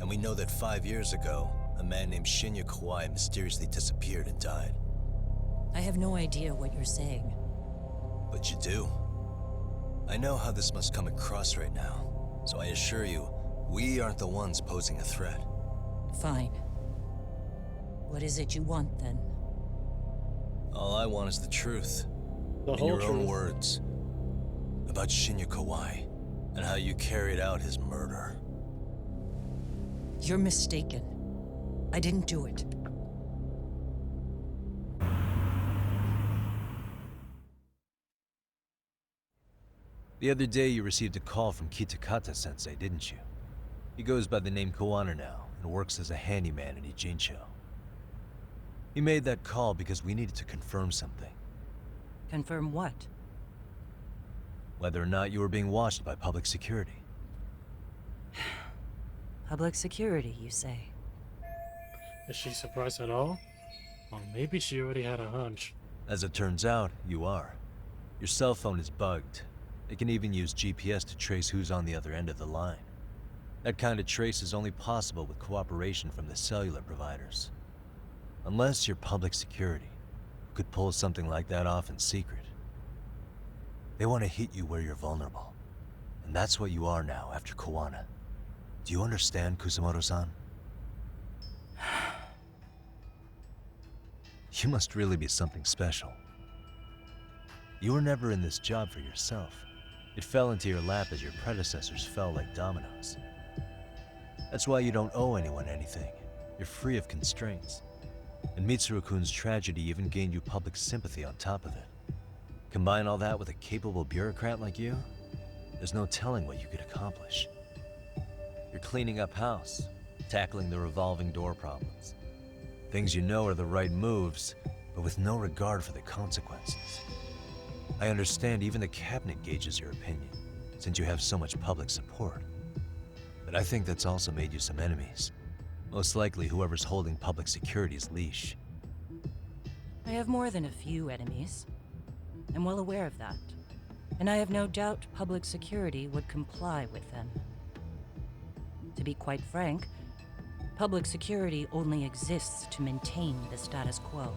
and we know that 5 years ago, a man named Shinya Kawai mysteriously disappeared and died. I have no idea what you're saying. But you do. I know how this must come across right now, so I assure you, we aren't the ones posing a threat. Fine. What is it you want, then? All I want is the truth. The In whole your own truth. words. About Shinya Kawai, and how you carried out his murder. You're mistaken. I didn't do it. The other day you received a call from Kitakata-sensei, didn't you? He goes by the name Kuwana now, and works as a handyman in Ijincho. He made that call because we needed to confirm something. Confirm what? Whether or not you were being watched by public security. Public security, you say? Is she surprised at all? Or maybe she already had a hunch. As it turns out, you are. Your cell phone is bugged. It can even use GPS to trace who's on the other end of the line. That kind of trace is only possible with cooperation from the cellular providers. Unless you're public security, who could pull something like that off in secret. They want to hit you where you're vulnerable. And that's what you are now after Kuwana. Do you understand, Kusumoto-san? You must really be something special. You were never in this job for yourself. It fell into your lap as your predecessors fell like dominoes. That's why you don't owe anyone anything. You're free of constraints. And Mitsuru-kun's tragedy even gained you public sympathy on top of it. Combine all that with a capable bureaucrat like you, there's no telling what you could accomplish. You're cleaning up house, tackling the revolving door problems. Things you know are the right moves, but with no regard for the consequences. I understand even the cabinet gauges your opinion, since you have so much public support. But I think that's also made you some enemies. Most likely whoever's holding public security's leash. I have more than a few enemies. I'm well aware of that. And I have no doubt public security would comply with them. To be quite frank, public security only exists to maintain the status quo.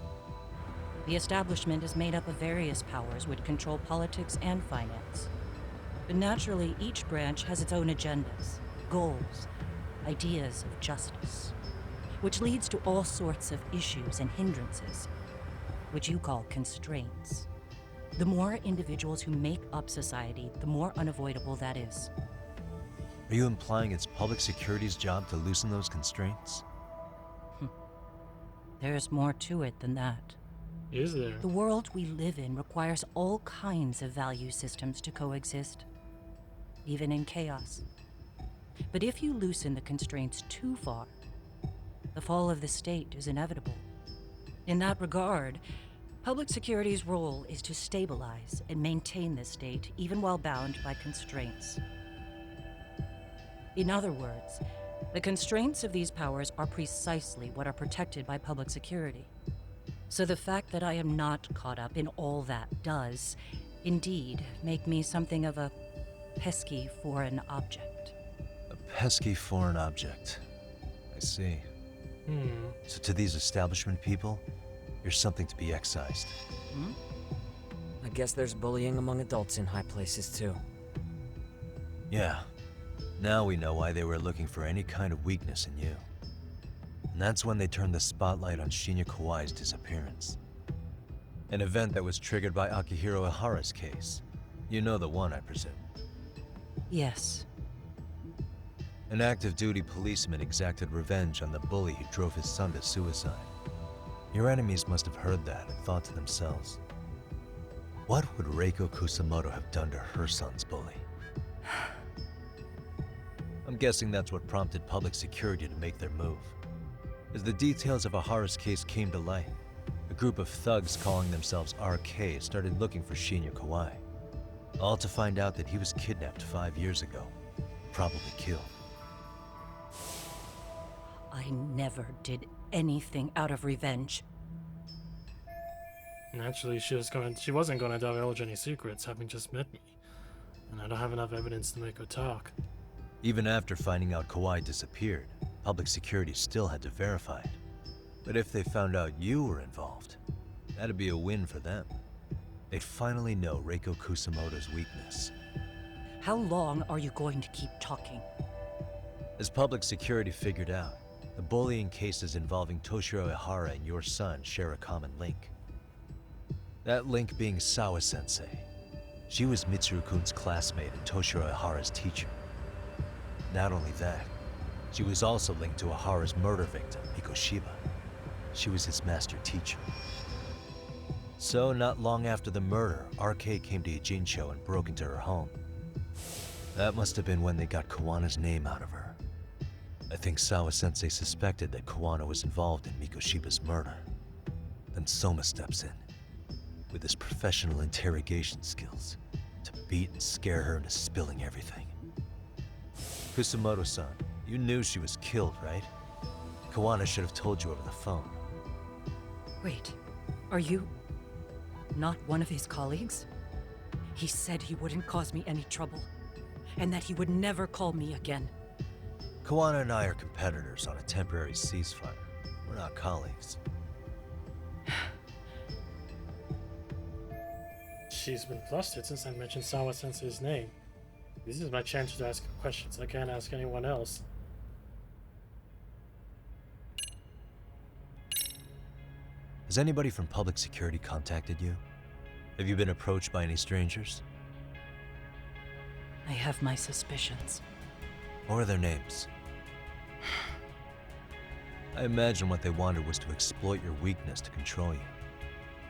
The establishment is made up of various powers which control politics and finance. But naturally, each branch has its own agendas, goals, ideas of justice, which leads to all sorts of issues and hindrances. which you call constraints. The more individuals who make up society, the more unavoidable that is. Are you implying it's public security's job to loosen those constraints? There's more to it than that. Is there? The world we live in requires all kinds of value systems to coexist, even in chaos. But if you loosen the constraints too far, the fall of the state is inevitable. In that regard, public security's role is to stabilize and maintain the state, even while bound by constraints. In other words, the constraints of these powers are precisely what are protected by public security. So the fact that I am not caught up in all that does, indeed, make me something of a pesky foreign object. A pesky foreign object. I see. So to these establishment people, you're something to be excised. I guess there's bullying among adults in high places too. Yeah. Now we know why they were looking for any kind of weakness in you. And that's when they turned the spotlight on Shinya Kawai's disappearance. An event that was triggered by Akihiro Ihara's case. You know the one, I presume. Yes. An active duty policeman exacted revenge on the bully who drove his son to suicide. Your enemies must have heard that and thought to themselves, what would Reiko Kusumoto have done to her son's bully? I'm guessing that's what prompted public security to make their move. As the details of Ihara's case came to light, a group of thugs calling themselves RK started looking for Shinya Kawai. All to find out that he was kidnapped 5 years ago, probably killed. I never did anything out of revenge. Naturally, she wasn't gonna divulge any secrets, having just met me. And I don't have enough evidence to make her talk. Even after finding out Kawai disappeared, public security still had to verify it. But if they found out you were involved, that'd be a win for them. They'd finally know Reiko Kusumoto's weakness. How long are you going to keep talking? As public security figured out, the bullying cases involving Toshiro Ihara and your son share a common link. That link being Sawa-sensei. She was Mitsuru-kun's classmate and Toshiro Ihara's teacher. Not only that, she was also linked to Ihara's murder victim, Mikoshiba. She was his master teacher. So, not long after the murder, RK came to Ijincho and broke into her home. That must have been when they got Kuwana's name out of her. I think Sawa-sensei suspected that Kuwana was involved in Mikoshiba's murder. Then Soma steps in, with his professional interrogation skills, to beat and scare her into spilling everything. Kusumoto-san, you knew she was killed, right? Kuwana should have told you over the phone. Wait, are you not one of his colleagues? He said he wouldn't cause me any trouble, and that he would never call me again. Kuwana and I are competitors on a temporary ceasefire. We're not colleagues. She's been flustered since I mentioned Sawa-sensei's name. This is my chance to ask questions I can't ask anyone else. Has anybody from public security contacted you? Have you been approached by any strangers? I have my suspicions. What are their names? I imagine what they wanted was to exploit your weakness to control you.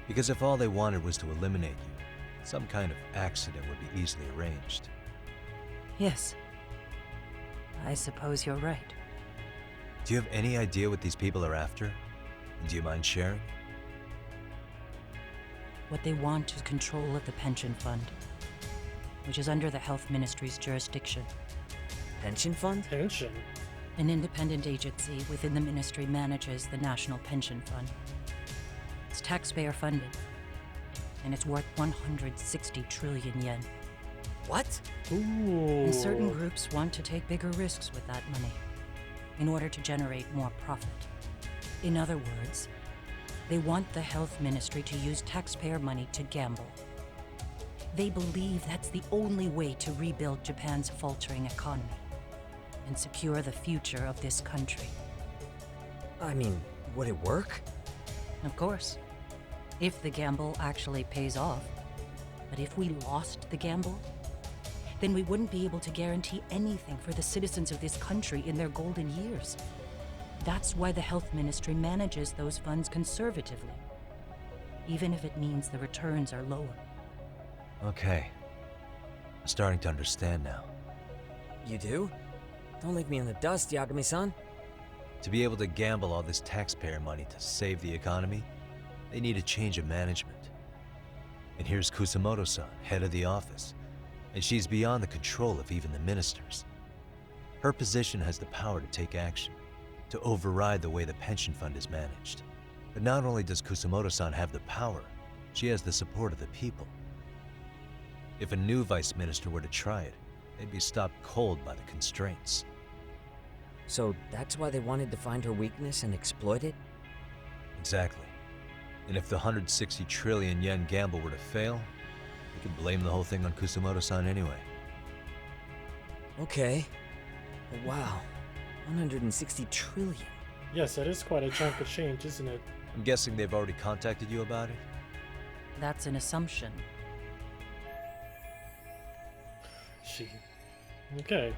Because if all they wanted was to eliminate you, some kind of accident would be easily arranged. Yes. I suppose you're right. Do you have any idea what these people are after? And do you mind sharing? What they want is control of the pension fund, which is under the Health Ministry's jurisdiction. Pension fund? Pension? An independent agency within the ministry manages the National Pension Fund. It's taxpayer funded, and it's worth 160 trillion yen. What? Ooh. And certain groups want to take bigger risks with that money in order to generate more profit. In other words, they want the health ministry to use taxpayer money to gamble. They believe that's the only way to rebuild Japan's faltering economy and secure the future of this country. I mean, would it work? Of course. If the gamble actually pays off. But if we lost the gamble, then we wouldn't be able to guarantee anything for the citizens of this country in their golden years. That's why the health ministry manages those funds conservatively, even if it means the returns are lower. Okay. I'm starting to understand now. You do? Don't leave me in the dust, Yagami-san. To be able to gamble all this taxpayer money to save the economy, they need a change of management. And here's Kusumoto-san, head of the office, and she's beyond the control of even the ministers. Her position has the power to take action, to override the way the pension fund is managed. But not only does Kusumoto-san have the power, she has the support of the people. If a new vice minister were to try it, they'd be stopped cold by the constraints. So that's why they wanted to find her weakness and exploit it? Exactly. And if the 160 trillion yen gamble were to fail, we could blame the whole thing on Kusumoto-san anyway. Okay. But wow, 160 trillion. Yes, that is quite a chunk of change, isn't it? I'm guessing they've already contacted you about it? That's an assumption. Okay.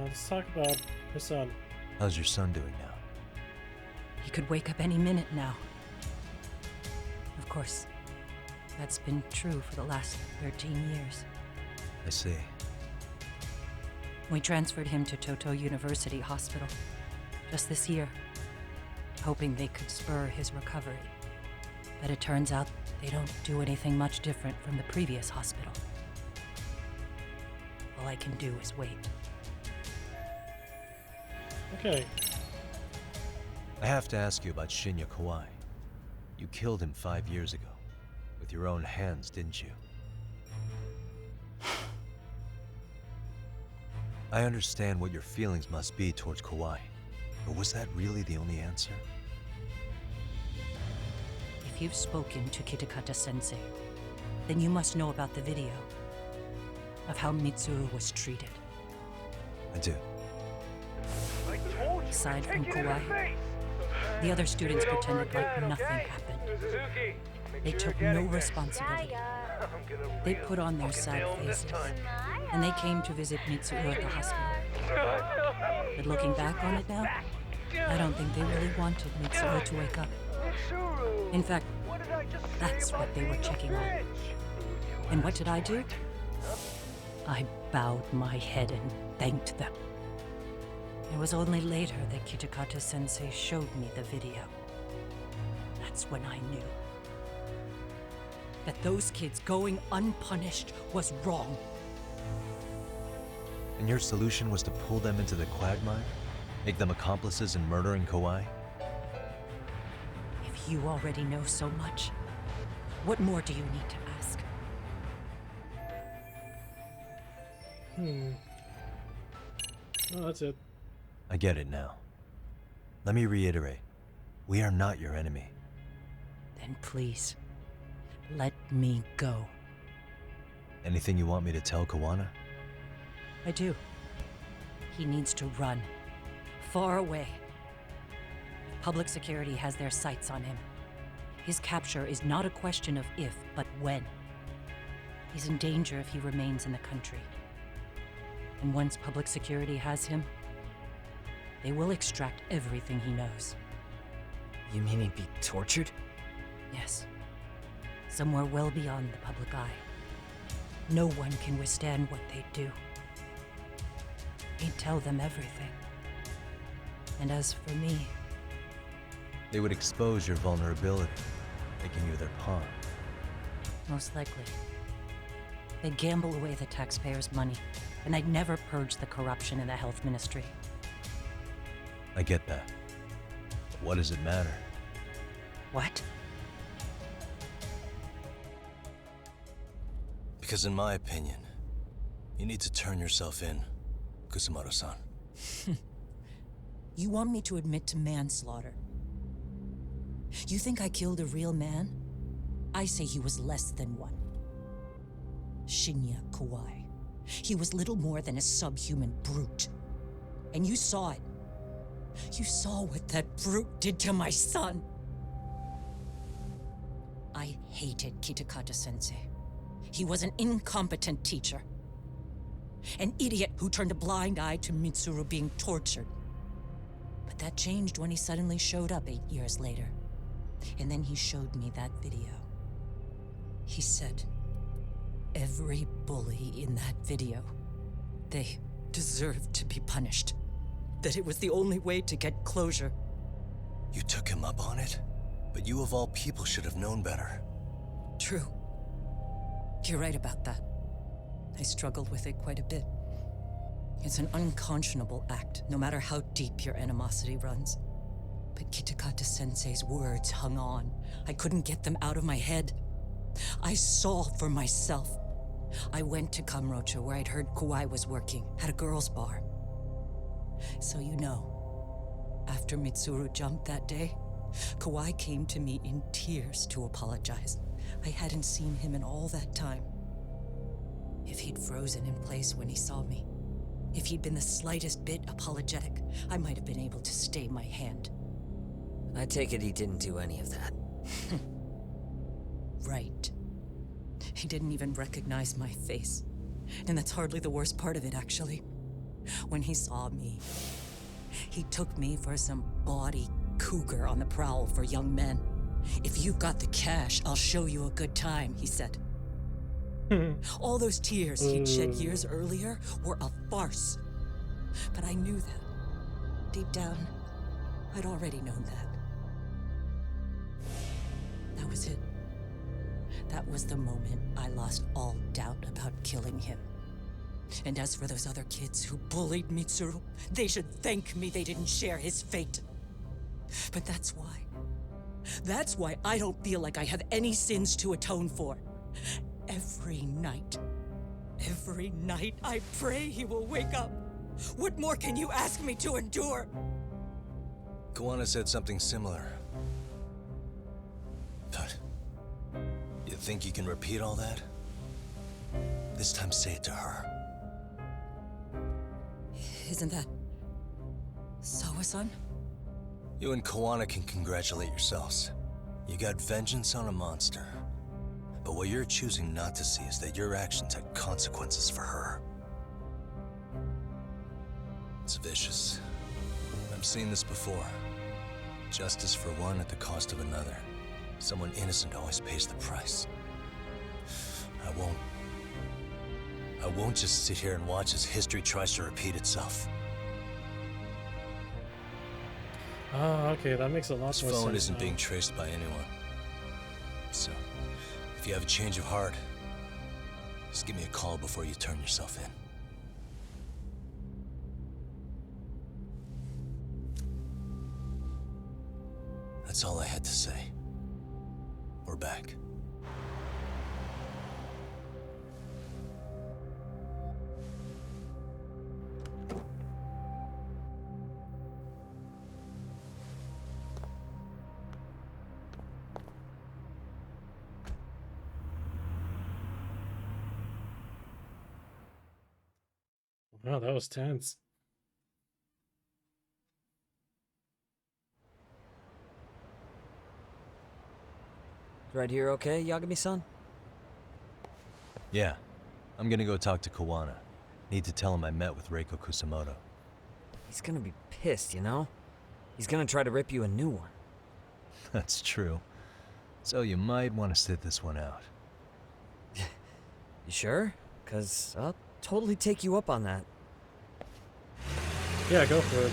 Let's talk about her son. How's your son doing now? He could wake up any minute now. Of course, that's been true for the last 13 years. I see. We transferred him to Toto University Hospital just this year, hoping they could spur his recovery. But it turns out they don't do anything much different from the previous hospital. All I can do is wait. Okay. I have to ask you about Shinya Kawai. You killed him 5 years ago. With your own hands, didn't you? I understand what your feelings must be towards Kawai, but was that really the only answer? If you've spoken to Kitakata-sensei, then you must know about the video of how Mitsuru was treated. I do. Aside from Kawai, the other students pretended like nothing happened. They took no responsibility. They put on their sad faces, and they came to visit Mitsuru at the hospital. But looking back on it now, I don't think they really wanted Mitsuru to wake up. In fact, that's what they were checking on. And what did I do? I bowed my head and thanked them. It was only later that Kitakata-sensei showed me the video. That's when I knew that those kids going unpunished was wrong. And your solution was to pull them into the quagmire? Make them accomplices in murdering Kawai? If you already know so much, what more do you need to ask? Oh, that's it. I get it now. Let me reiterate. We are not your enemy. Then please, let me go. Anything you want me to tell Kuwana? I do. He needs to run. Far away. Public security has their sights on him. His capture is not a question of if, but when. He's in danger if he remains in the country. And once public security has him, they will extract everything he knows. You mean he'd be tortured? Yes. Somewhere well beyond the public eye. No one can withstand what they do. He'd tell them everything. And as for me... They would expose your vulnerability, making you their pawn. Most likely. They'd gamble away the taxpayers' money, and they'd never purge the corruption in the health ministry. I get that. But what does it matter? What? Because in my opinion, you need to turn yourself in, Kusumoto-san. You want me to admit to manslaughter? You think I killed a real man? I say he was less than one. Shinya Kawai. He was little more than a subhuman brute. And you saw it. You saw what that brute did to my son. I hated Kitakata-sensei. He was an incompetent teacher. An idiot who turned a blind eye to Mitsuru being tortured. But that changed when he suddenly showed up 8 years later. And then he showed me that video. He said, every bully in that video, they deserved to be punished. That it was the only way to get closure. You took him up on it? But you of all people should have known better. True. You're right about that. I struggled with it quite a bit. It's an unconscionable act, no matter how deep your animosity runs. But Kitakata-sensei's words hung on. I couldn't get them out of my head. I saw for myself. I went to Kamurocho, where I'd heard Kawai was working, at a girls' bar. So you know, after Mitsuru jumped that day, Kawai came to me in tears to apologize. I hadn't seen him in all that time. If he'd frozen in place when he saw me, if he'd been the slightest bit apologetic, I might have been able to stay my hand. I take it he didn't do any of that. Right. He didn't even recognize my face. And that's hardly the worst part of it, actually. When he saw me, he took me for some bawdy cougar on the prowl for young men. If you've got the cash, I'll show you a good time, he said. All those tears he'd shed years earlier were a farce. But I knew that. Deep down, I'd already known that. That was it. That was the moment I lost all doubt about killing him. And as for those other kids who bullied Mitsuru, they should thank me they didn't share his fate. But that's why. That's why I don't feel like I have any sins to atone for. Every night, I pray he will wake up. What more can you ask me to endure? Kuwana said something similar. But you think you can repeat all that? This time say it to her. Isn't that Sawa-san? You and Kuwana can congratulate yourselves. You got vengeance on a monster. But what you're choosing not to see is that your actions had consequences for her. It's vicious. I've seen this before. Justice for one at the cost of another. Someone innocent always pays the price. I won't just sit here and watch as history tries to repeat itself. Ah, okay, that makes a lot more sense. This phone isn't now. being traced by anyone. So, if you have a change of heart, just give me a call before you turn yourself in. That's all I had to say. We're back. Wow, that was tense. Right here okay, Yagami-san? Yeah. I'm gonna go talk to Kuwana. Need to tell him I met with Reiko Kusumoto. He's gonna be pissed, you know? He's gonna try to rip you a new one. That's true. So you might want to sit this one out. You sure? 'Cause I'll totally take you up on that. Yeah, go for it.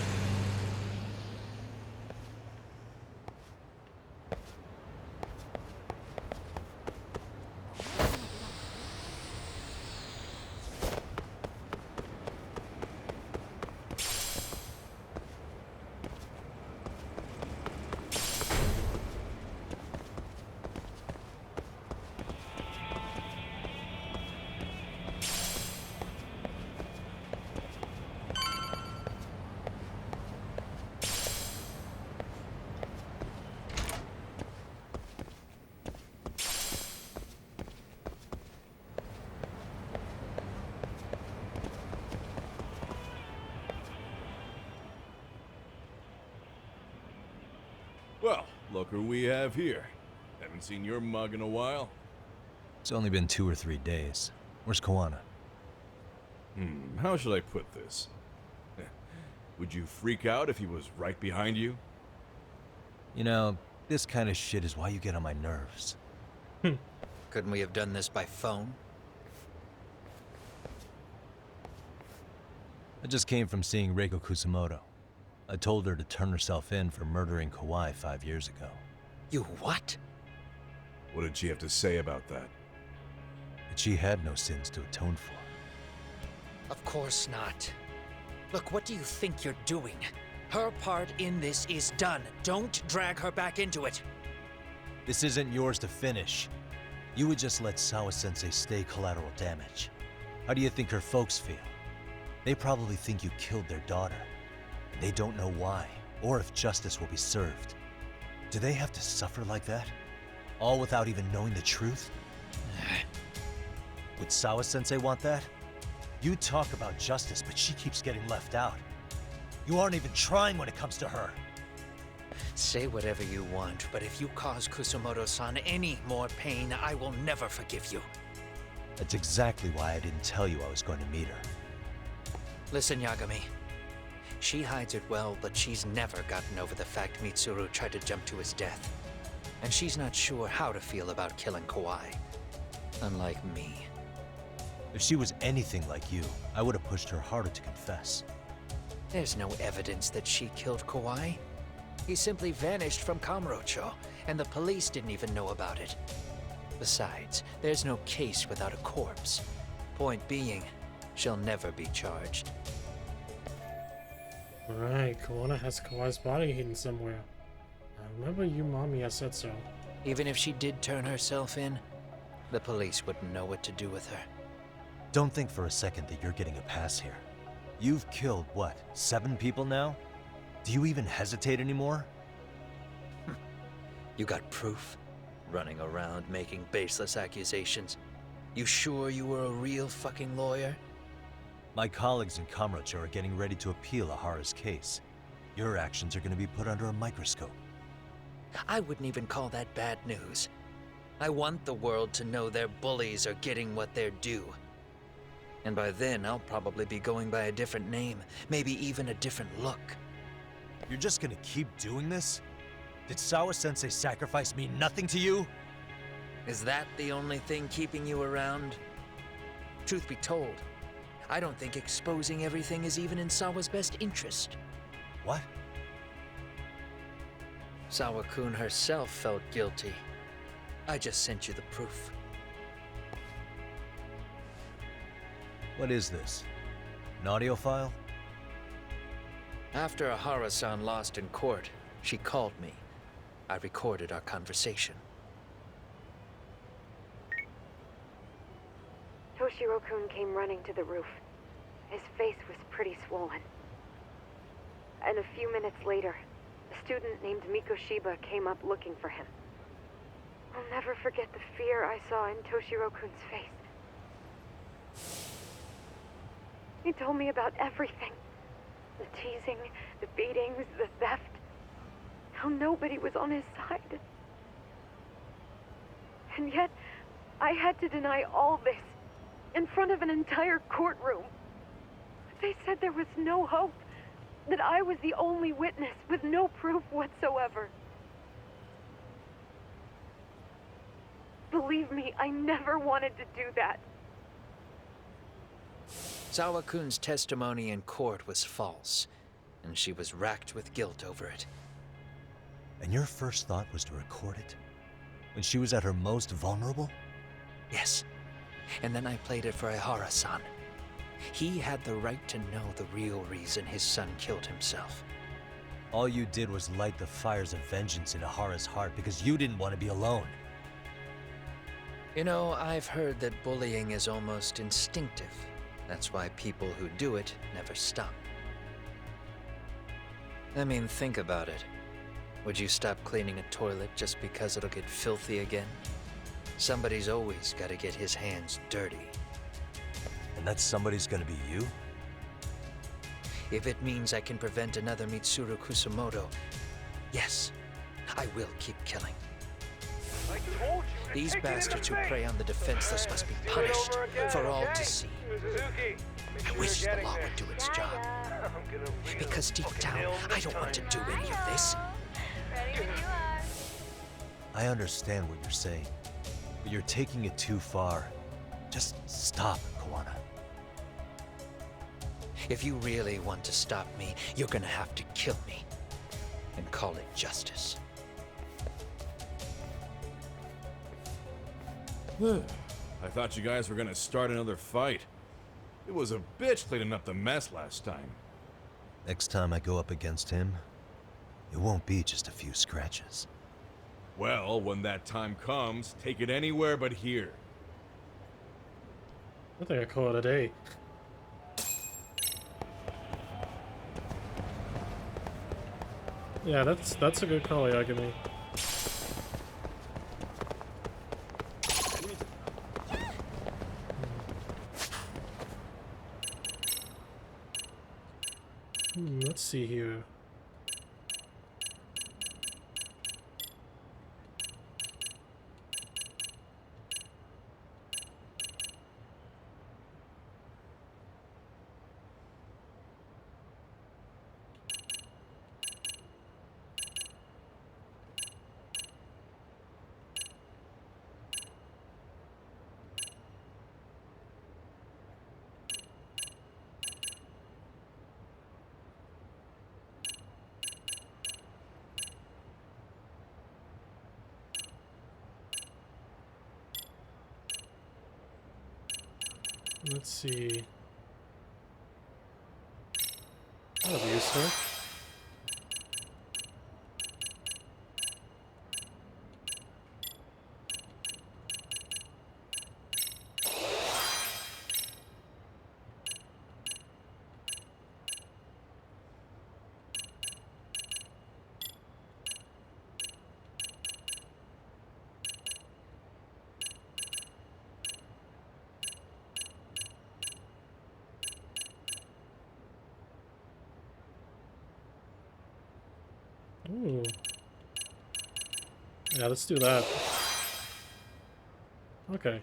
Well, look who we have here. Haven't seen your mug in a while. It's only been 2 or 3 days. Where's Kuwana? How should I put this? Would you freak out if he was right behind you? You know, this kind of shit is why you get on my nerves. Couldn't we have done this by phone? I just came from seeing Reiko Kusumoto. I told her to turn herself in for murdering Kawhi 5 years ago. You what? What did she have to say about that? That she had no sins to atone for. Of course not. Look, what do you think you're doing? Her part in this is done. Don't drag her back into it. This isn't yours to finish. You would just let Sawa-sensei stay collateral damage. How do you think her folks feel? They probably think you killed their daughter. They don't know why, or if justice will be served. Do they have to suffer like that? All without even knowing the truth? Would Sawa-sensei want that? You talk about justice, but she keeps getting left out. You aren't even trying when it comes to her. Say whatever you want, but if you cause Kusumoto-san any more pain, I will never forgive you. That's exactly why I didn't tell you I was going to meet her. Listen, Yagami. She hides it well, but she's never gotten over the fact Mitsuru tried to jump to his death. And she's not sure how to feel about killing Kawhi. Unlike me. If she was anything like you, I would have pushed her harder to confess. There's no evidence that she killed Kawhi. He simply vanished from Kamurocho, and the police didn't even know about it. Besides, there's no case without a corpse. Point being, she'll never be charged. Right, Kuwana has Kawhi's body hidden somewhere. I remember you Mamiya said so. Even if she did turn herself in, the police wouldn't know what to do with her. Don't think for a second that you're getting a pass here. You've killed, what, 7 people now? Do you even hesitate anymore? You got proof? Running around making baseless accusations. You sure you were a real fucking lawyer? My colleagues in Kamurocho are getting ready to appeal Ahara's case. Your actions are going to be put under a microscope. I wouldn't even call that bad news. I want the world to know their bullies are getting what they're due. And by then, I'll probably be going by a different name, maybe even a different look. You're just gonna keep doing this? Did Sawa-sensei sacrifice mean nothing to you? Is that the only thing keeping you around? Truth be told, I don't think exposing everything is even in Sawa's best interest. What? Sawa-kun herself felt guilty. I just sent you the proof. What is this? An audio file? After Ahara-san lost in court, she called me. I recorded our conversation. Toshiro-kun came running to the roof. His face was pretty swollen. And a few minutes later, a student named Mikoshiba came up looking for him. I'll never forget the fear I saw in Toshiro-kun's face. He told me about everything. The teasing, the beatings, the theft. How nobody was on his side. And yet, I had to deny all this in front of an entire courtroom. They said there was no hope, that I was the only witness with no proof whatsoever. Believe me, I never wanted to do that. Sawa-kun's testimony in court was false, and she was racked with guilt over it. And your first thought was to record it? When she was at her most vulnerable? Yes. And then I played it for Ahara-san. He had the right to know the real reason his son killed himself. All you did was light the fires of vengeance in Ahara's heart because you didn't want to be alone. You know, I've heard that bullying is almost instinctive. That's why people who do it never stop. I mean, think about it. Would you stop cleaning a toilet just because it'll get filthy again? Somebody's always got to get his hands dirty. And that somebody's gonna be you? If it means I can prevent another Mitsuru Kusumoto, yes, I will keep killing. These bastards who prey on the defenseless must be punished for all to see. I wish the law would do its job. Because deep down, I don't want to do any of this. I understand what you're saying, but you're taking it too far. Just stop, Kuwana. If you really want to stop me, you're gonna have to kill me. And call it justice. I thought you guys were gonna start another fight. It was a bitch cleaning up the mess last time. Next time I go up against him, it won't be just a few scratches. Well, when that time comes, take it anywhere but here. I think I call it a day. Yeah, that's a good call, Yagami. Let's see here. Let's see. That'll be useful. Ooh. Yeah, let's do that. Okay.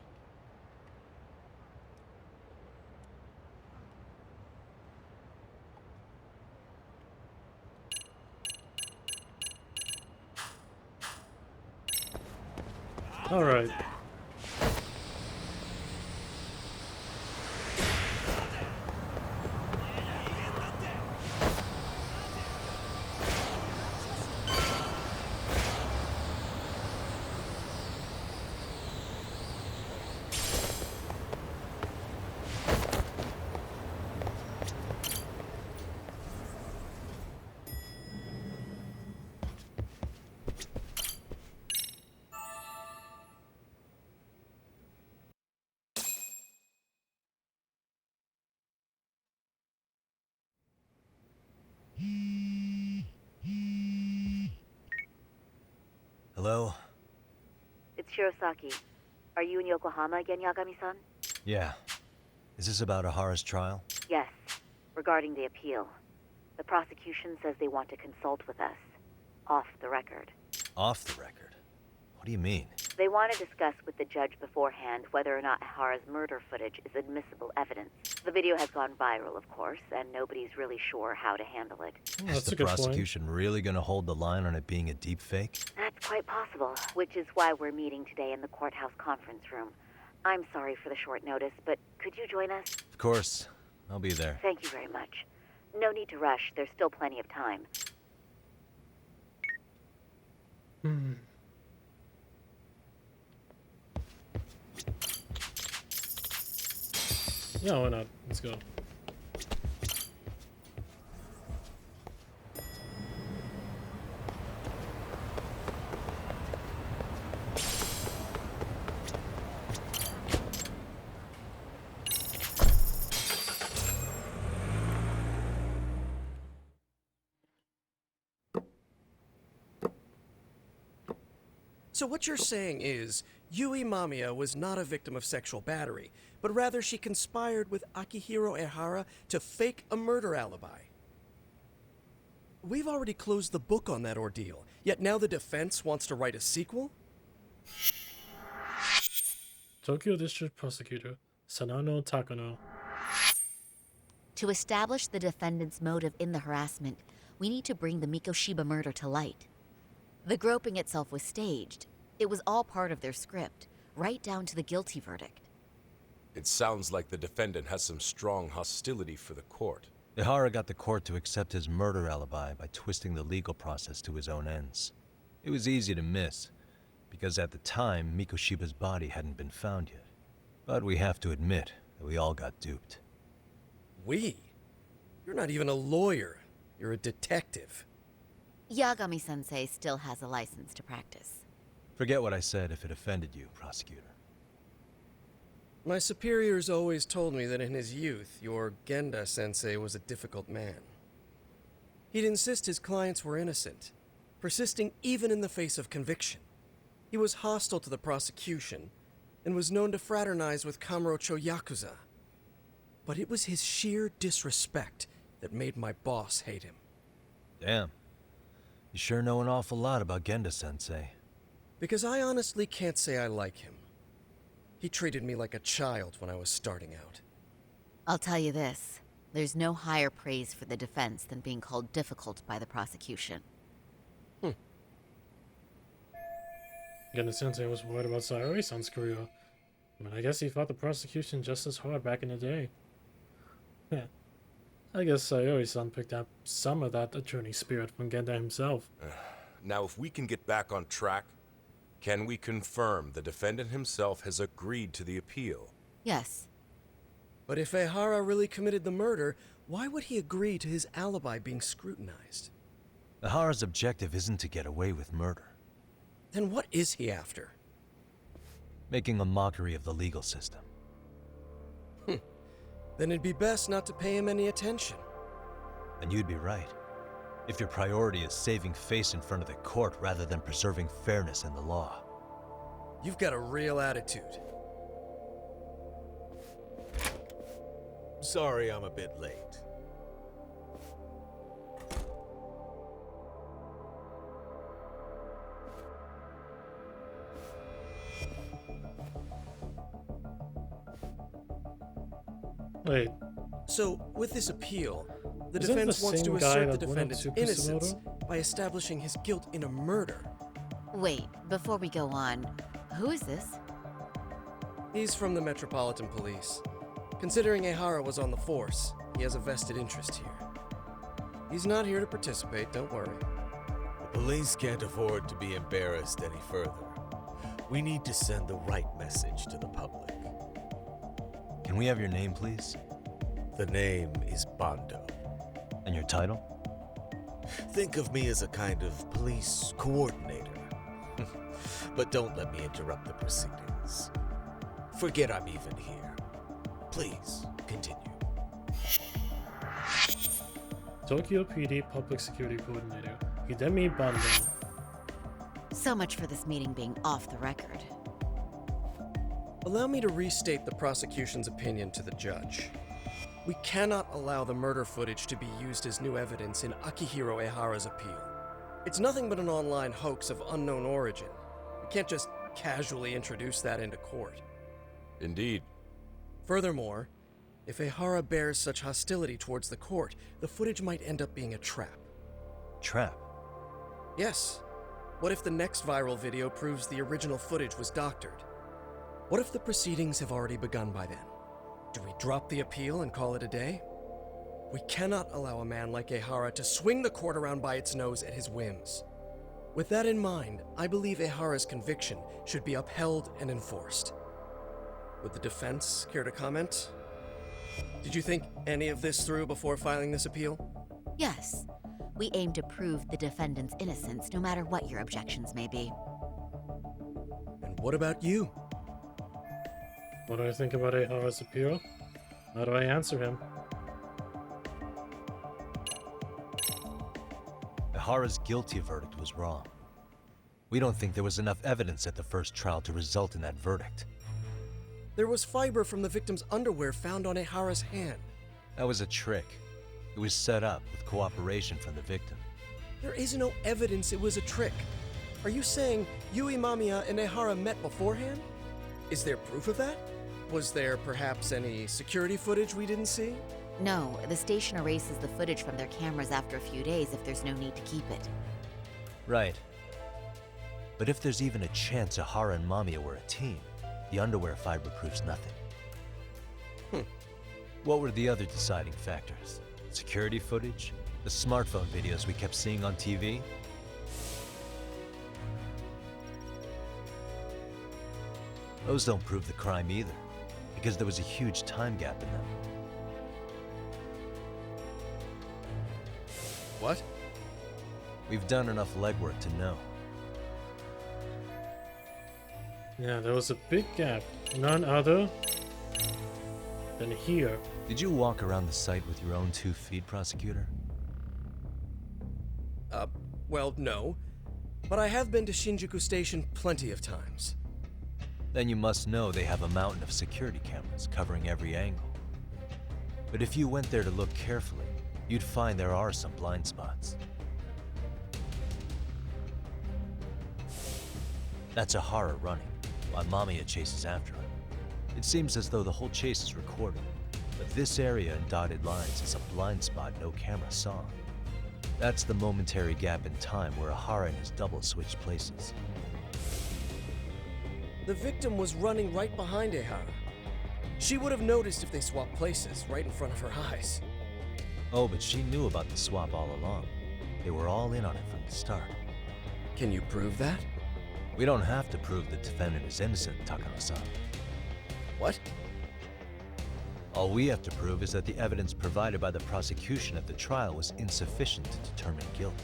All right. Hello? It's Shirosaki. Are you in Yokohama again, Yagami-san? Yeah. Is this about Ahara's trial? Yes, regarding the appeal. The prosecution says they want to consult with us. Off the record. Off the record? What do you mean? They want to discuss with the judge beforehand whether or not Ahara's murder footage is admissible evidence. The video has gone viral, of course, and nobody's really sure how to handle it. Is the prosecution really going to hold the line on it being a deepfake? That's quite possible, which is why we're meeting today in the courthouse conference room. I'm sorry for the short notice, but could you join us? Of course. I'll be there. Thank you very much. No need to rush. There's still plenty of time. Yeah, why not? Let's go. So what you're saying is, Yui Mamiya was not a victim of sexual battery, but rather she conspired with Akihiro Ehara to fake a murder alibi. We've already closed the book on that ordeal, yet now the defense wants to write a sequel? Tokyo District Prosecutor Sanano Takano. To establish the defendant's motive in the harassment, we need to bring the Mikoshiba murder to light. The groping itself was staged. It was all part of their script, right down to the guilty verdict. It sounds like the defendant has some strong hostility for the court. Ihara got the court to accept his murder alibi by twisting the legal process to his own ends. It was easy to miss, because at the time, Mikoshiba's body hadn't been found yet. But we have to admit that we all got duped. We? You're not even a lawyer. You're a detective. Yagami-sensei still has a license to practice. Forget what I said if it offended you, prosecutor. My superiors always told me that in his youth, your Genda-sensei was a difficult man. He'd insist his clients were innocent, persisting even in the face of conviction. He was hostile to the prosecution, and was known to fraternize with Kamurocho Yakuza. But it was his sheer disrespect that made my boss hate him. Damn. You sure know an awful lot about Genda-sensei. Because I honestly can't say I like him. He treated me like a child when I was starting out. I'll tell you this. There's no higher praise for the defense than being called difficult by the prosecution. Genda-sensei was worried about Sayori-san's career. I mean, I guess he fought the prosecution just as hard back in the day. Yeah. I guess Sayori-san picked up some of that attorney spirit from Genda himself. Now, if we can get back on track, can we confirm the defendant himself has agreed to the appeal? Yes. But if Ehara really committed the murder, why would he agree to his alibi being scrutinized? Ihara's objective isn't to get away with murder. Then what is he after? Making a mockery of the legal system. Then it'd be best not to pay him any attention. And you'd be right. If your priority is saving face in front of the court rather than preserving fairness in the law. You've got a real attitude. Sorry I'm a bit late. Wait. So, with this appeal, the Isn't defense the wants same to guy assert the that went up defendant's to innocence Kusumoto? by establishing his guilt in a murder. Wait, before we go on, who is this? He's from the Metropolitan Police. Considering Ehara was on the force, he has a vested interest here. He's not here to participate, don't worry. The police can't afford to be embarrassed any further. We need to send the right message to the public. Can we have your name, please? The name is Bando. And your title? Think of me as a kind of police coordinator. But don't let me interrupt the proceedings. Forget I'm even here. Please, continue. Tokyo PD Public Security Coordinator Hidemi Bando. So much for this meeting being off the record. Allow me to restate the prosecution's opinion to the judge. We cannot allow the murder footage to be used as new evidence in Akihiro Ehara's appeal. It's nothing but an online hoax of unknown origin. We can't just casually introduce that into court. Indeed. Furthermore, if Ehara bears such hostility towards the court, the footage might end up being a trap. Trap? Yes. What if the next viral video proves the original footage was doctored? What if the proceedings have already begun by then? Do we drop the appeal and call it a day? We cannot allow a man like Ehara to swing the court around by its nose at his whims. With that in mind, I believe Ehara's conviction should be upheld and enforced. Would the defense care to comment? Did you think any of this through before filing this appeal? Yes. We aim to prove the defendant's innocence no matter what your objections may be. And what about you? What do I think about Ehara's appeal? How do I answer him? Ehara's guilty verdict was wrong. We don't think there was enough evidence at the first trial to result in that verdict. There was fiber from the victim's underwear found on Ehara's hand. That was a trick. It was set up with cooperation from the victim. There is no evidence it was a trick. Are you saying Yui Mamiya and Ehara met beforehand? Is there proof of that? Was there perhaps any security footage we didn't see? No, the station erases the footage from their cameras after a few days if there's no need to keep it. Right. But if there's even a chance Ehara and Mamiya were a team, the underwear fiber proves nothing. What were the other deciding factors? Security footage? The smartphone videos we kept seeing on TV? Those don't prove the crime either, because there was a huge time gap in them. What? We've done enough legwork to know. Yeah, there was a big gap. None other than here. Did you walk around the site with your own 2 feet, prosecutor? Well, no. But I have been to Shinjuku Station plenty of times. Then you must know they have a mountain of security cameras covering every angle. But if you went there to look carefully, you'd find there are some blind spots. That's Ehara running, while Mamiya chases after him. It seems as though the whole chase is recorded, but this area in dotted lines is a blind spot no camera saw. That's the momentary gap in time where Ehara and his double switched places. The victim was running right behind Ehara. She would have noticed if they swapped places right in front of her eyes. Oh, but she knew about the swap all along. They were all in on it from the start. Can you prove that? We don't have to prove the defendant is innocent, Takano-san. What? All we have to prove is that the evidence provided by the prosecution at the trial was insufficient to determine guilt.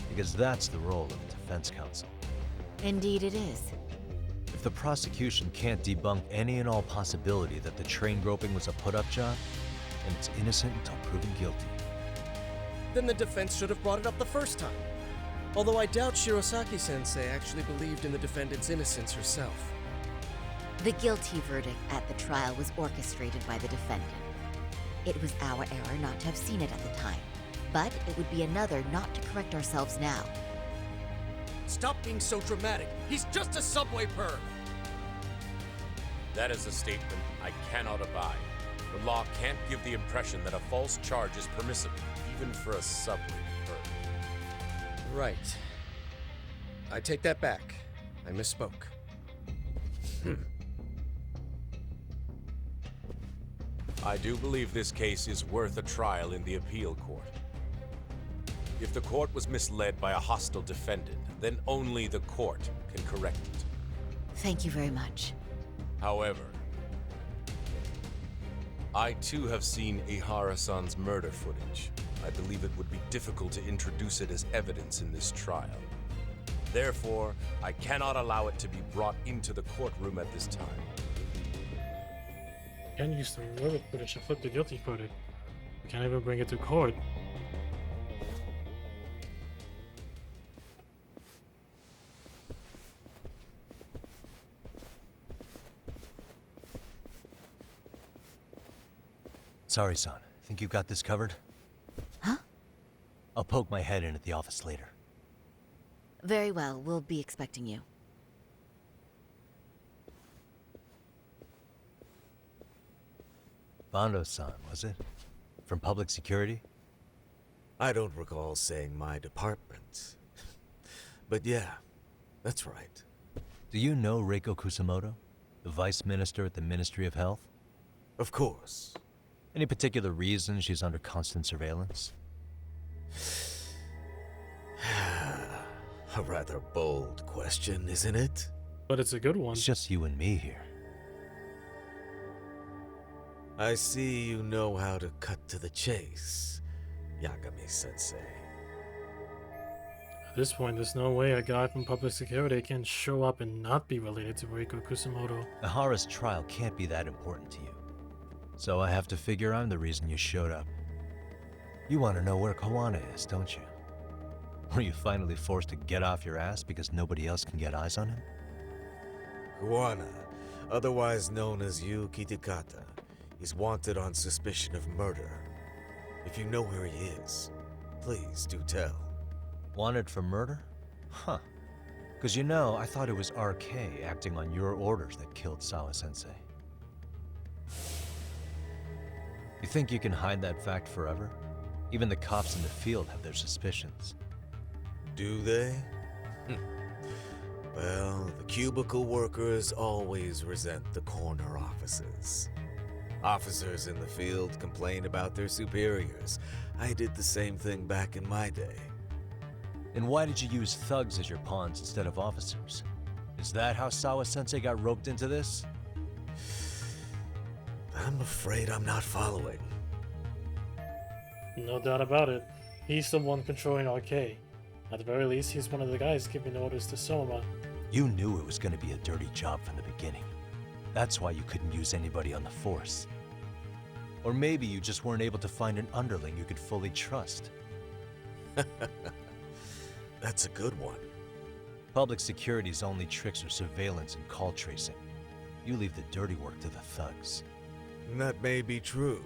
Because that's the role of the defense counsel. Indeed it is. If the prosecution can't debunk any and all possibility that the train groping was a put-up job, then it's innocent until proven guilty. Then the defense should have brought it up the first time. Although I doubt Shirosaki-sensei actually believed in the defendant's innocence herself. The guilty verdict at the trial was orchestrated by the defendant. It was our error not to have seen it at the time, but it would be another not to correct ourselves now. Stop being so dramatic. He's just a subway perv. That is a statement I cannot abide. The law can't give the impression that a false charge is permissible, even for a subway perv. Right. I take that back. I misspoke. I do believe this case is worth a trial in the appeal court. If the court was misled by a hostile defendant, then only the court can correct it. Thank you very much. However, I too have seen Ehara-san's murder footage. I believe it would be difficult to introduce it as evidence in this trial. Therefore, I cannot allow it to be brought into the courtroom at this time. Can't use the murder footage to flip the guilty verdict. We can't even bring it to court. Sorry, son. Think you got this covered? Huh? I'll poke my head in at the office later. Very well, we'll be expecting you. Bando-san, was it? From public security? I don't recall saying my department. But yeah, that's right. Do you know Reiko Kusumoto? The Vice Minister at the Ministry of Health? Of course. Any particular reason she's under constant surveillance? A rather bold question, isn't it? But it's a good one. It's just you and me here. I see you know how to cut to the chase, Yagami-sensei. At this point, there's no way a guy from public security can show up and not be related to Reiko Kusumoto. Ehara's trial can't be that important to you. So I have to figure I'm the reason you showed up. You want to know where Kuwana is, don't you? Were you finally forced to get off your ass because nobody else can get eyes on him? Kuwana, otherwise known as Yu Kitakata, is wanted on suspicion of murder. If you know where he is, please do tell. Wanted for murder? Huh. Because you know, I thought it was RK acting on your orders that killed Sawa-sensei. You think you can hide that fact forever? Even the cops in the field have their suspicions. Do they? Well, the cubicle workers always resent the corner offices. Officers in the field complain about their superiors. I did the same thing back in my day. And why did you use thugs as your pawns instead of officers? Is that how Sawa-sensei got roped into this? I'm afraid I'm not following. No doubt about it. He's the one controlling RK. At the very least, he's one of the guys giving orders to Soma. You knew it was going to be a dirty job from the beginning. That's why you couldn't use anybody on the force. Or maybe you just weren't able to find an underling you could fully trust. That's a good one. Public security's only tricks are surveillance and call tracing. You leave the dirty work to the thugs. That may be true,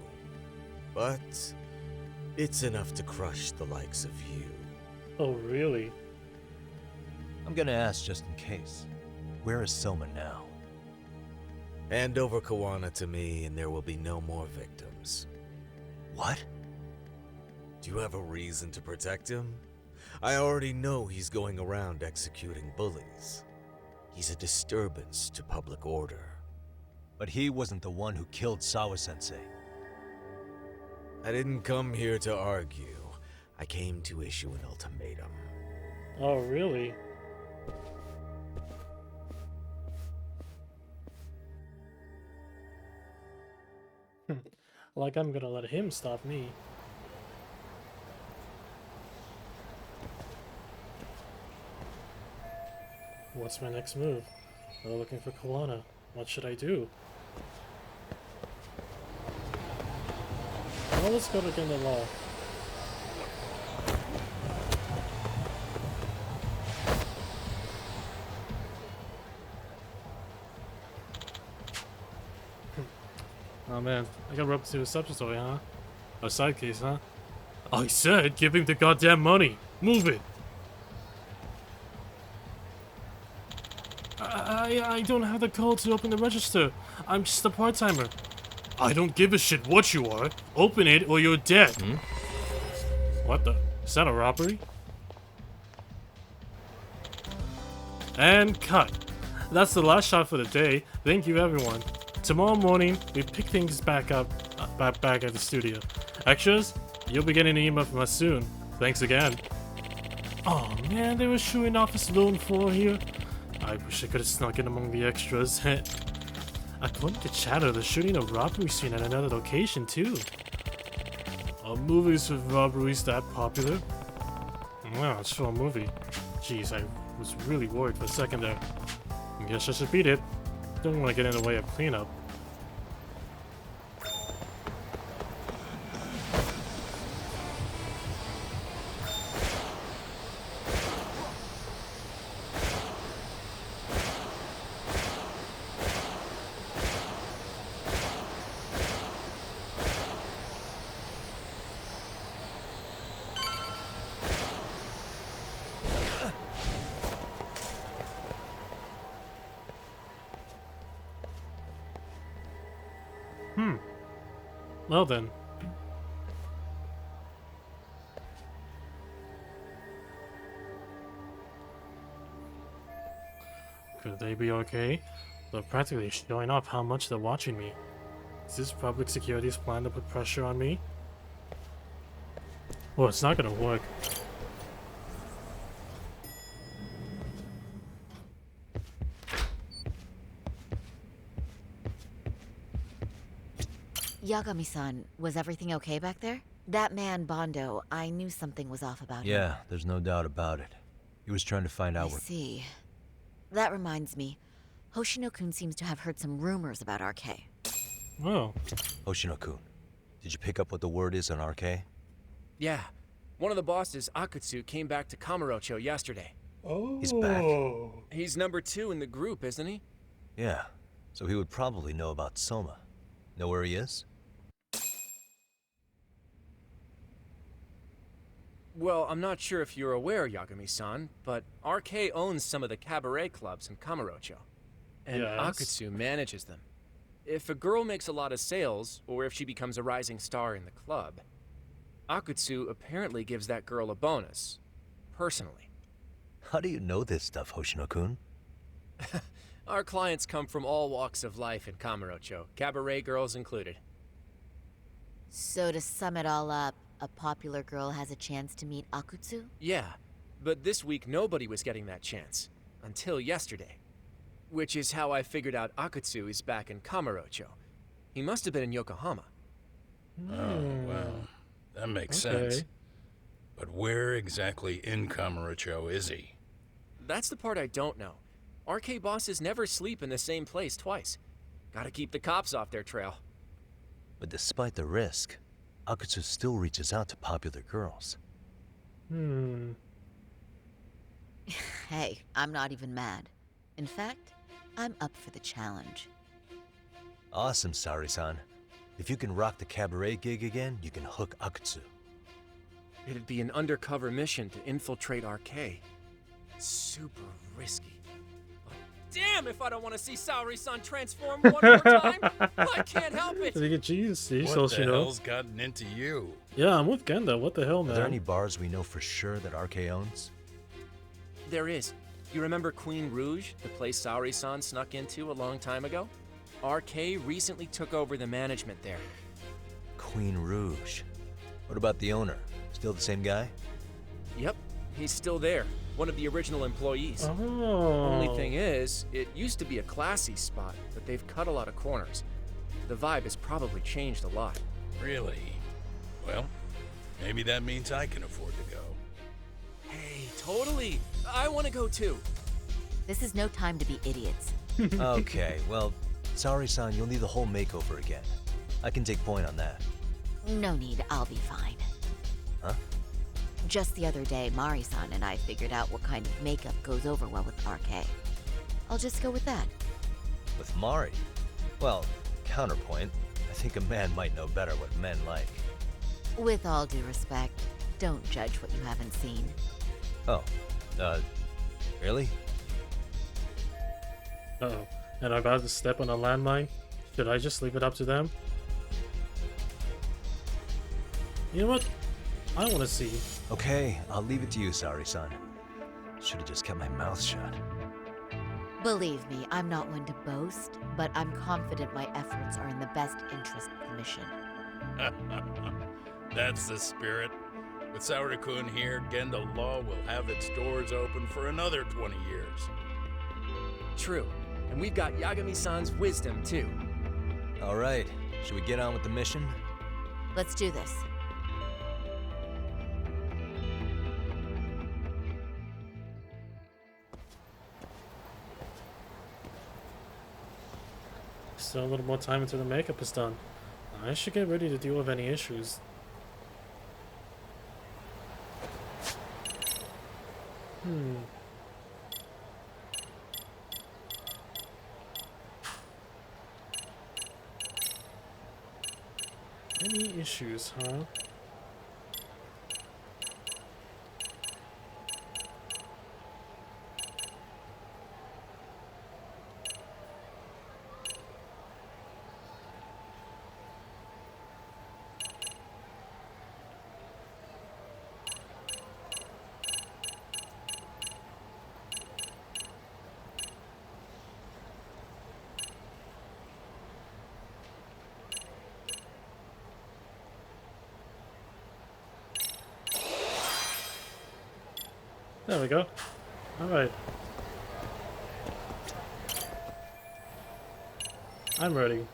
but it's enough to crush the likes of you. Oh, really? I'm gonna ask just in case. Where is Soma now? Hand over Kuwana to me and there will be no more victims. What? Do you have a reason to protect him? I already know he's going around executing bullies. He's a disturbance to public order. But he wasn't the one who killed Sawa-sensei. I didn't come here to argue. I came to issue an ultimatum. Oh, really? Like I'm gonna let him stop me. What's my next move? They're looking for Kuwana. What should I do? Well, let's go to get the law. Oh man, I got roped into a substance story, huh? A side case, huh? I said, give him the goddamn money! Move it! I don't have the code to open the register. I'm just a part-timer. I don't give a shit what you are. Open it or you're dead. What the? Is that a robbery? And cut. That's the last shot for the day. Thank you, everyone. Tomorrow morning, we pick things back up, back at the studio. Extras, you'll be getting an email from us soon. Thanks again. Oh man, they were showing off a lone floor here. I wish I could have snuck in among the extras. According to chatter, they're shooting a robbery scene at another location too. Are movies with robberies that popular? Wow, it's for a movie. Jeez, I was really worried for a second there. I guess I should beat it. Don't want to get in the way of cleanup. Well then. Could they be okay? They're practically showing off how much they're watching me. Is this public security's plan to put pressure on me? Well, it's not gonna work. Yagami-san, was everything okay back there? That man, Bondo, I knew something was off about him. Yeah, there's no doubt about it. He was trying to find out I see. That reminds me. Hoshino-kun seems to have heard some rumors about RK. Oh. Hoshino-kun, did you pick up what the word is on RK? Yeah. One of the bosses, Akutsu, came back to Kamurocho yesterday. Oh. He's back. He's number 2 in the group, isn't he? Yeah, so he would probably know about Soma. Know where he is? Well, I'm not sure if you're aware, Yagami-san, but RK owns some of the cabaret clubs in Kamurocho. And Yes. Akutsu manages them. If a girl makes a lot of sales, or if she becomes a rising star in the club, Akutsu apparently gives that girl a bonus. Personally. How do you know this stuff, Hoshino-kun? Our clients come from all walks of life in Kamurocho, cabaret girls included. So to sum it all up, a popular girl has a chance to meet Akutsu? Yeah, but this week nobody was getting that chance. Until yesterday. Which is how I figured out Akutsu is back in Kamurocho. He must have been in Yokohama. Oh, well, that makes Okay. sense. But where exactly in Kamurocho is he? That's the part I don't know. RK bosses never sleep in the same place twice. Gotta keep the cops off their trail. But despite the risk, Akutsu still reaches out to popular girls. Hey, I'm not even mad. In fact, I'm up for the challenge. Awesome, Sari-san. If you can rock the cabaret gig again, you can hook Akutsu. It'd be an undercover mission to infiltrate RK. Super risky. But damn if I don't want to see Saori-san transform one more time! I can't help it! Jeez, What the hell's gotten into you? Yeah, I'm with Genda. What the hell, Are man? there any bars we know for sure that RK owns? There is. You remember Queen Rouge, the place Saori-san snuck into a long time ago? RK recently took over the management there. Queen Rouge. What about the owner? Still the same guy? Yep, he's still there. One of the original employees. Oh. Only thing is, it used to be a classy spot, but they've cut a lot of corners. The vibe has probably changed a lot. Really? Well, maybe that means I can afford to go. Hey, totally! I want to go too! This is no time to be idiots. Okay, well, sorry-san, you'll need the whole makeover again. I can take point on that. No need, I'll be fine. Huh? Just the other day, Mari-san and I figured out what kind of makeup goes over well with RK. I'll just go with that. With Mari? Well, counterpoint, I think a man might know better what men like. With all due respect, don't judge what you haven't seen. Oh, really? Uh-oh. And I'm about to step on a landmine? Should I just leave it up to them? You know what? I want to see. Okay, I'll leave it to you, Sari-san. Should have just kept my mouth shut. Believe me, I'm not one to boast, but I'm confident my efforts are in the best interest of the mission. That's the spirit. With Saori-kun here, Genda Law will have its doors open for another 20 years. True. And we've got Yagami-san's wisdom, too. All right, should we get on with the mission? Let's do this. Still a little more time until the makeup is done. I should get ready to deal with any issues. Any issues, huh? There we go. Alright. I'm ready.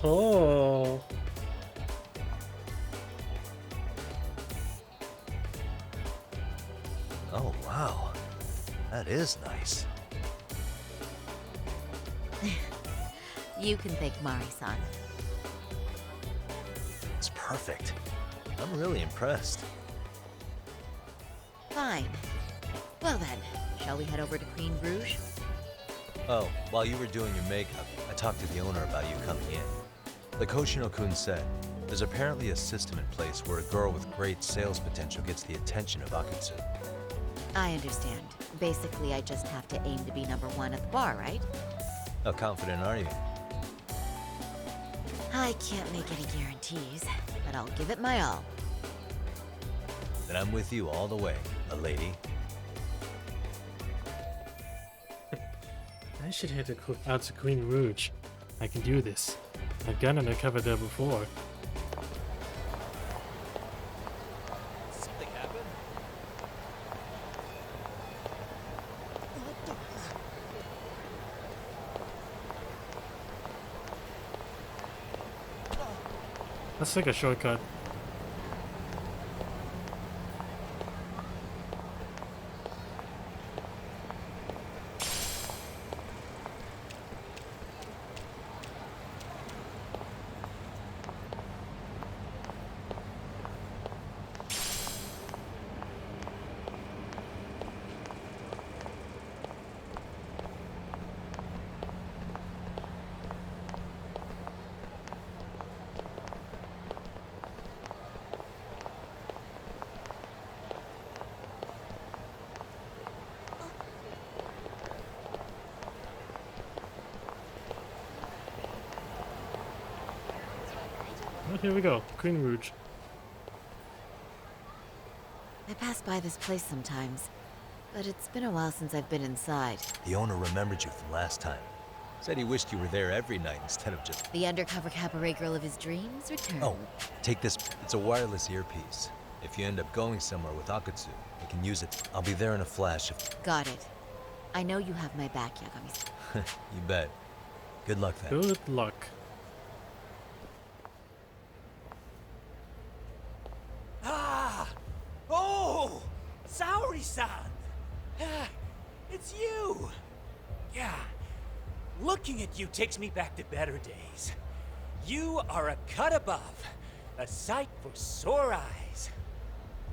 Oh. Oh, wow. That is nice. You can thank Mari-san. It's perfect. I'm really impressed. Fine. Well then, shall we head over to Queen Rouge? Oh, while you were doing your makeup, I talked to the owner about you coming in. Like Hoshino-kun said, there's apparently a system in place where a girl with great sales potential gets the attention of Akutsu. I understand. Basically, I just have to aim to be number one at the bar, right? How confident are you? I can't make any guarantees, but I'll give it my all. Then I'm with you all the way, a lady. I should head out to Queen Rouge. I can do this. I've gotten undercover there before. Something happened? Let's take a shortcut. Oh, here we go. Queen Rouge. I pass by this place sometimes, but it's been a while since I've been inside. The owner remembered you from last time. Said he wished you were there every night instead of just... The undercover cabaret girl of his dreams returned. Oh, take this. It's a wireless earpiece. If you end up going somewhere with Akutsu, you can use it. I'll be there in a flash if... Got it. I know you have my back, Yagami. You bet. Good luck then. Good luck. Ah! Oh! Saori-san! Ah, it's you! Yeah. Looking at you takes me back to better days. You are a cut above. A sight for sore eyes.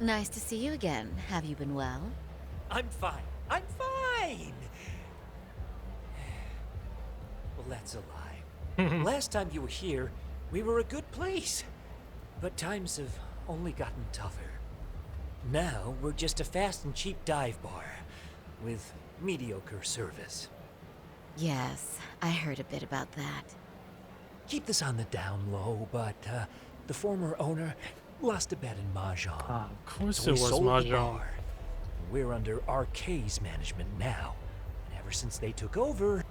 Nice to see you again. Have you been well? I'm fine. I'm fine! Well, that's a lie. Last time you were here, we were a good place. But times have only gotten tougher. Now, we're just a fast and cheap dive bar with mediocre service. Yes, I heard a bit about that. Keep this on the down low, but the former owner lost a bet in Mahjong. Of course So it we was sold the Mahjong. bar. We're under RK's management now. And ever since they took over...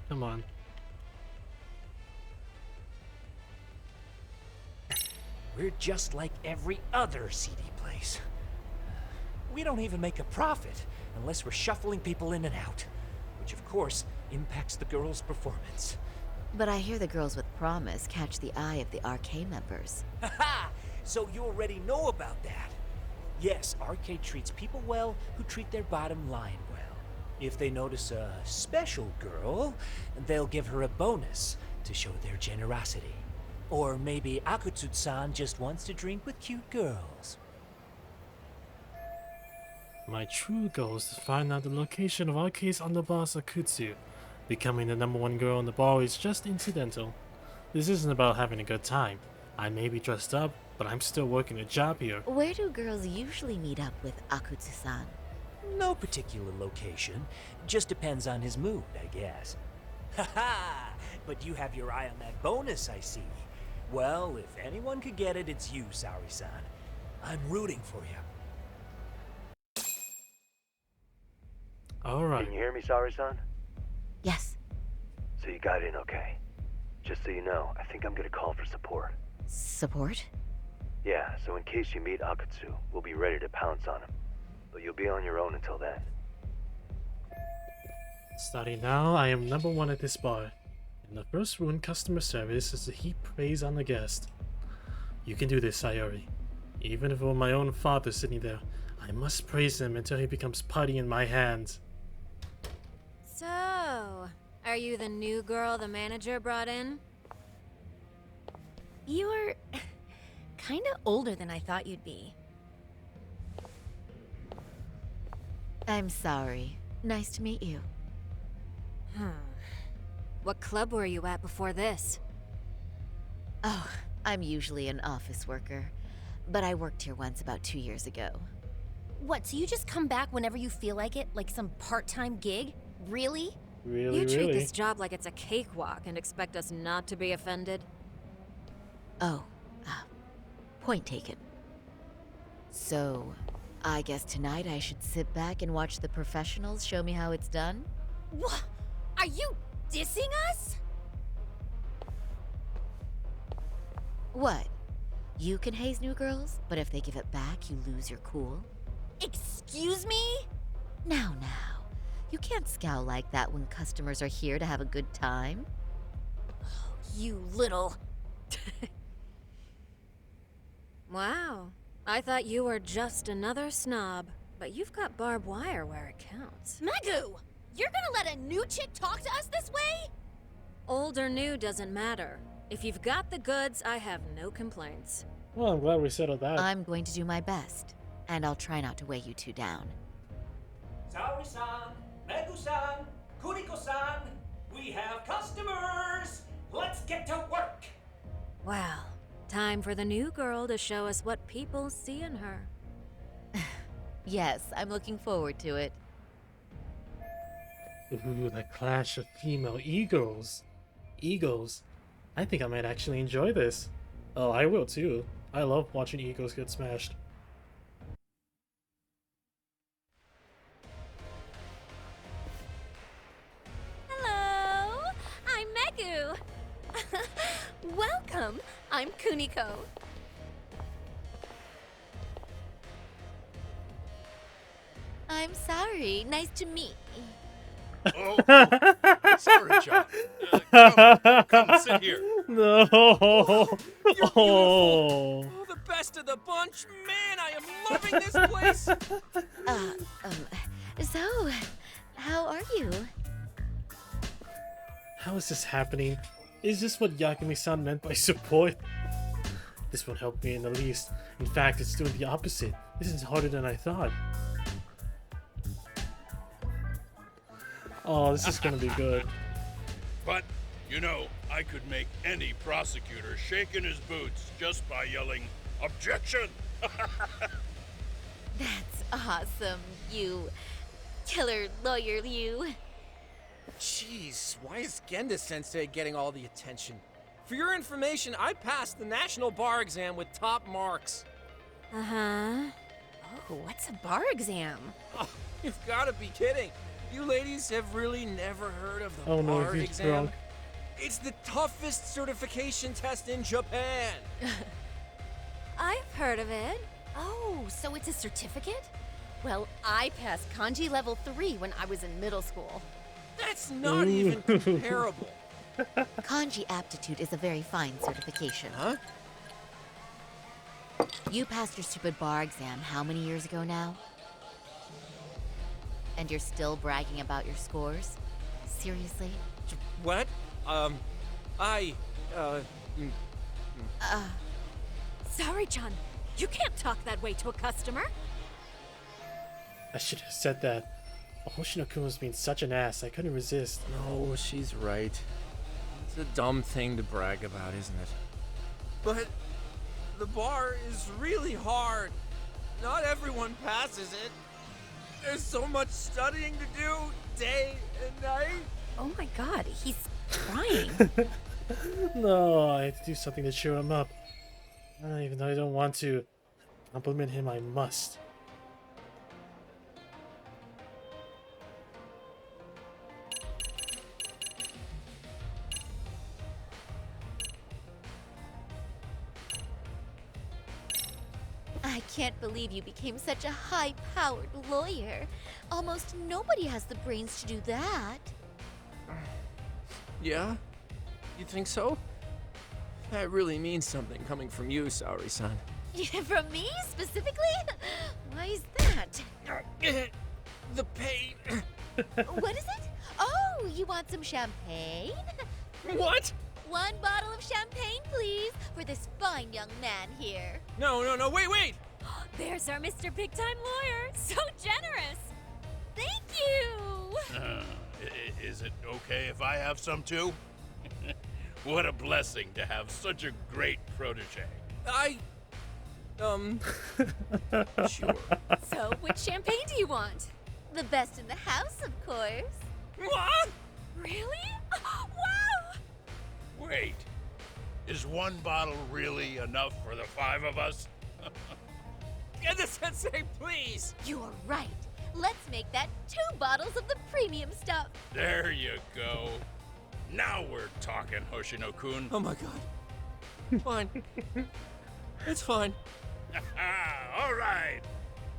Come on. We're just like every other seedy place. We don't even make a profit unless we're shuffling people in and out, which of course impacts the girls' performance. But I hear the girls with promise catch the eye of the RK members. Haha! So you already know about that. Yes, RK treats people well who treat their bottom line well. If they notice a special girl, they'll give her a bonus to show their generosity. Or maybe Akutsu-san just wants to drink with cute girls. My true goal is to find out the location of RK's underboss Akutsu. Becoming the #1 girl in the bar is just incidental. This isn't about having a good time. I may be dressed up, but I'm still working a job here. Where do girls usually meet up with Akutsu-san? No particular location. Just depends on his mood, I guess. Haha! But you have your eye on that bonus, I see. Well, if anyone could get it, it's you, Saori-san. I'm rooting for you. Alright. Can you hear me, Saori-san? Yes. So you got in okay. Just so you know, I think I'm gonna call for support. Support? Yeah, so in case you meet Akutsu, we'll be ready to pounce on him. But you'll be on your own until then. Starting now, I am #1 at this bar. And the first rule in customer service is to heap praise on the guest. You can do this, Sayori. Even if it were my own father sitting there, I must praise him until he becomes putty in my hands. So, are you the new girl the manager brought in? You're kinda older than I thought you'd be. I'm sorry. Nice to meet you. What club were you at before this? Oh, I'm usually an office worker, but I worked here once about 2 years ago. What, so you just come back whenever you feel like it? Like some part-time gig? Really? Really, You treat really? this job like it's a cakewalk and expect us not to be offended? Oh, point taken. So, I guess tonight I should sit back and watch the professionals show me how it's done? What? Are you dissing us? What? You can haze new girls, but if they give it back, you lose your cool? Excuse me? Now. You can't scowl like that when customers are here to have a good time. You little... Wow. I thought you were just another snob, but you've got barbed wire where it counts. Megu! You're gonna let a new chick talk to us this way? Old or new doesn't matter. If you've got the goods, I have no complaints. Well, I'm glad we settled that. I'm going to do my best, and I'll try not to weigh you two down. Saori-san, Megu-san, Kuniko-san, we have customers! Let's get to work! Well, time for the new girl to show us what people see in her. Yes, I'm looking forward to it. Ooh, the clash of female egos. Egos. I think I might actually enjoy this. Oh, I will too. I love watching egos get smashed. Hello! I'm Megu! Welcome! I'm Kuniko. I'm sorry. Nice to meet you. Oh, sorry, John. Come, sit here. No. You're beautiful. The best of the bunch. Man, I am loving this place. So, how are you? How is this happening? Is this what Yagami-san meant by support? This won't help me in the least. In fact, it's doing the opposite. This is harder than I thought. Oh, this is gonna be good. But, you know, I could make any prosecutor shake in his boots just by yelling, "Objection!" That's awesome, you killer lawyer, you. Jeez, why is Genda-sensei getting all the attention? For your information, I passed the national bar exam with top marks. Uh-huh. Oh, what's a bar exam? Oh, you've got to be kidding. You ladies have really never heard of the Oh no, bar he's exam? drunk. It's the toughest certification test in Japan. I've heard of it. Oh, so it's a certificate? Well, I passed kanji level 3 when I was in middle school. That's not even comparable. Kanji aptitude is a very fine certification. Huh? You passed your stupid bar exam how many years ago now? And you're still bragging about your scores? Seriously? What? Sorry-chan, you can't talk that way to a customer. I should have said that. Hoshino-kun was being such an ass, I couldn't resist. No, she's right. It's a dumb thing to brag about, isn't it? But the bar is really hard. Not everyone passes it. There's so much studying to do, day and night. Oh my god, he's crying. No, I have to do something to cheer him up. Even though I don't want to compliment him, I must. I can't believe you became such a high-powered lawyer. Almost nobody has the brains to do that. Yeah? You think so? That really means something coming from you, Saori-san. From me, specifically? Why is that? The pain. What is it? Oh, you want some champagne? What? 1 bottle of champagne, please, for this fine young man here. No, wait! There's our Mr. Big Time Lawyer. So generous. Thank you. Is it okay if I have some too? What a blessing to have such a great protege. Sure. So, which champagne do you want? The best in the house, of course. What? Really? Wow! Wait, is 1 bottle really enough for the 5 of us? Genda-sensei, please! You are right. Let's make that 2 bottles of the premium stuff. There you go. Now we're talking, Hoshino-kun. Oh my god. Fine. It's fine. All right.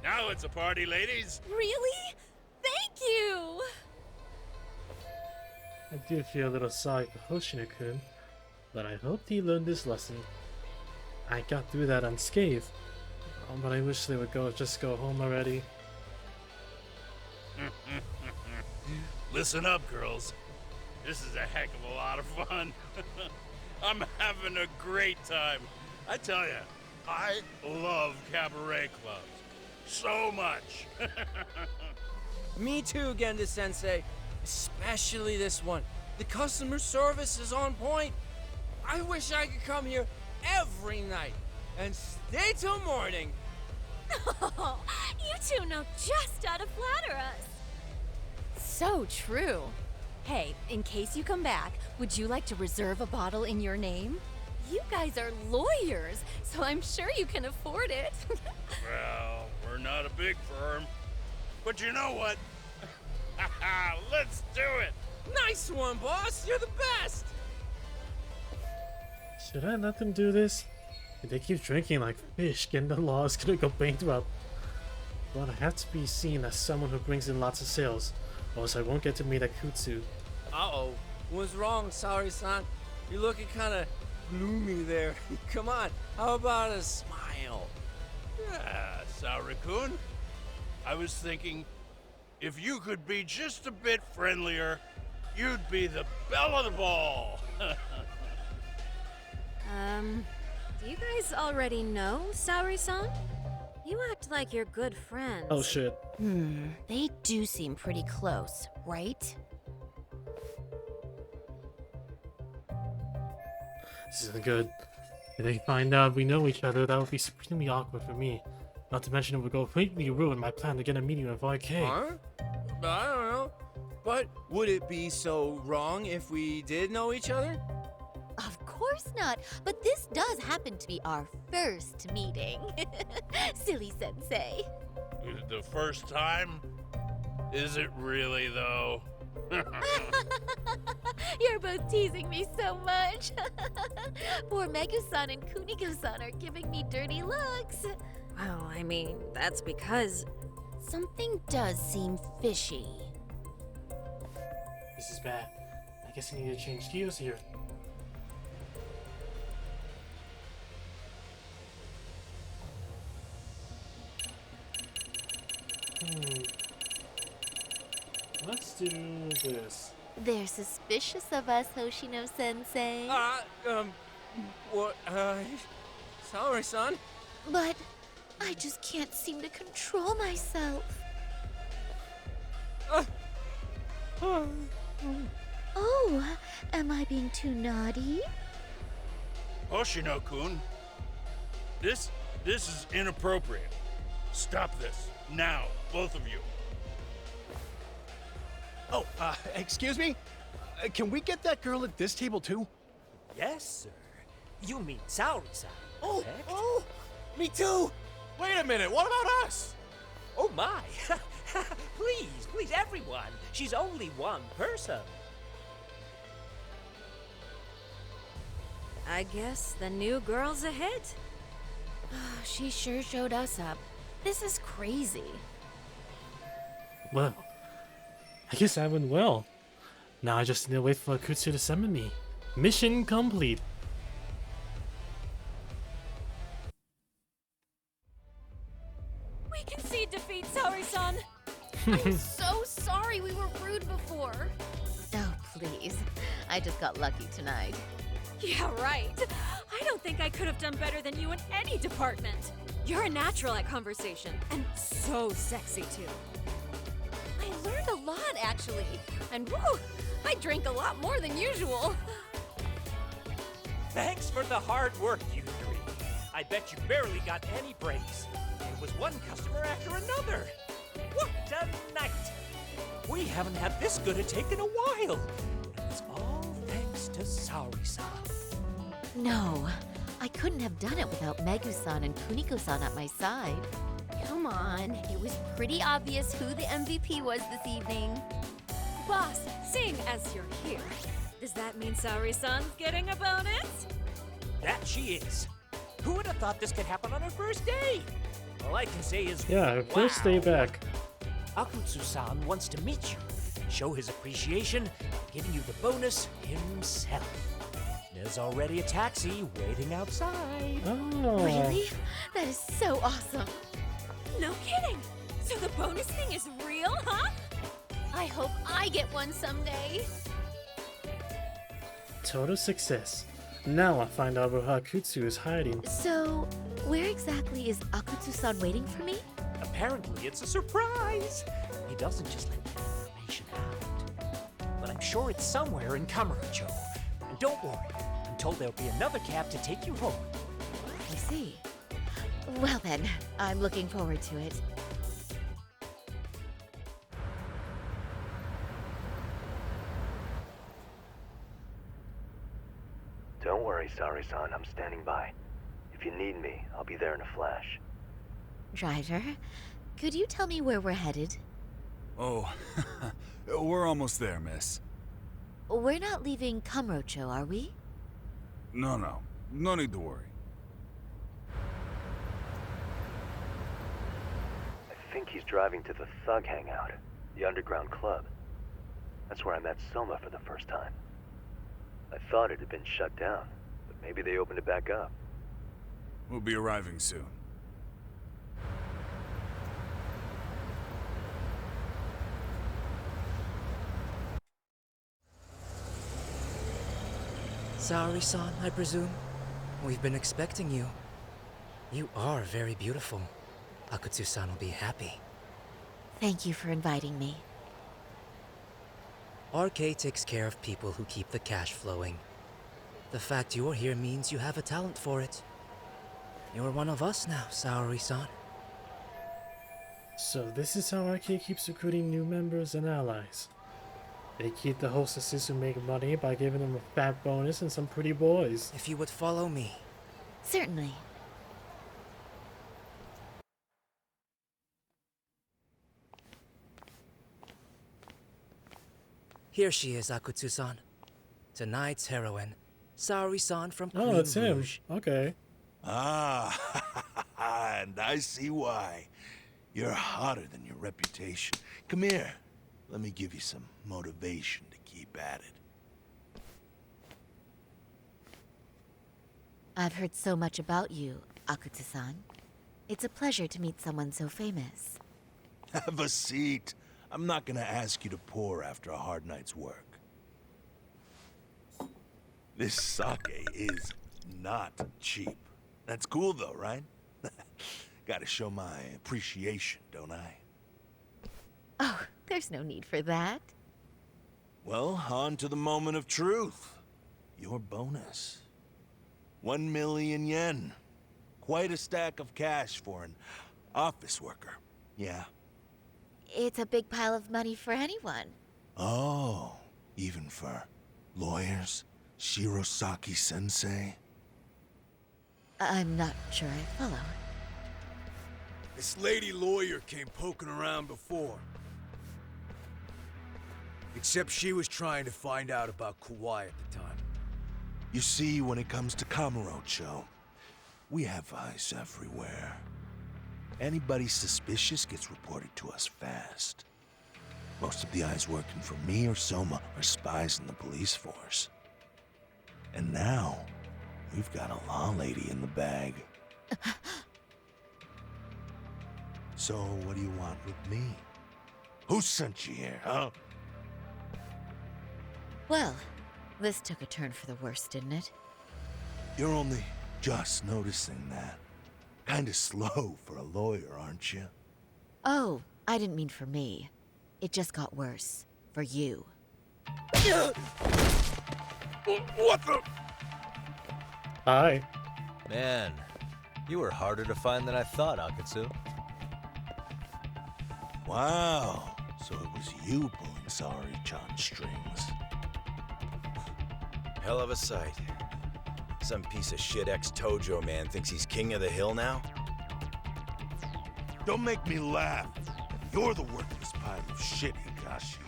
Now it's a party, ladies. Really? Thank you! I do feel a little sorry for Hoshino-kun, but I hope he learned this lesson. I got through that unscathed, but I wish they would just go home already. Listen up, girls. This is a heck of a lot of fun. I'm having a great time. I tell you, I love cabaret clubs so much. Me too, Genda-sensei. Especially this one. The customer service is on point. I wish I could come here every night and stay till morning. Oh, you two know just how to flatter us. So true. Hey, in case you come back, would you like to reserve a bottle in your name? You guys are lawyers, so I'm sure you can afford it. Well, we're not a big firm, but you know what? Let's do it! Nice one, boss! You're the best! Should I let them do this? If they keep drinking like fish, getting the law is gonna go bankrupt. But I have to be seen as someone who brings in lots of sales, or else I won't get to meet Akutsu. Uh-oh. What's wrong, Saori-san? You're looking kinda gloomy there. Come on, how about a smile? Yeah, Saori-kun. I was thinking, if you could be just a bit friendlier, you'd be the belle of the ball. Do you guys already know Saori-san? You act like you're good friends. Oh shit. They do seem pretty close, right? This isn't good. If they find out we know each other, that would be supremely awkward for me. Not to mention it would completely ruin my plan to get a meeting with RK. Huh? I don't know. But would it be so wrong if we did know each other? Of course not, but this does happen to be our first meeting. Silly sensei. The first time? Is it really, though? You're both teasing me so much. Poor Megusan and Kuniko-san are giving me dirty looks. Well, I mean, that's because... Something does seem fishy. This is bad. I guess I need to change gears here. Let's do this. They're suspicious of us, Hoshino-sensei. What, Saori-san? But I just can't seem to control myself. Oh, am I being too naughty? Hoshino-kun, this is inappropriate. Stop this, now, both of you. Oh, excuse me? Can we get that girl at this table too? Yes, sir. You mean Saori-san, Oh, correct? oh, me too! Wait a minute, what about us? Oh my! Please, everyone! She's only one person. I guess the new girl's a hit. She sure showed us up. This is crazy. Well, I guess that went well. Now I just need to wait for Akutsu to summon me. Mission complete. We concede defeat, Saori-san. I'm so sorry we were rude before. Oh, please. I just got lucky tonight. Yeah, right. I don't think I could have done better than you in any department. You're a natural at conversation, and so sexy too. I learned a lot, actually. And woo, I drank a lot more than usual. Thanks for the hard work, you three. I bet you barely got any breaks. It was one customer after another. What a night! We haven't had this good a take in a while. And it's all thanks to Saori-san. No, I couldn't have done it without Megu-san and Kuniko-san at my side. Come on, it was pretty obvious who the MVP was this evening. Boss, seeing as you're here, does that mean Saori-san's getting a bonus? That she is. Who would have thought this could happen on her first day? All I can say is, Yeah, her first day back. Akutsu-san wants to meet you, show his appreciation by giving you the bonus himself. There's already a taxi waiting outside. Oh. Really? That is so awesome. No kidding. So the bonus thing is real, huh? I hope I get one someday. Total success. Now I find out where Akutsu is hiding. So, where exactly is Akutsu-san waiting for me? Apparently it's a surprise. He doesn't just let that information out. But I'm sure it's somewhere in Kamurocho. And don't worry, I'm told there'll be another cab to take you home. I see. Well then, I'm looking forward to it. Don't worry, Saori-san, I'm standing by. If you need me, I'll be there in a flash. Driver, could you tell me where we're headed? Oh, we're almost there, miss. We're not leaving Kamurocho, are we? No. No need to worry. I think he's driving to the Thug Hangout, the underground club. That's where I met Soma for the first time. I thought it had been shut down, but maybe they opened it back up. We'll be arriving soon. Saori-san, I presume? We've been expecting you. You are very beautiful. Akutsu-san will be happy. Thank you for inviting me. RK takes care of people who keep the cash flowing. The fact you're here means you have a talent for it. You're one of us now, Saori-san. So this is how RK keeps recruiting new members and allies. They keep the hostesses who make money by giving them a fat bonus and some pretty boys. If you would follow me. Certainly. Here she is, Akutsu-san. Tonight's heroine, Saori-san from Queen Oh, it's him. Rouge. Okay. Ah, and I see why. You're hotter than your reputation. Come here. Let me give you some motivation to keep at it. I've heard so much about you, Akutsu-san. It's a pleasure to meet someone so famous. Have a seat. I'm not gonna ask you to pour after a hard night's work. This sake is not cheap. That's cool though, right? Gotta show my appreciation, don't I? Oh, there's no need for that. Well, on to the moment of truth. Your bonus. 1 million yen. Quite a stack of cash for an office worker. Yeah. It's a big pile of money for anyone. Oh, even for lawyers? Shirosaki-sensei? I'm not sure I follow. This lady lawyer came poking around before. Except she was trying to find out about Kuwana at the time. You see, when it comes to Kamurocho, we have eyes everywhere. Anybody suspicious gets reported to us fast. Most of the eyes working for me or Soma are spies in the police force. And now, we've got a law lady in the bag. So, what do you want with me? Who sent you here, huh? Well, this took a turn for the worse, didn't it? You're only just noticing that. Kinda slow for a lawyer, aren't you? Oh, I didn't mean for me. It just got worse. For you. What the? Hi. Man, you were harder to find than I thought, Akatsu. Wow, so it was you pulling Saori-chan's strings. Hell of a sight. Some piece of shit ex-Tojo man thinks he's king of the hill now? Don't make me laugh. You're the worthless pile of shit, Higashi.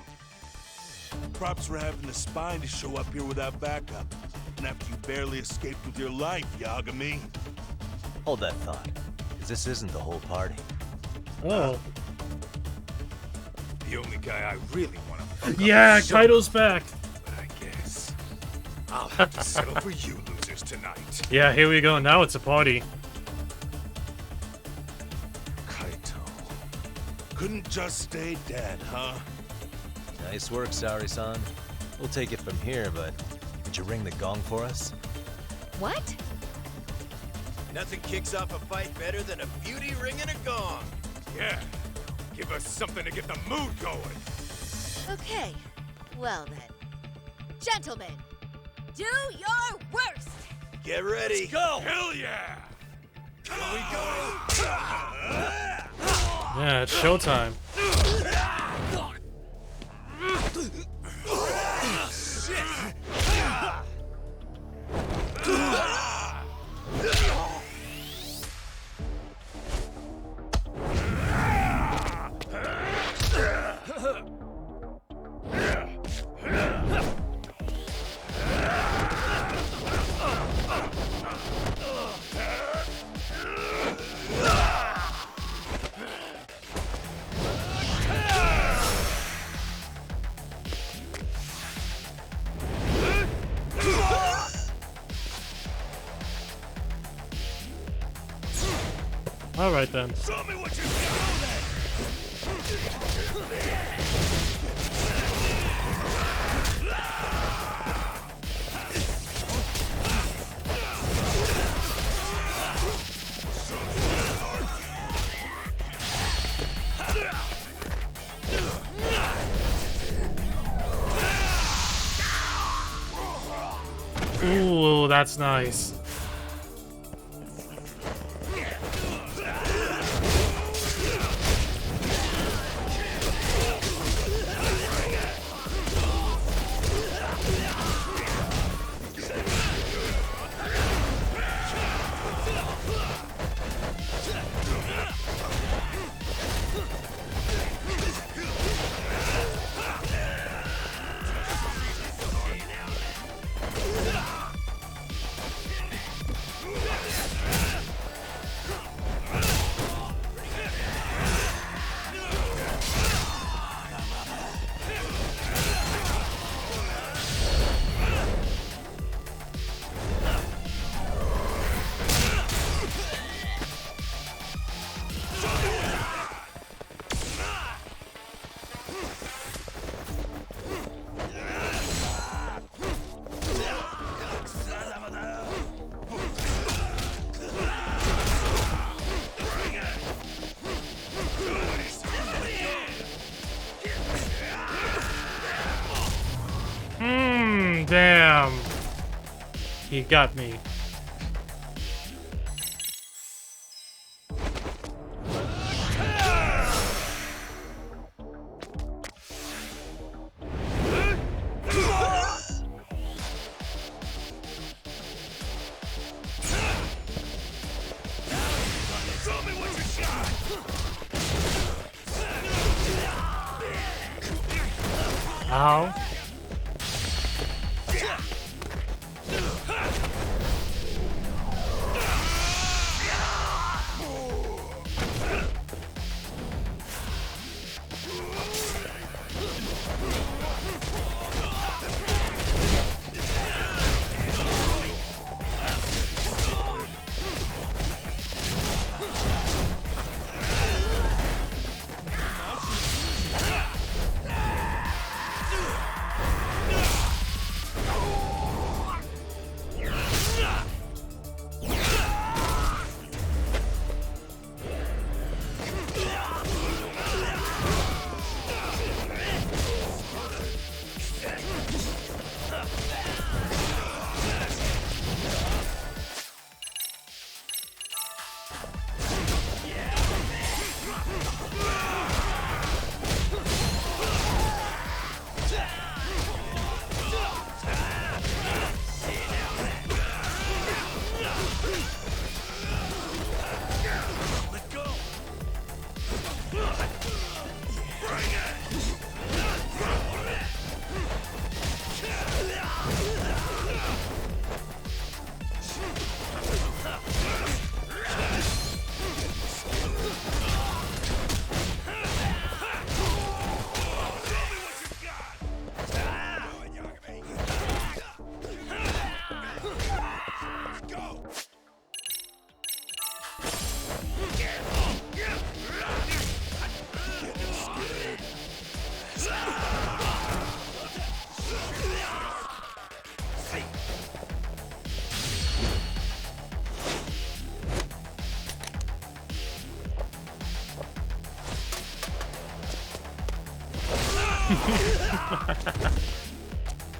Props for having the spine to show up here without backup. And after you barely escaped with your life, Yagami. Hold that thought, because this isn't the whole party. Oh. The only guy I really want to fuck up Yeah, is Kaido's back. But I guess I'll have to settle for you losers tonight. Yeah, here we go. Now it's a party. Kaito. Couldn't just stay dead, huh? Nice work, Saori-san. We'll take it from here, but could you ring the gong for us? What? Nothing kicks off a fight better than a beauty ringing a gong. Yeah, give us something to get the mood going. Okay, well then. Gentlemen, do your worst! Get ready. Let's go! Hell yeah! Here we go. Yeah, it's showtime. All right then. Show me what you Ooh, that's nice. Damn. He got me. Ow.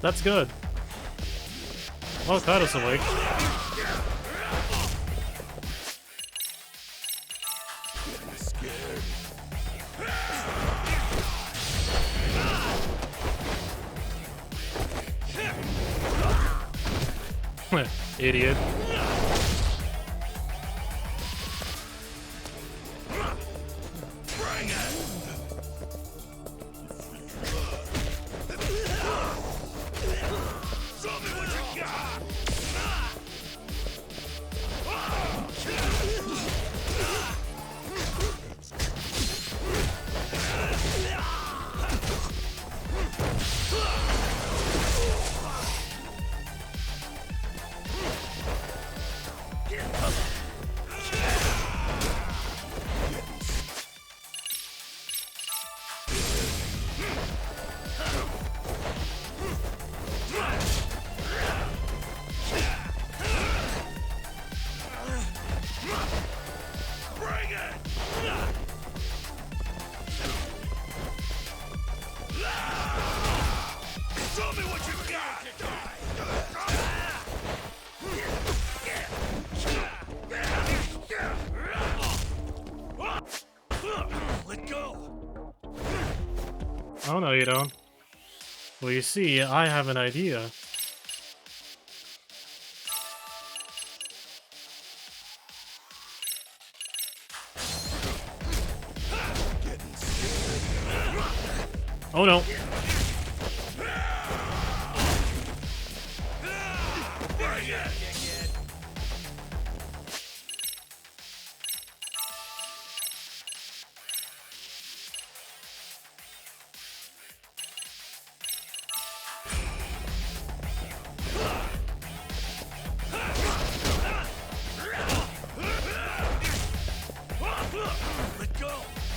That's good. Oh, Kaido's awake. Idiot. Oh no, you don't. Well, you see, I have an idea. Oh no.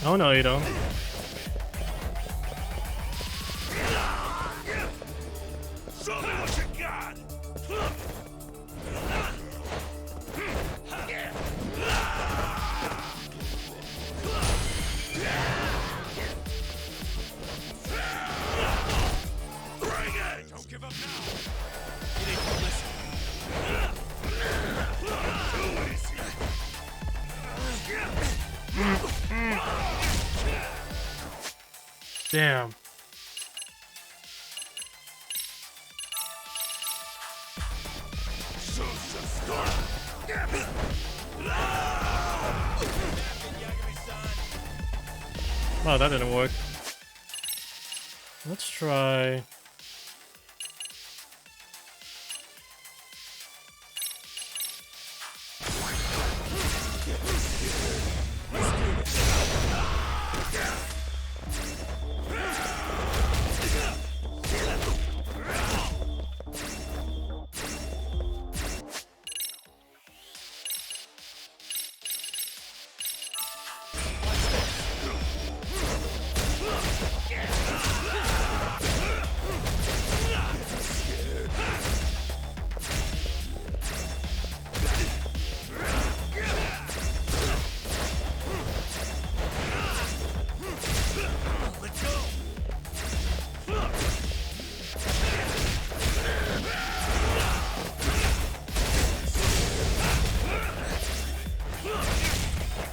Oh no, you don't. Show me what you got. Bring it! Don't give up now. You need to listen. Too easy. Damn. Oh, that didn't work. Let's try...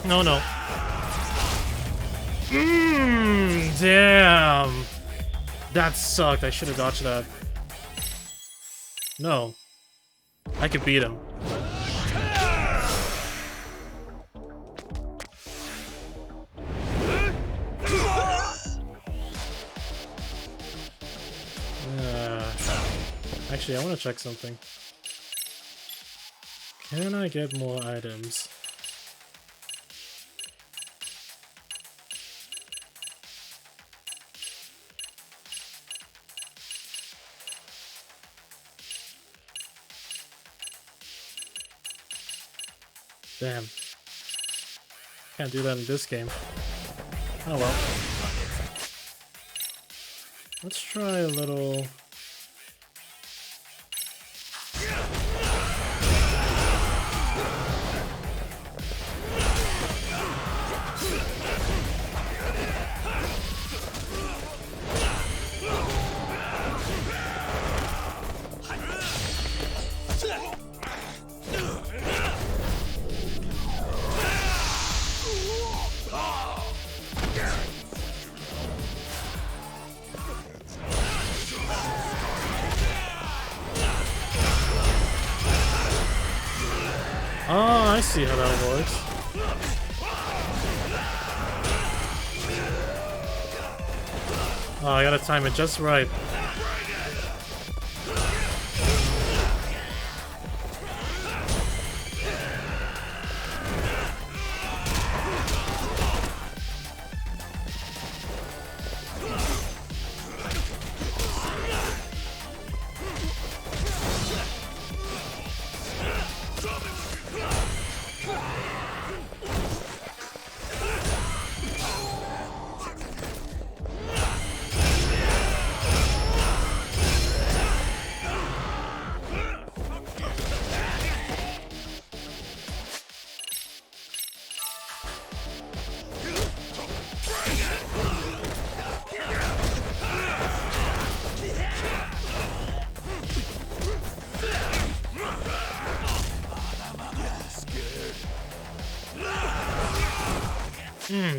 No, no. Damn. That sucked. I should have dodged that. No. I could beat him. Actually, I want to check something. Can I get more items? Damn. Can't do that in this game. Oh well. Let's try a little... see how that works. Oh, I gotta time it just right.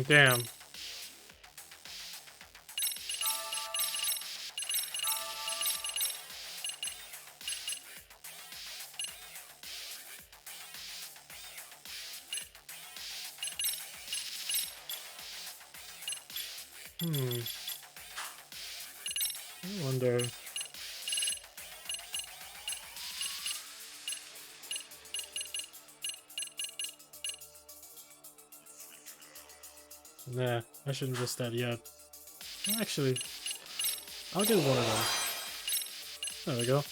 Damn. I wonder. Nah, I shouldn't risk that yet. Actually, I'll get one of them. There we go.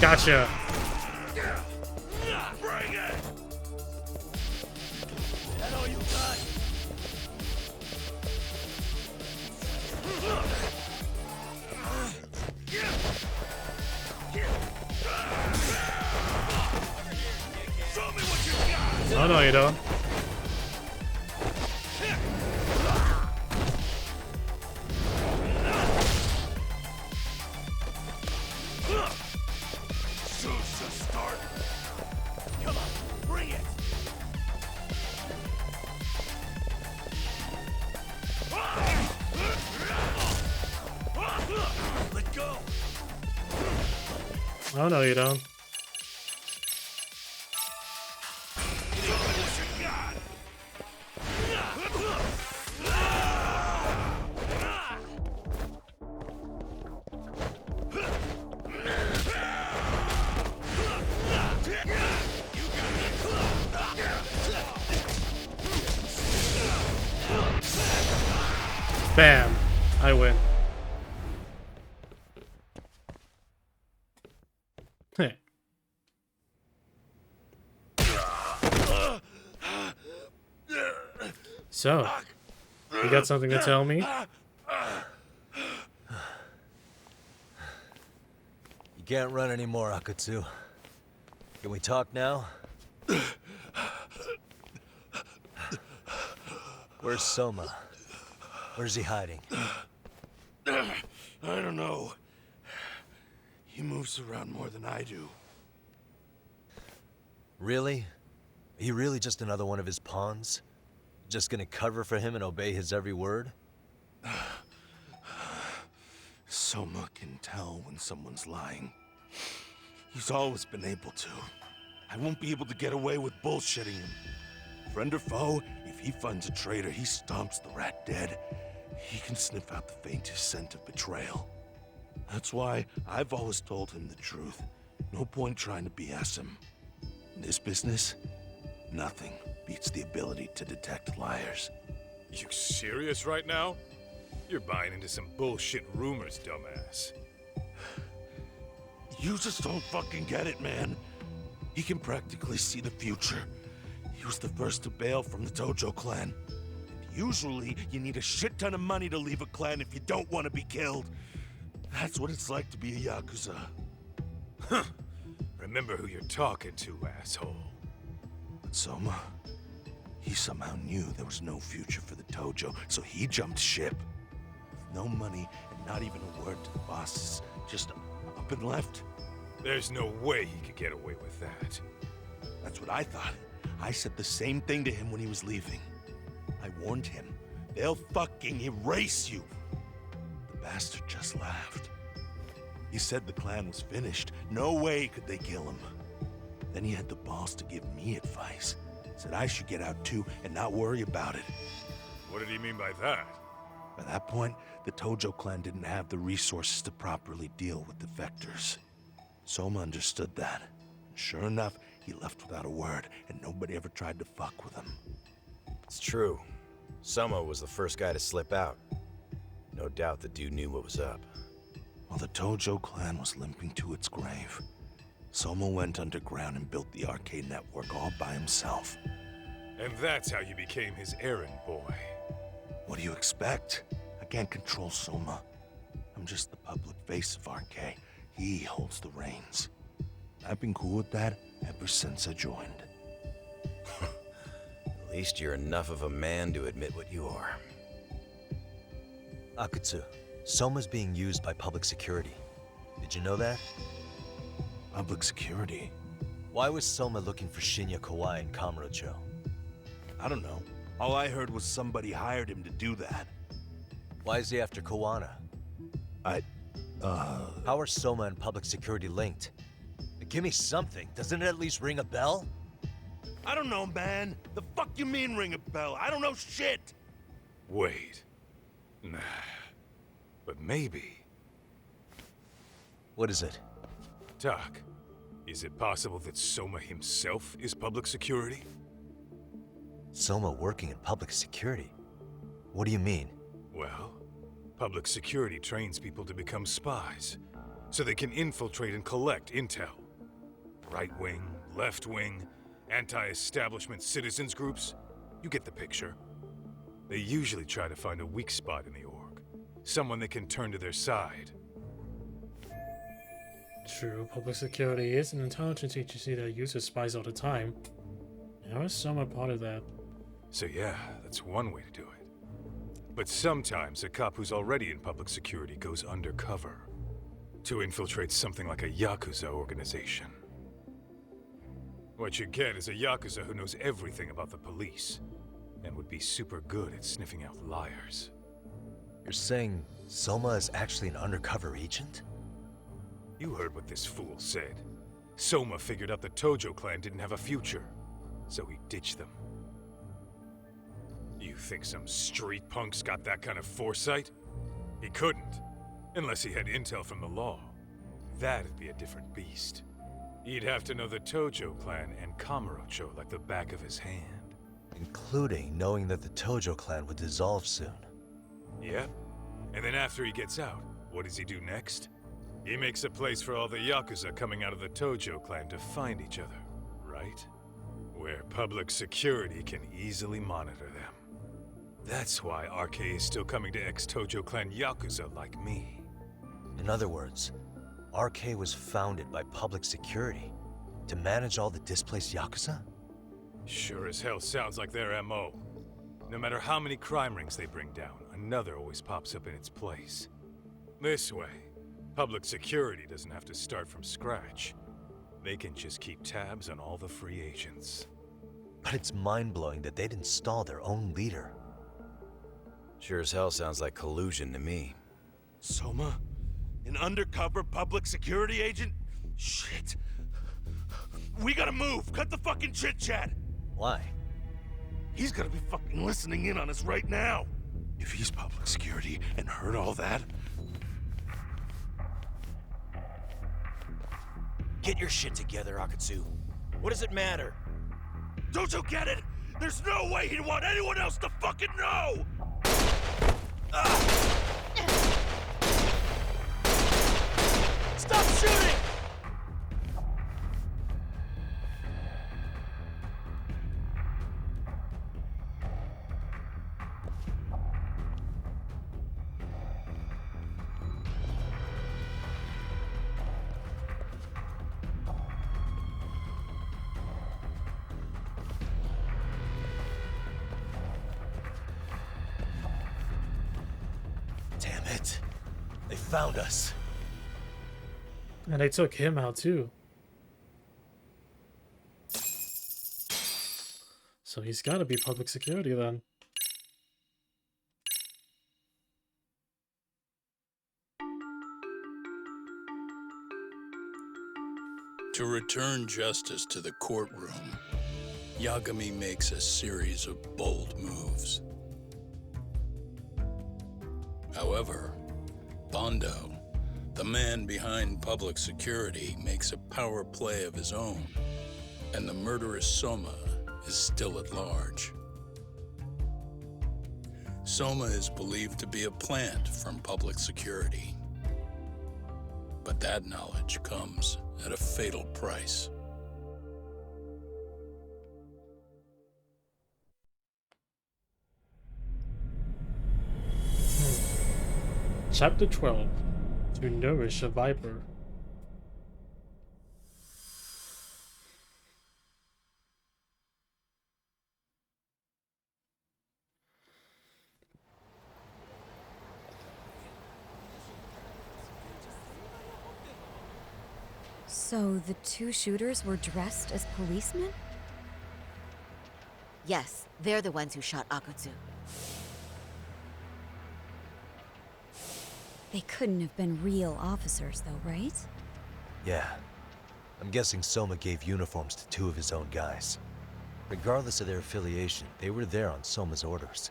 Gotcha. Bring it. That all you got? Show me what you got. Oh no, you don't. Oh no, you don't. Bam! I win. Hey. So, you got something to tell me? You can't run anymore, Akatsu. Can we talk now? Where's Soma? Where's he hiding? I don't know. He moves around more than I do. Really? Are you really just another one of his pawns? Just gonna cover for him and obey his every word? Soma can tell when someone's lying. He's always been able to. I won't be able to get away with bullshitting him. Friend or foe, if he finds a traitor, he stomps the rat dead. He can sniff out the faintest scent of betrayal. That's why I've always told him the truth. No point trying to BS him. In this business, nothing beats the ability to detect liars. You serious right now? You're buying into some bullshit rumors, dumbass. You just don't fucking get it, man. He can practically see the future. He was the first to bail from the Tojo clan. And usually, you need a shit ton of money to leave a clan if you don't want to be killed. That's what it's like to be a Yakuza. Huh. Remember who you're talking to, asshole. But Soma, he somehow knew there was no future for the Tojo, so he jumped ship. With no money and not even a word to the bosses, just up and left. There's no way he could get away with that. That's what I thought. I said the same thing to him when he was leaving. I warned him, they'll fucking erase you. The bastard just laughed. He said the clan was finished. No way could they kill him. Then he had the balls to give me advice. Said I should get out too and not worry about it. What did he mean by that? By that point, the Tojo clan didn't have the resources to properly deal with defectors. Soma understood that. And sure enough, he left without a word, and nobody ever tried to fuck with him. It's true. Soma was the first guy to slip out. No doubt the dude knew what was up. While the Tojo clan was limping to its grave, Soma went underground and built the arcade network all by himself. And that's how you became his errand boy. What do you expect? I can't control Soma. I'm just the public face of RK. He holds the reins. I've been cool with that ever since I joined. At least you're enough of a man to admit what you are. Akutsu, Soma's being used by public security. Did you know that? Public security? Why was Soma looking for Shinya Kawai and Kamurocho? I don't know. All I heard was somebody hired him to do that. Why is he after Kuwana? How are Soma and public security linked? Give me something. Doesn't it at least ring a bell? I don't know, man. The fuck you mean ring a bell? I don't know shit. Wait. Nah. But maybe. What is it? Doc, is it possible that Soma himself is public security? Soma working in public security? What do you mean? Well, public security trains people to become spies, so they can infiltrate and collect intel. Right wing, left wing, anti-establishment citizens groups, you get the picture. They usually try to find a weak spot in the org, someone they can turn to their side. True, public security is an intelligence agency that uses spies all the time. How is Soma part of that? So yeah, that's one way to do it. But sometimes a cop who's already in public security goes undercover to infiltrate something like a Yakuza organization. What you get is a Yakuza who knows everything about the police and would be super good at sniffing out liars. You're saying Soma is actually an undercover agent? You heard what this fool said. Soma figured out the Tojo clan didn't have a future, so he ditched them. You think some street punk's got that kind of foresight? He couldn't, unless he had intel from the law. That'd be a different beast. He'd have to know the Tojo clan and Kamurocho like the back of his hand. Including knowing that the Tojo clan would dissolve soon. Yep. And then after he gets out, what does he do next? He makes a place for all the Yakuza coming out of the Tojo clan to find each other, right? Where public security can easily monitor them. That's why RK is still coming to ex-Tojo clan Yakuza like me. In other words, RK was founded by public security to manage all the displaced Yakuza? Sure as hell sounds like their MO. No matter how many crime rings they bring down, another always pops up in its place. This way, public security doesn't have to start from scratch. They can just keep tabs on all the free agents. But it's mind-blowing that they'd install their own leader. Sure as hell sounds like collusion to me. Soma? An undercover public security agent? Shit. We gotta move! Cut the fucking chit-chat! Why? He's gonna be fucking listening in on us right now! If he's public security and heard all that... Get your shit together, Akatsu. What does it matter? Don't you get it? There's no way he'd want anyone else to fucking know! Stop shooting! Damn it. They found us. And they took him out too. So he's gotta be public security then. To return justice to the courtroom, Yagami makes a series of bold moves. However, Bondo, the man behind public security, makes a power play of his own, and the murderous Soma is still at large. Soma is believed to be a plant from public security, but that knowledge comes at a fatal price. Chapter 12. To nourish a viper. So the two shooters were dressed as policemen? Yes, they're the ones who shot Akutsu. They couldn't have been real officers though, right? Yeah. I'm guessing Soma gave uniforms to two of his own guys. Regardless of their affiliation, they were there on Soma's orders.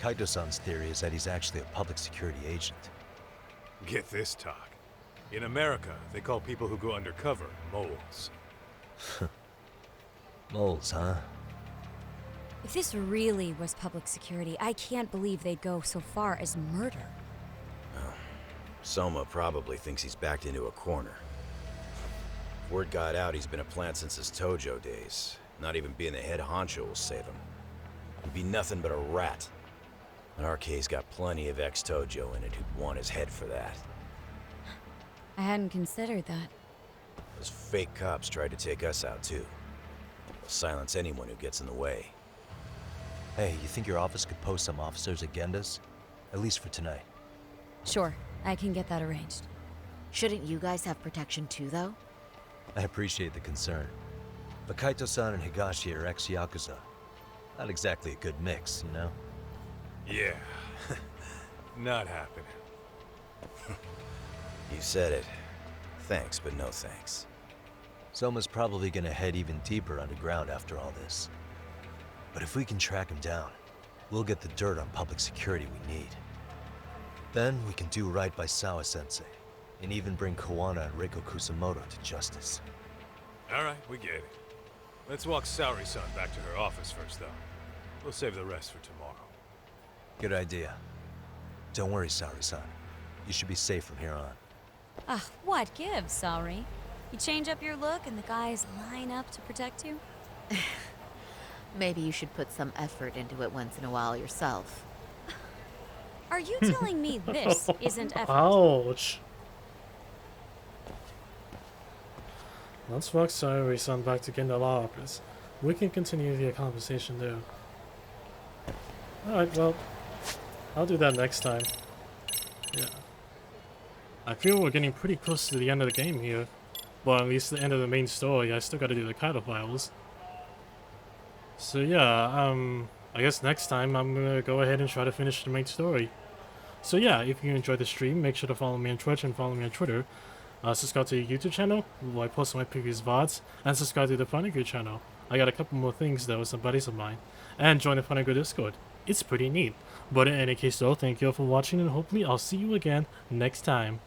Kaito-san's theory is that he's actually a public security agent. Get this, talk. In America, they call people who go undercover moles. Moles, huh? If this really was public security, I can't believe they'd go so far as murder. Soma probably thinks he's backed into a corner. Word got out he's been a plant since his Tojo days. Not even being the head honcho will save him. He'd be nothing but a rat. And RK's got plenty of ex-Tojo in it who'd want his head for that. I hadn't considered that. Those fake cops tried to take us out too. They'll silence anyone who gets in the way. Hey, you think your office could post some officers at Genda's? At least for tonight. Sure, I can get that arranged. Shouldn't you guys have protection too, though? I appreciate the concern. But Kaito-san and Higashi are ex-Yakuza. Not exactly a good mix, you know? Yeah. Not happening. You said it. Thanks, but no thanks. Soma's probably gonna head even deeper underground after all this. But if we can track him down, we'll get the dirt on public security we need. Then we can do right by Sawa-sensei, and even bring Kuwana and Reiko Kusumoto to justice. Alright, we get it. Let's walk Saori-san back to her office first, though. We'll save the rest for tomorrow. Good idea. Don't worry, Saori-san. You should be safe from here on. Ah, what gives, sorry? You change up your look and the guys line up to protect you? Maybe you should put some effort into it once in a while yourself. Are you telling me this isn't effort? Ouch. Let's walk Saori-san back to Genda Law Office. We can continue the conversation there. Alright, well, I'll do that next time. Yeah. I feel we're getting pretty close to the end of the game here. Well, at least the end of the main story. I still gotta do the Kaido files. So yeah, I guess next time I'm gonna go ahead and try to finish the main story. So yeah, if you enjoyed the stream, make sure to follow me on Twitch and follow me on Twitter. Subscribe to the YouTube channel, where I post my previous VODs, and subscribe to the Funny Good channel. I got a couple more things though with some buddies of mine. And join the Funny Good Discord. It's pretty neat. But in any case though, thank you all for watching, and hopefully I'll see you again next time.